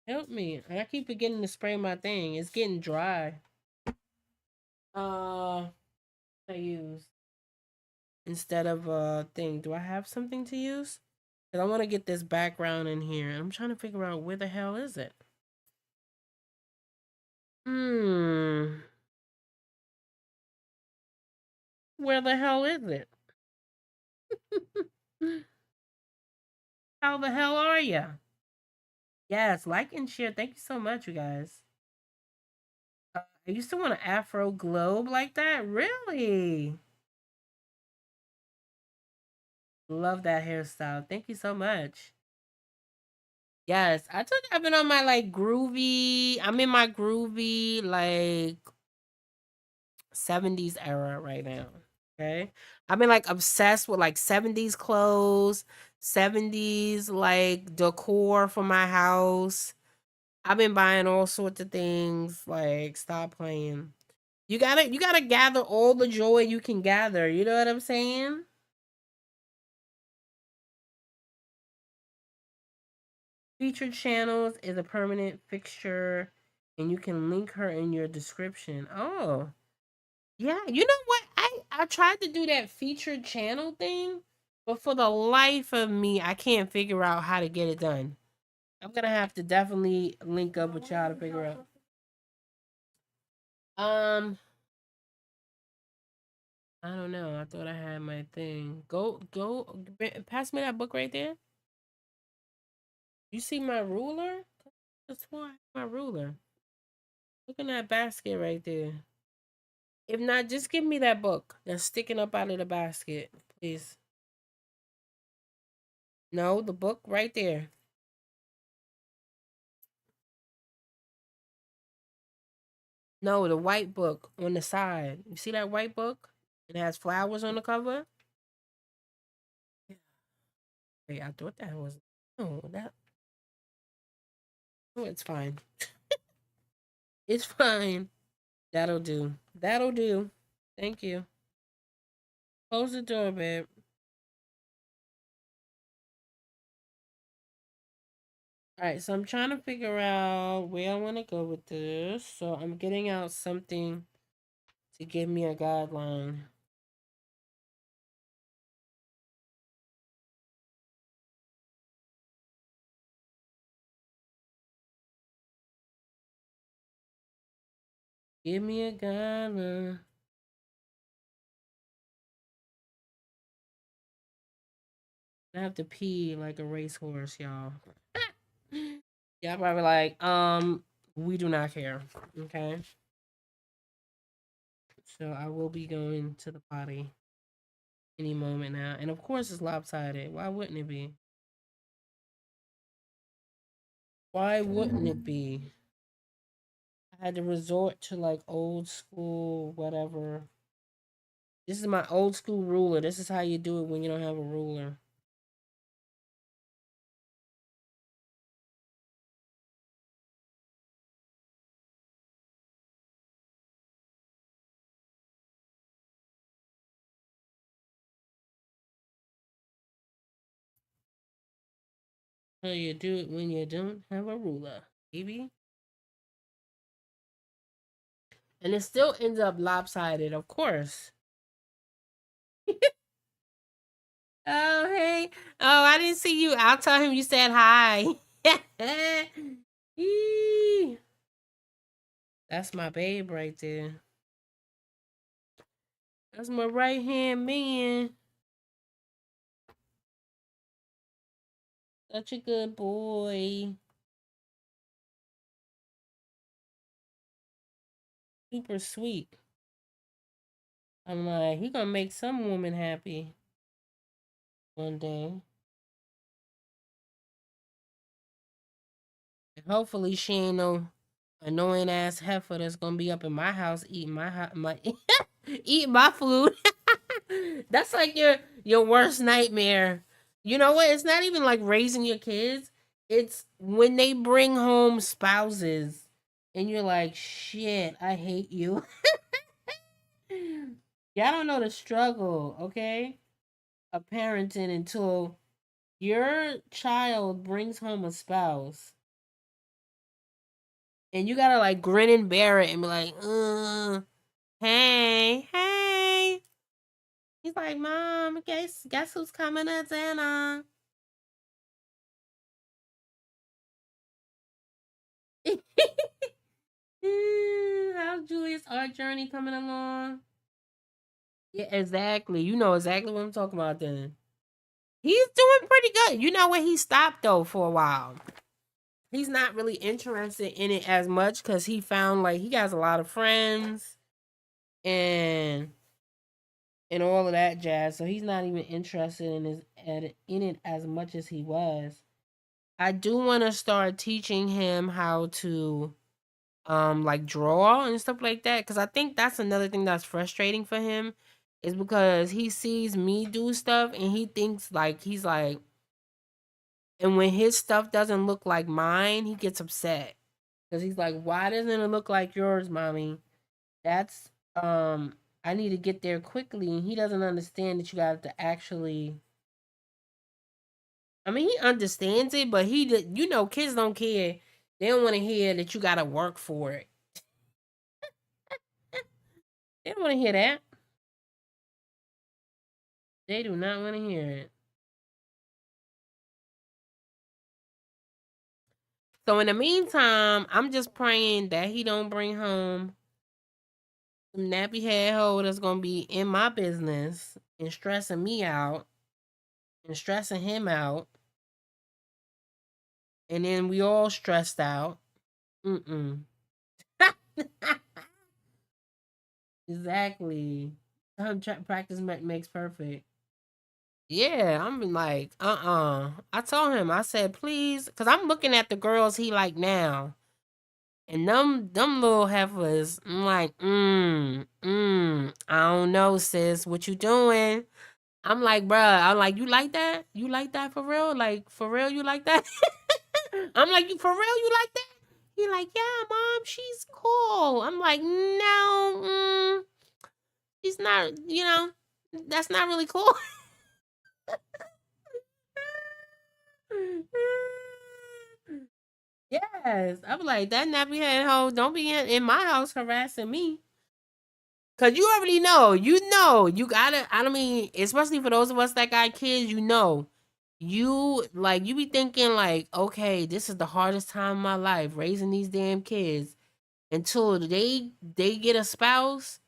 Help me. And I keep forgetting to spray my thing. It's getting dry. I use instead of a thing. Do I have something to use? Cause I want to get this background in here. I'm trying to figure out where the hell is it. Where the hell is it? How the hell are you? Yes, like and share. Thank you so much, you guys. I used to want an Afro globe like that. Really? Love that hairstyle. Thank you so much. Yes, I've been on my like groovy. I'm in my groovy like 70s era right now. Okay. I've been like obsessed with like 70s clothes, 70s like decor for my house. I've been buying all sorts of things. Like, stop playing. You gotta gather all the joy you can gather. You know what I'm saying? Featured channels is a permanent fixture, and you can link her in your description. Oh, yeah. You know what? I tried to do that featured channel thing, but for the life of me, I can't figure out how to get it done. I'm gonna have to definitely link up with y'all to figure out. Um, I don't know. I thought I had my thing. Pass me that book right there. You see my ruler? That's why my ruler. Look in that basket right there. If not, just give me that book that's sticking up out of the basket, please. No, the book right there. No, the white book on the side. You see that white book? It has flowers on the cover. Yeah. Wait, I thought that was no that. Oh, it's fine. It's fine. That'll do. That'll do. Thank you. Close the door, babe. All right, so I'm trying to figure out where I want to go with this. So I'm getting out something to give me a guideline. Give me a guideline. I have to pee like a racehorse, y'all. Y'all probably like, we do not care. Okay. So I will be going to the potty any moment now. And of course it's lopsided. Why wouldn't it be? Why wouldn't it be? I had to resort to like old school, whatever. This is my old school ruler. This is how you do it when you don't have a ruler. How you do it when you don't have a ruler, baby. And it still ends up lopsided, of course. Oh, hey. Oh, I didn't see you. I'll tell him you said hi. Eee. That's my babe right there. That's my right hand man. Such a good boy. Super sweet. I'm like, he gonna make some woman happy one day. And hopefully she ain't no annoying ass heifer that's gonna be up in my house eating my eating my food. That's like your worst nightmare. You know what? It's not even like raising your kids. It's when they bring home spouses and you're like, shit, I hate you. Y'all don't know the struggle, okay? Of parenting until your child brings home a spouse and you gotta like grin and bear it and be like, hey, hey. He's like, Mom, guess who's coming to dinner? How's Julius art journey coming along? Yeah, exactly. You know exactly what I'm talking about then. He's doing pretty good. You know where he stopped though for a while. He's not really interested in it as much because he found like he has a lot of friends and all of that jazz. So he's not even interested in it as much as he was. I do want to start teaching him how to like draw and stuff like that because I think that's another thing that's frustrating for him is because he sees me do stuff and he thinks like he's like and when his stuff doesn't look like mine, he gets upset because he's like, why doesn't it look like yours, mommy? That's I need to get there quickly and he doesn't understand that you got to actually I mean he understands it but you know kids don't care. They don't want to hear that you got to work for it. They don't want to hear that. They do not want to hear it. So in the meantime, I'm just praying that he don't bring home some nappy head hoe that's gonna be in my business and stressing me out and stressing him out, and then we all stressed out. Mm-mm. Exactly. Practice makes perfect. Yeah, I'm like, I told him, I said, please, because I'm looking at the girls he like now. And them little heifers, I'm like, I don't know, sis. What you doing? I'm like, bruh, I'm like, you like that? You like that for real? Like, for real, you like that? I'm like, you for real? You like that? He like, yeah, mom, she's cool. I'm like, no, she's not. That's not really cool. Yes, I'm like that nappy head hoe. Don't be in my house harassing me. Cause you already know, you gotta. I don't mean, especially for those of us that got kids, you be thinking like, okay, this is the hardest time of my life raising these damn kids until they get a spouse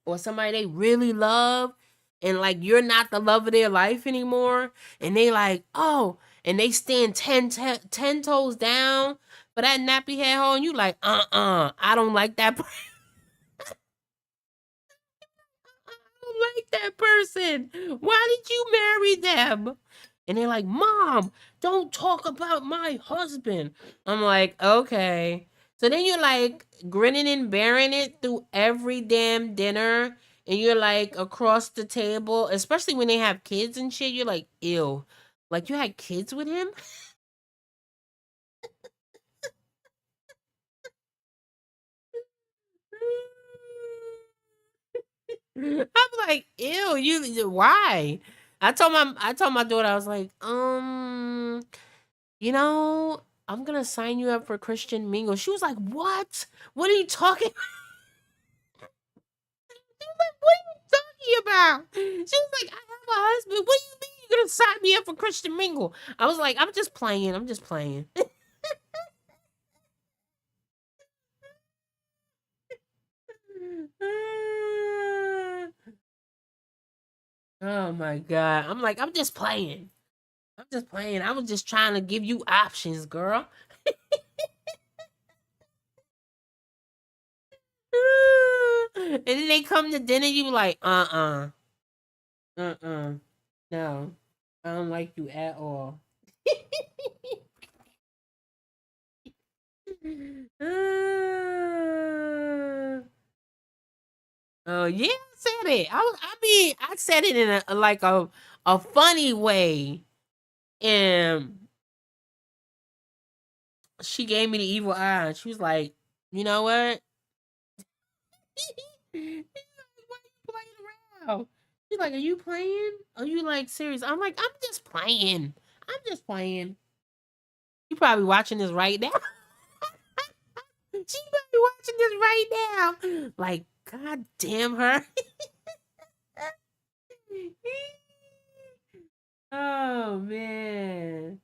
or somebody they really love, and like you're not the love of their life anymore, and they like, oh, and they stand 10 toes down for that nappy head hoe, and you like, I don't like that. I don't like that person. Why did you marry them? And they're like, Mom, don't talk about my husband. I'm like, okay. So then you're like grinning and bearing it through every damn dinner. And you're like across the table, especially when they have kids and shit. You're like, ew. Like you had kids with him? I'm like, ew, why? I told my daughter, I was like, I'm gonna sign you up for Christian Mingle. She was like, what? What are you talking She was like, what are you talking about? She was like, I have a husband. What do you mean you're gonna sign me up for Christian Mingle? I was like, I'm just playing. I'm just playing. Oh my god. I'm like, I'm just playing. I'm just playing. I was just trying to give you options, girl. And then they come to dinner, you like, no, I don't like you at all. Oh yeah, I said it. I mean, I said it in a funny way, and she gave me the evil eye. She was like, you know what? She's like, why you playing around? She's like, are you playing? Are you like serious? I'm like, I'm just playing. I'm just playing. You probably watching this right now. She might be watching this right now. Like, god damn her. Oh man.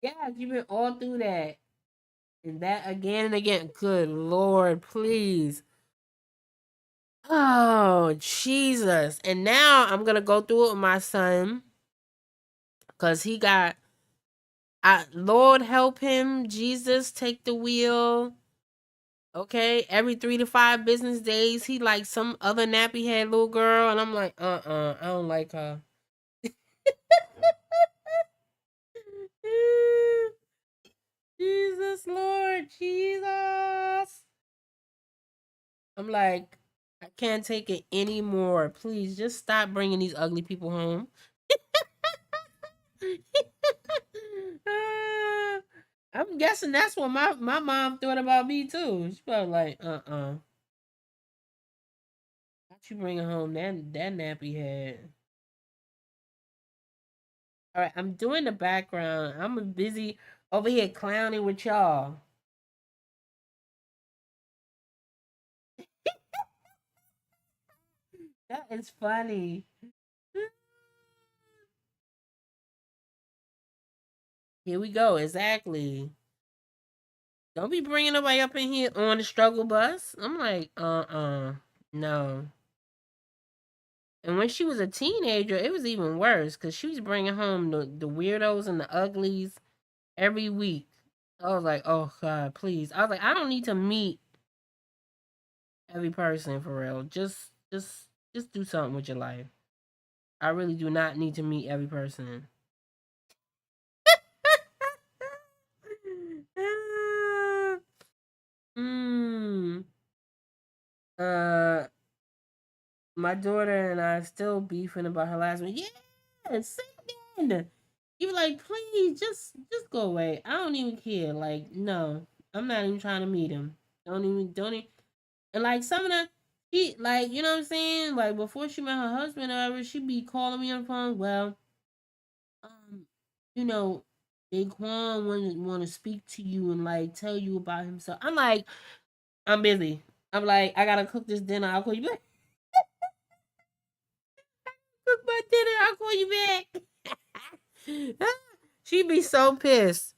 Yeah, you've been all through that. And that again and again. Good Lord, please. Oh, Jesus. And now I'm gonna go through it with my son. Cause he got Lord help him. Jesus take the wheel. Okay, every 3 to 5 business days, he like some other nappy head little girl, and I'm like, I don't like her. Jesus, Lord, Jesus. I'm like, I can't take it anymore. Please, just stop bringing these ugly people home. I'm guessing that's what my mom thought about me too. She probably like, not you bringing home that nappy head. All right, I'm doing the background. I'm busy over here clowning with y'all. That is funny. Here we go. Exactly. Don't be bringing nobody up in here on the struggle bus. I'm like, no. And when she was a teenager, it was even worse because she was bringing home the weirdos and the uglies every week. I was like, oh God, please. I was like, I don't need to meet every person for real. Just do something with your life. I really do not need to meet every person. mm. Uh, my daughter and I still beefing about her last one. Yeah, sing then. You be like, please, just go away. I don't even care. Like, no, I'm not even trying to meet him. Don't even. And like some of the, she like, you know what I'm saying? Like before she met her husband or whatever, she be calling me on the phone. Well, um, you know, Daquan want to speak to you and like tell you about himself. I'm like, I'm busy. I'm like, I gotta cook this dinner. I'll call you back. Cook my dinner. I'll call you back. She be so pissed.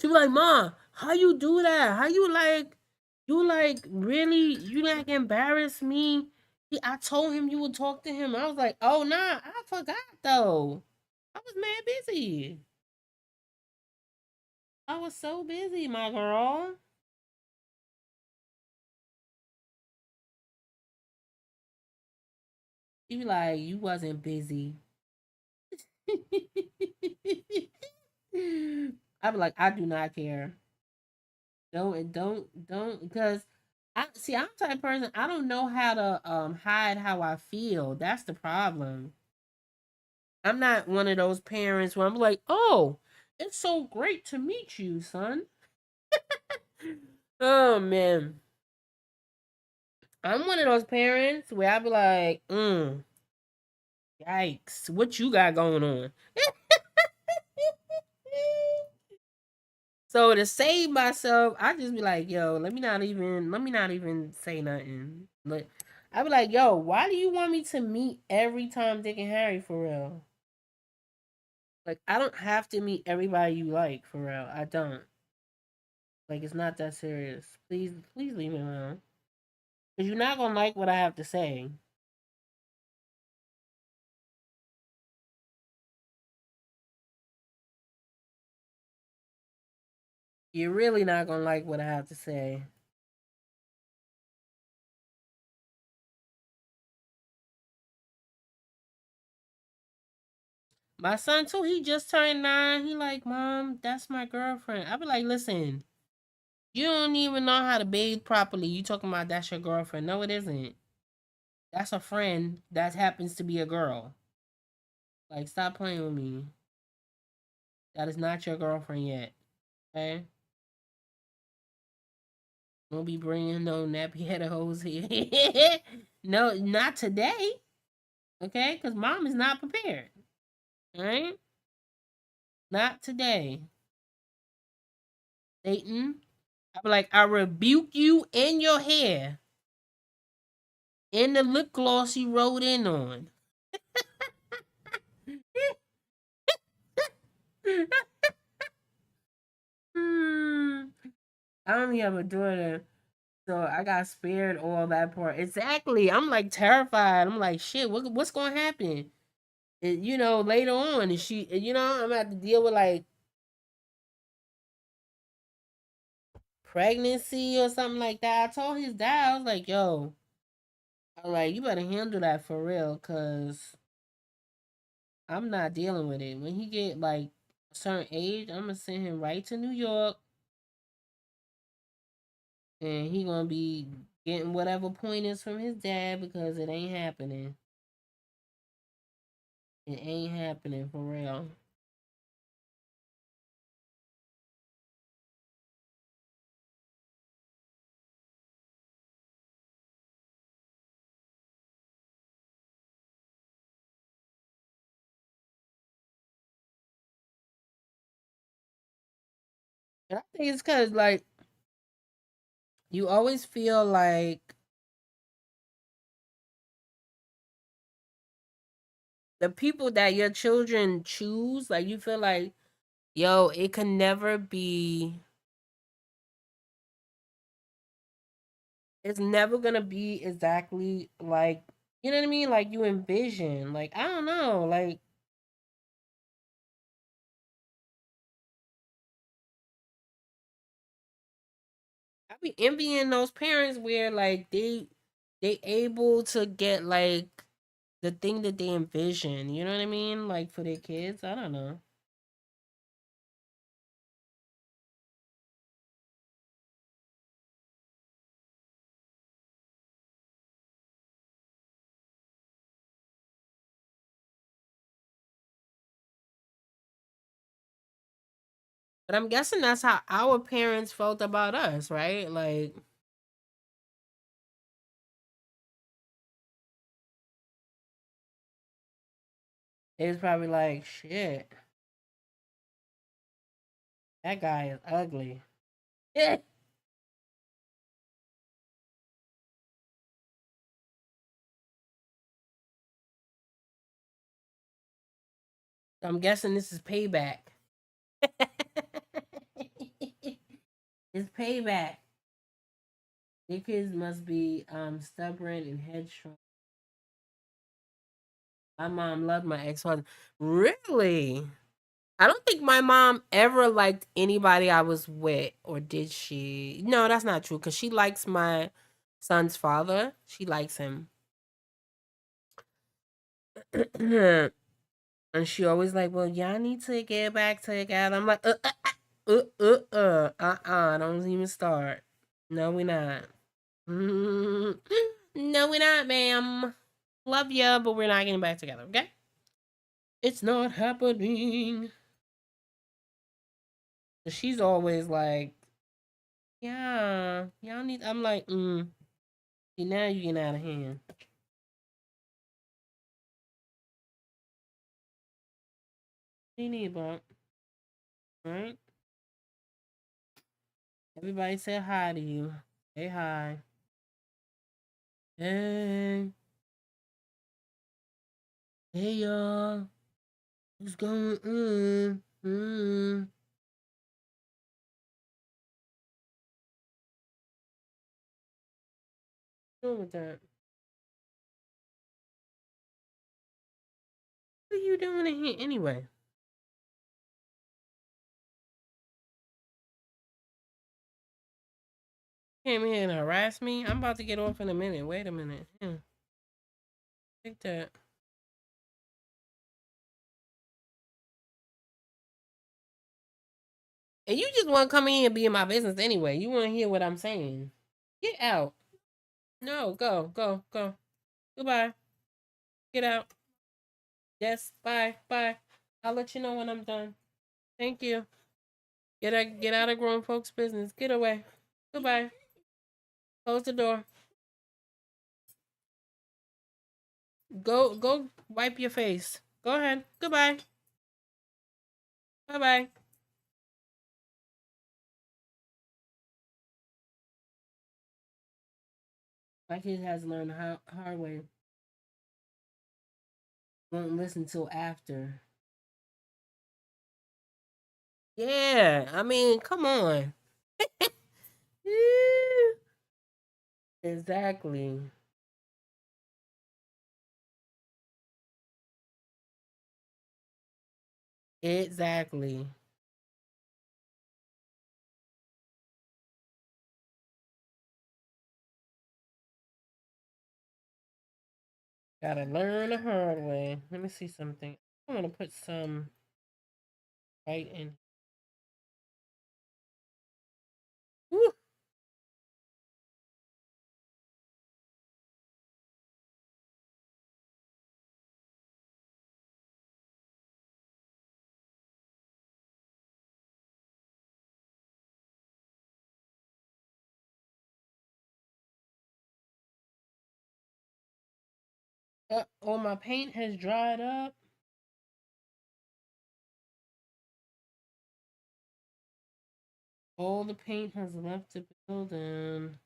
She be like, "Mom, how you do that? How you like really? You like embarrass me?" I told him you would talk to him. I was like, "Oh nah, I forgot though. I was mad busy. I was so busy, my girl." She be like, "You wasn't busy." I be like, "I do not care. Don't because." I see. I'm the type of person. I don't know how to hide how I feel. That's the problem. I'm not one of those parents where I'm like, "Oh, it's so great to meet you, son." Oh man, I'm one of those parents where I be like, "Yikes, what you got going on?" So to save myself, I just be like, "Yo, let me not even say nothing." But I be like, "Yo, why do you want me to meet every time Dick and Harry for real? Like, I don't have to meet everybody you like for real. I don't. Like, it's not that serious. Please leave me alone." Because you're not gonna like what I have to say. You're really not gonna like what I have to say. My son too, he just turned 9. He like, "Mom, that's my girlfriend." I be like, "Listen, you don't even know how to bathe properly. You talking about that's your girlfriend? No, it isn't. That's a friend that happens to be a girl. Like, stop playing with me. That is not your girlfriend yet. Okay? Don't be bringing no nappy head hoes here. No, not today. Okay? Because mom is not prepared. All right? Not today. Satan. I be like, I rebuke you in your hair, in the lip gloss you wrote in on. Hmm. I only have a daughter, so I got spared all that part. Exactly. I'm like terrified. I'm like, shit. What's gonna happen? You know, later on, is she? You know, I'm gonna have to deal with like pregnancy or something like that. I told his dad, I was like, yo, I'm like, you better handle that for real, cause I'm not dealing with it. When he get like a certain age, I'm gonna send him right to New York, and he gonna be getting whatever pointers from his dad because it ain't happening. It ain't happening for real. And I think it's cause like you always feel like the people that your children choose, like you feel like, yo, it can never be. It's never gonna be exactly like, you know what I mean, like you envision. Like I don't know, like I be envying those parents where like they able to get like the thing that they envision. You know what I mean? Like for their kids. I don't know. But I'm guessing that's how our parents felt about us, right? Like, it was probably like, shit, that guy is ugly. Yeah. I'm guessing this is payback. It's payback. Your kids must be stubborn and headstrong. My mom loved my ex-husband. Really? I don't think my mom ever liked anybody I was with, or did she? No, that's not true. Cause she likes my son's father. She likes him, and she always like, "Well, y'all need to get back together." I'm like, don't even start. No, we not. No, we not, ma'am. Love ya, but we're not getting back together. Okay? It's not happening. She's always like, yeah, y'all need. I'm like, see, now you getting out of hand. You need bump, right? Everybody say hi to you. Say hi. Hey, hey, y'all. What's going on? What's with that? What are you doing in here anyway? Came here and harass me. I'm about to get off in a minute. Wait a minute. Take that. And you just want to come in here and be in my business anyway. You want to hear what I'm saying. Get out. No, go, go, go. Goodbye. Get out. Yes, bye, bye. I'll let you know when I'm done. Thank you. Get out of grown folks' business. Get away. Goodbye. Close the door. Go wipe your face. Go ahead. Goodbye. Bye bye. My kid has learned how hard way. Won't listen till after. Yeah, I mean, come on. Exactly. Exactly. Gotta learn the hard way. Let me see something. I want to put some right in. Woo. Oh, my paint has dried up. All the paint has left the building.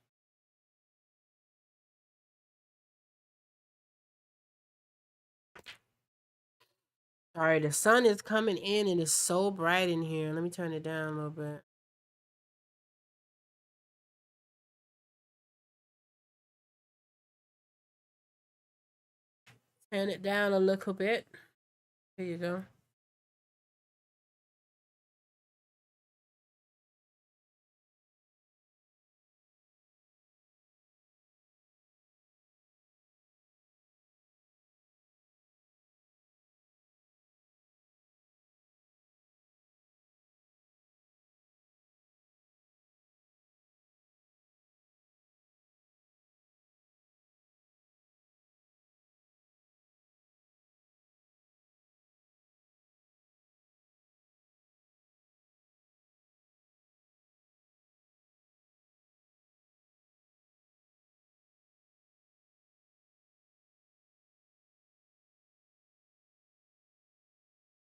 Sorry, the sun is coming in and it's so bright in here. Let me turn it down a little bit. Turn it down a little bit. Here you go.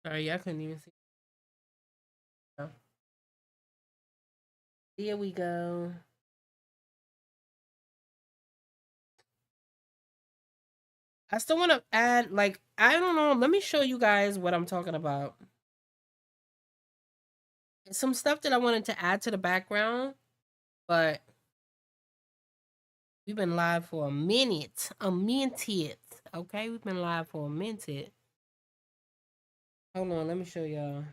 Sorry, I couldn't even see. Oh, here we go. I still want to add, like, I don't know. Let me show you guys what I'm talking about. Some stuff that I wanted to add to the background, but we've been live for a minute. A minute. Okay, we've been live for a minute. Hold on, let me show y'all.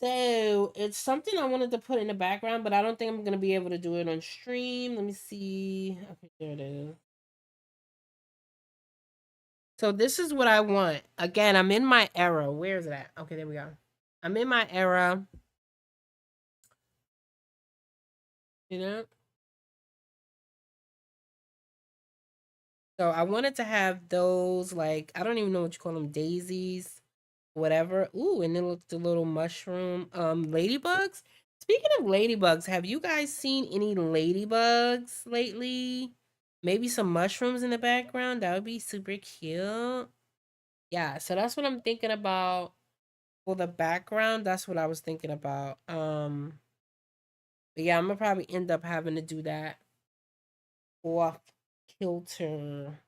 So it's something I wanted to put in the background, but I don't think I'm gonna be able to do it on stream. Let me see. Okay, there it is. So this is what I want. Again, I'm in my era. Where is it at? Okay, there we go. I'm in my era. You know? So I wanted to have those, like, I don't even know what you call them, daisies, whatever. Ooh, and then look the little mushroom ladybugs. Speaking of ladybugs, have you guys seen any ladybugs lately? Maybe some mushrooms in the background. That would be super cute. Yeah, so that's what I'm thinking about for the background. That's what I was thinking about. But yeah, I'm gonna probably end up having to do that off kilter.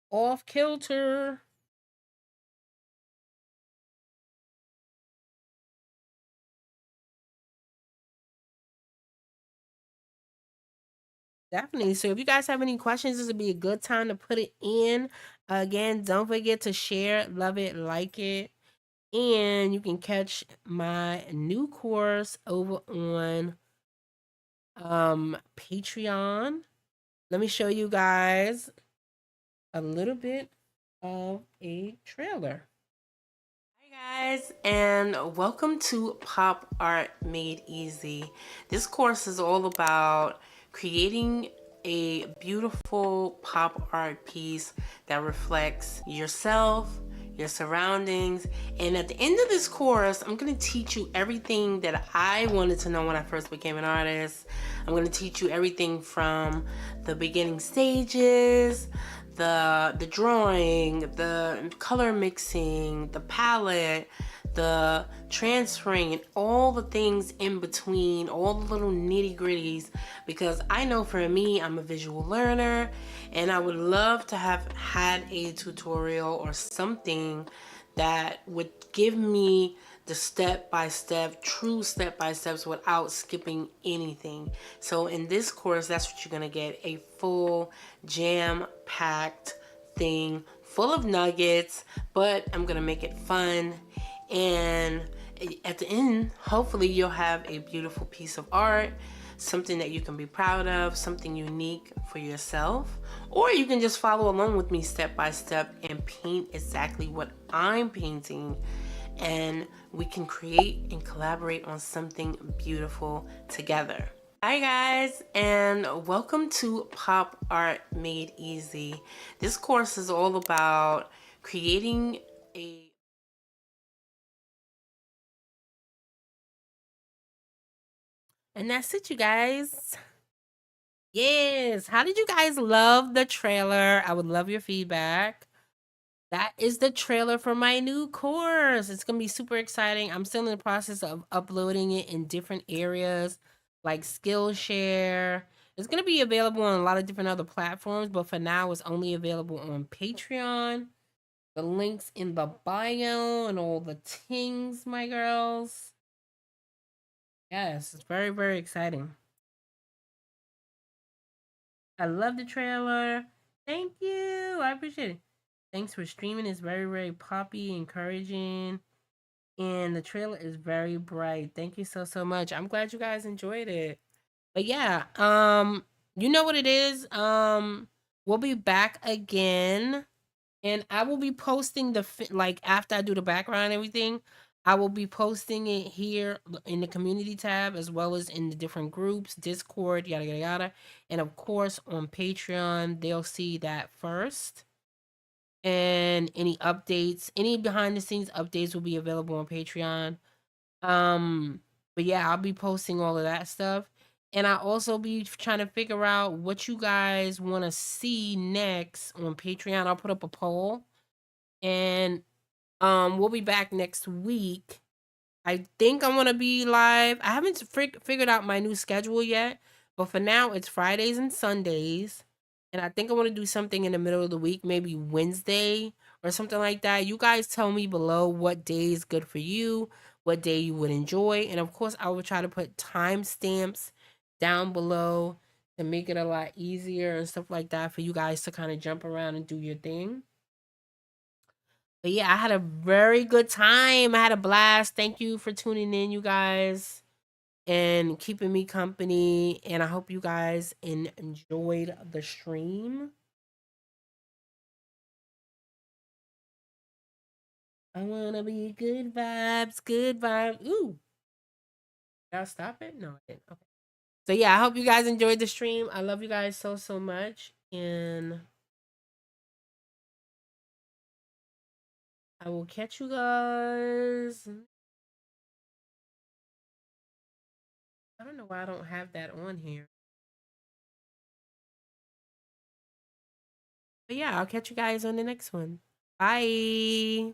Off kilter. Definitely. So if you guys have any questions, this would be a good time to put it in. Again, don't forget to share, love it, like it. And you can catch my new course over on Patreon. Let me show you guys a little bit of a trailer. Hi guys, and welcome to Pop Art Made Easy. This course is all about creating a beautiful pop art piece that reflects yourself, your surroundings, and at the end of this course, I'm going to teach you everything that I wanted to know when I first became an artist. I'm going to teach you everything from the beginning stages, the drawing, the color mixing, the palette, the transferring, and all the things in between, all the little nitty gritties, because I know for me, I'm a visual learner and I would love to have had a tutorial or something that would give me the step-by-step, true step-by-steps without skipping anything. So in this course, that's what you're gonna get, a full jam-packed thing full of nuggets, but I'm gonna make it fun. And at the end, hopefully you'll have a beautiful piece of art, something that you can be proud of, something unique for yourself, or you can just follow along with me step by step and paint exactly what I'm painting, and we can create and collaborate on something beautiful together. Hi guys, and welcome to Pop Art Made Easy. This course is all about creating a And that's it, you guys. Yes. How did you guys love the trailer? I would love your feedback. That is the trailer for my new course. It's going to be super exciting. I'm still in the process of uploading it in different areas like Skillshare. It's going to be available on a lot of different other platforms, but for now, it's only available on Patreon. The links in the bio and all the things, my girls. Yes, it's very, very exciting. I love the trailer. Thank you. I appreciate it. Thanks for streaming. It's very, very poppy, encouraging. And the trailer is very bright. Thank you so, so much. I'm glad you guys enjoyed it. But yeah, you know what it is. We'll be back again. And I will be posting like after I do the background and everything, I will be posting it here in the community tab as well as in the different groups, Discord, yada yada yada. And of course on Patreon, they'll see that first. And any updates, any behind the scenes updates will be available on Patreon. Um But yeah, I'll be posting all of that stuff. And I also be trying to figure out what you guys want to see next on Patreon. I'll put up a poll, and we'll be back next week. I think I'm gonna be live. I haven't figured out my new schedule yet, but for now it's Fridays and Sundays. And I think I want to do something in the middle of the week, maybe Wednesday or something like that. You guys tell me below what day is good for you, what day you would enjoy. And of course, I will try to put timestamps down below to make it a lot easier and stuff like that for you guys to kind of jump around and do your thing. But yeah, I had a very good time. I had a blast. Thank you for tuning in, you guys, and keeping me company. And I hope you guys enjoyed the stream. I wanna be good vibes, good vibes. Ooh, did I stop it? No, I didn't. Okay. So yeah, I hope you guys enjoyed the stream. I love you guys so much, and I will catch you guys. I don't know why I don't have that on here. But yeah, I'll catch you guys on the next one. Bye.